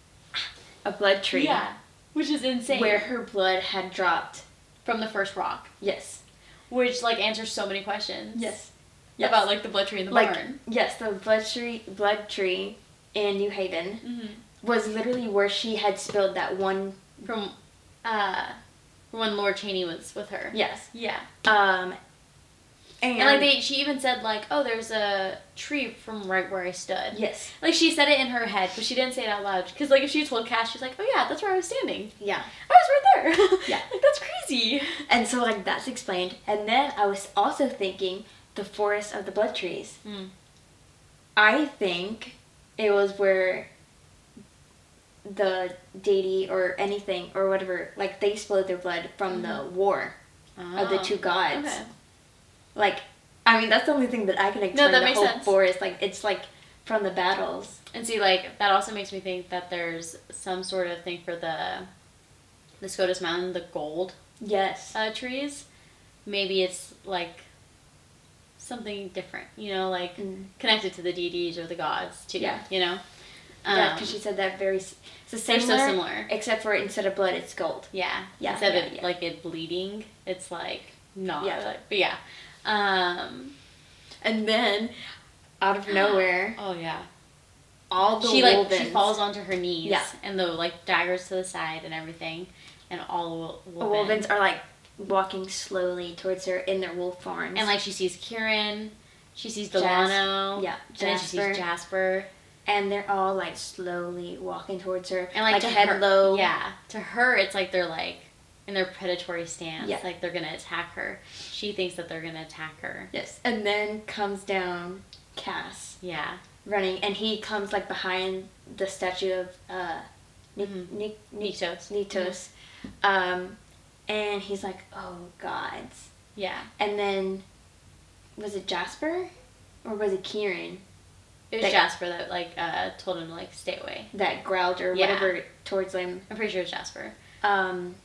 a blood tree. Yeah. Which is insane. Where her blood had dropped. From the first rock. Yes. Which, like, answers so many questions. Yes. About, like, the blood tree in the barn. Yes, the blood tree in New Haven was literally where she had spilled that one. From, when Lord Cheney was with her. Yes. Yeah. And like, she even said, like, oh, there's a tree from right where I stood. Yes. Like, she said it in her head, but she didn't say it out loud. Because, like, if she told Cass, she's like, oh, yeah, that's where I was standing. Yeah. I was right there. Yeah. Like, that's crazy. And so, like, that's explained. And then I was also thinking the forest of the blood trees. I think it was where the deity or anything or whatever, like, they spilled their blood from the war of the two gods. Okay. Like, I mean, that's the only thing that I can explain. No, that makes whole sense. Forest, like, it's like from the battles. And see, like, that also makes me think that there's some sort of thing for the SCOTUS Mountain, the gold trees. Maybe it's, like, something different, you know, like, connected to the deities or the gods, too, you know? Yeah, because she said that it's the same. They're so similar. Except for instead of blood, it's gold. Yeah. Instead of, like, it bleeding, it's, like, not. Yeah. Like, but, yeah. And then, out of nowhere. Oh, yeah. All the wolvens. She falls onto her knees. Yeah. And the, like, daggers to the side and everything. And all the wolvens are, like, walking slowly towards her in their wolf forms. And, like, she sees Kieran, she sees Delano, Jasper. And then she sees Jasper. And they're all, like, slowly walking towards her. And, like head low. Yeah. To her, it's like they're, like, in their predatory stance. Yeah. Like, they're going to attack her. She thinks that they're going to attack her. Yes. And then comes down Cass. Yeah. Running. And he comes, like, behind the statue of Niktos. Niktos. And he's like, oh, gods. Yeah. And then, was it Jasper? Or was it Kieran? It was Jasper that, like, told him to, like, stay away. That growled or whatever towards him. I'm pretty sure it was Jasper. And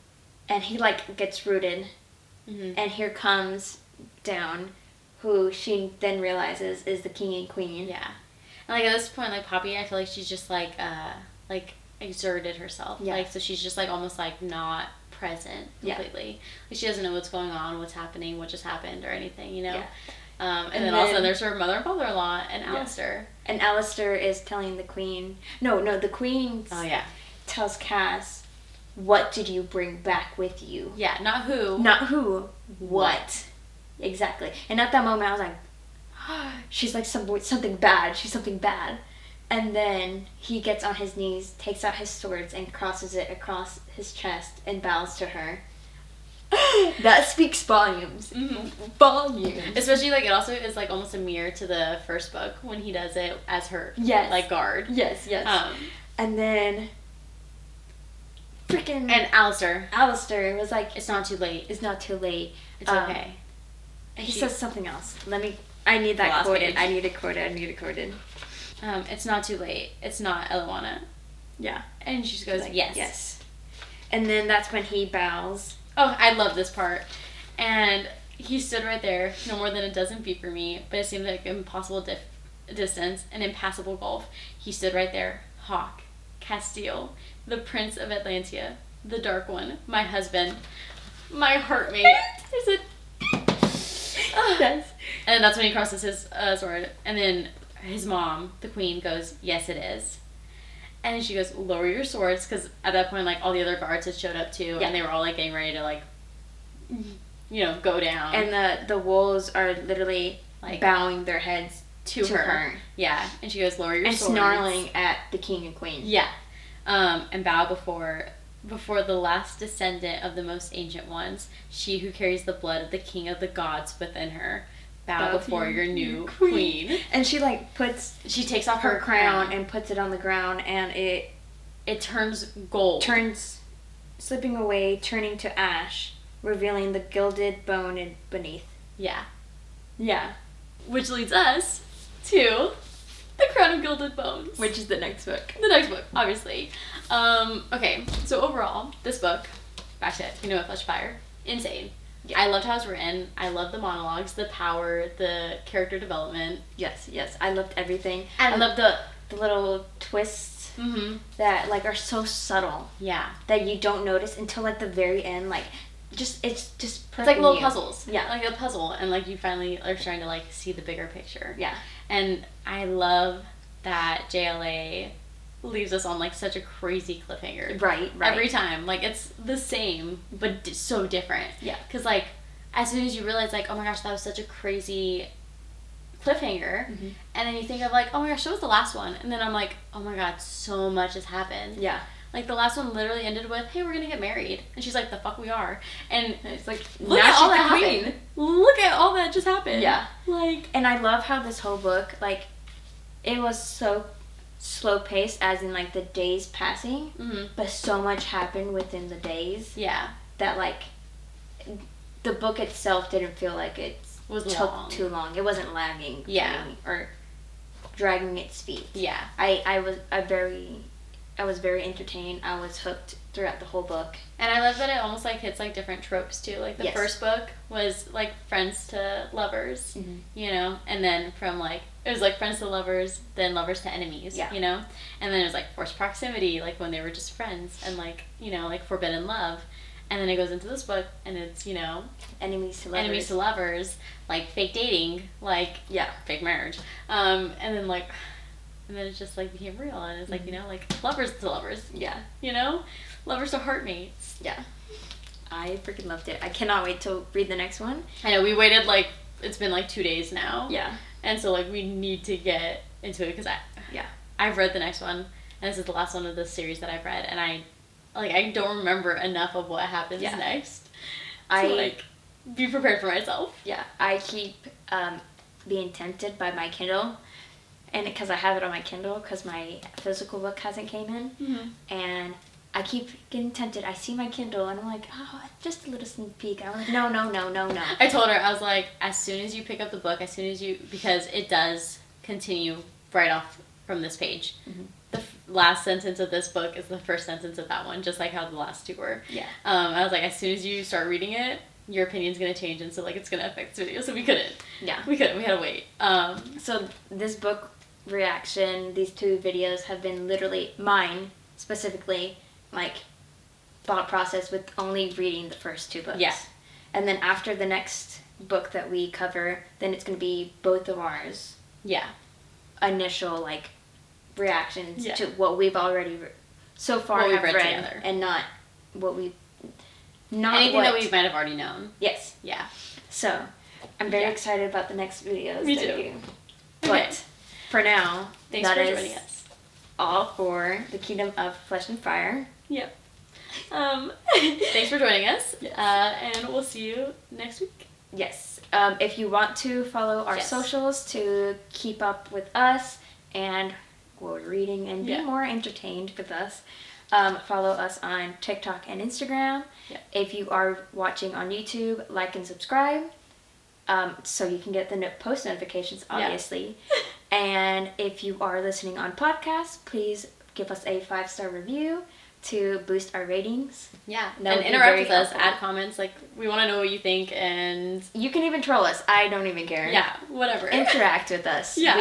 he, like, gets rooted. Mm-hmm. And here comes down, who she then realizes is the king and queen. Yeah. And, like, at this point, like, Poppy, I feel like she's just, like, exerted herself. Yeah. Like, so she's just, like, almost, like, not present completely. Yeah. Like, she doesn't know what's going on, what's happening, what just happened, or anything, you know? Yeah. And then also there's her mother and father-in-law and Alistair. And Alistair is telling the queen... No, the queen tells Cass, what did you bring back with you? Yeah, not who. Not who. What? Exactly. And at that moment I was like, she's like something bad. She's something bad. And then he gets on his knees, takes out his swords, and crosses it across his chest and bows to her. That speaks volumes. Mm-hmm. Volumes. Especially, like, it also is, like, almost a mirror to the first book when he does it as her, like, guard. Yes. And then... freaking... And Alistair was like... It's not too late. It's not too late. It's okay. He says something else. I need that quoted. I need it quoted. It's not too late. It's not Eloana. Yeah. And she just goes, like, yes. Yes. And then that's when he bows. Oh, I love this part. And he stood right there, no more than a dozen feet from me, but it seemed like an impossible distance, an impassable gulf. He stood right there. Hawke, Castile, the Prince of Atlantia, the Dark One, my husband, my heartmate. There's a... Yes. And that's when he crosses his sword. And then his mom, the queen, goes, yes, it is. And she goes, lower your swords, because at that point, like, all the other guards had showed up too, and they were all, like, getting ready to, like, you know, go down. And the wolves are literally, like, bowing their heads to her. Yeah. And she goes, lower your swords. And snarling at the king and queen. Yeah. And bow before the last descendant of the most ancient ones, she who carries the blood of the king of the gods within her. Bow before your new queen. And she, like, she takes off her crown and puts it on the ground, and it turns gold. Slipping away, turning to ash, revealing the gilded bone beneath. Yeah. Yeah. Which leads us to The Crown of Gilded Bones. Which is the next book. The next book, obviously. Okay, so overall, this book, back to You Know What, Flesh Fire, insane. Yeah. I loved how it was written. I loved the monologues, the power, the character development. Yes. I loved everything. And I loved the little twists that, like, are so subtle. Yeah. That you don't notice until, like, the very end. Like, it's just it's like little puzzles. Yeah. Like a puzzle. And, like, you finally are trying to, like, see the bigger picture. Yeah. And I love that JLA leaves us on, like, such a crazy cliffhanger. Right. Every time. Like, it's the same, but so different. Yeah. Because, like, as soon as you realize, like, oh my gosh, that was such a crazy cliffhanger, and then you think of, like, oh my gosh, that was the last one. And then I'm like, oh my god, so much has happened. Yeah. Like, the last one literally ended with, hey, we're gonna get married. And she's like, the fuck we are. And it's like, look at all that happened. Look at all that just happened. Yeah. Like, and I love how this whole book, like, it was so slow paced, as in, like, the days passing, but so much happened within the days. Yeah. That, like, the book itself didn't feel like it took too long. It wasn't lagging. Yeah. Or dragging its feet. Yeah. I was very entertained. I was hooked throughout the whole book. And I love that it almost, like, hits, like, different tropes too. Like, the first book was, like, friends to lovers, you know, and then from, like, it was, like, friends to lovers, then lovers to enemies, you know, and then it was, like, forced proximity, like, when they were just friends, and, like, you know, like, forbidden love. And then it goes into this book, and it's, you know, enemies to lovers, like, fake dating, like, fake marriage, and then it just, like, became real, and it's, like, you know, like, lovers to lovers, you know, lovers to heartmates. Yeah. I freaking loved it. I cannot wait to read the next one. I know, we waited like, it's been like 2 days now. Yeah. And so like we need to get into it because I've read the next one, and this is the last one of the series that I've read, and I don't remember enough of what happens next. To be prepared for myself. Yeah, I keep being tempted by my Kindle, and because I have it on my Kindle because my physical book hasn't came in, and I keep getting tempted. I see my Kindle and I'm like, oh, just a little sneak peek. I'm like, no. I told her, I was like, as soon as you pick up the book, because it does continue right off from this page. The last sentence of this book is the first sentence of that one, just like how the last two were. Yeah. I was like, as soon as you start reading it, your opinion's going to change, and so like it's going to affect this video, so we couldn't. Yeah. We couldn't. We had to wait. So this book reaction, these 2 videos have been literally mine, specifically, like, thought process with only reading the first 2 books. Yeah. And then after the next book that we cover, then it's going to be both of ours. Yeah. Initial, like, reactions to what we've already so far have read together. And not what we... Not anything that we might have already known. Yes. Yeah. So, I'm very excited about the next videos. Me too. But for now, thanks for joining us. All for the Kingdom of Flesh and Fire. Yep. Thanks for joining us. Yes. And we'll see you next week. Yes. If you want to follow our socials to keep up with us and what we're reading and be more entertained with us, follow us on TikTok and Instagram. Yeah. If you are watching on YouTube, like and subscribe so you can get the post notifications, obviously. Yeah. And if you are listening on podcasts, please give us a 5-star review to boost our ratings. Yeah, and interact with us, add comments, like, we want to know what you think, and... You can even troll us, I don't even care. Yeah, whatever. Interact with us. Yeah.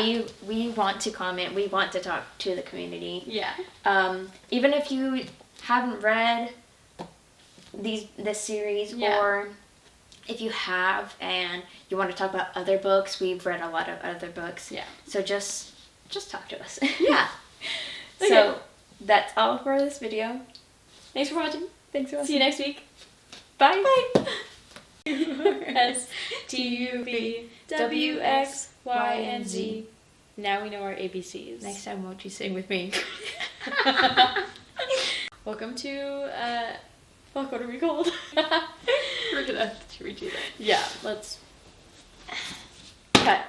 We want to comment, we want to talk to the community. Yeah. Even if you haven't read this series, or if you have and you want to talk about other books, we've read a lot of other books. Yeah. So just talk to us. Yeah. Okay. So... That's all for this video. Thanks for watching. Thanks for watching. See you next week. Bye. Bye. STUVWXYNZ. Now we know our ABCs. Next time, won't you sing with me? Welcome to, fuck, what are we called? We're gonna have to redo that. Yeah, let's cut.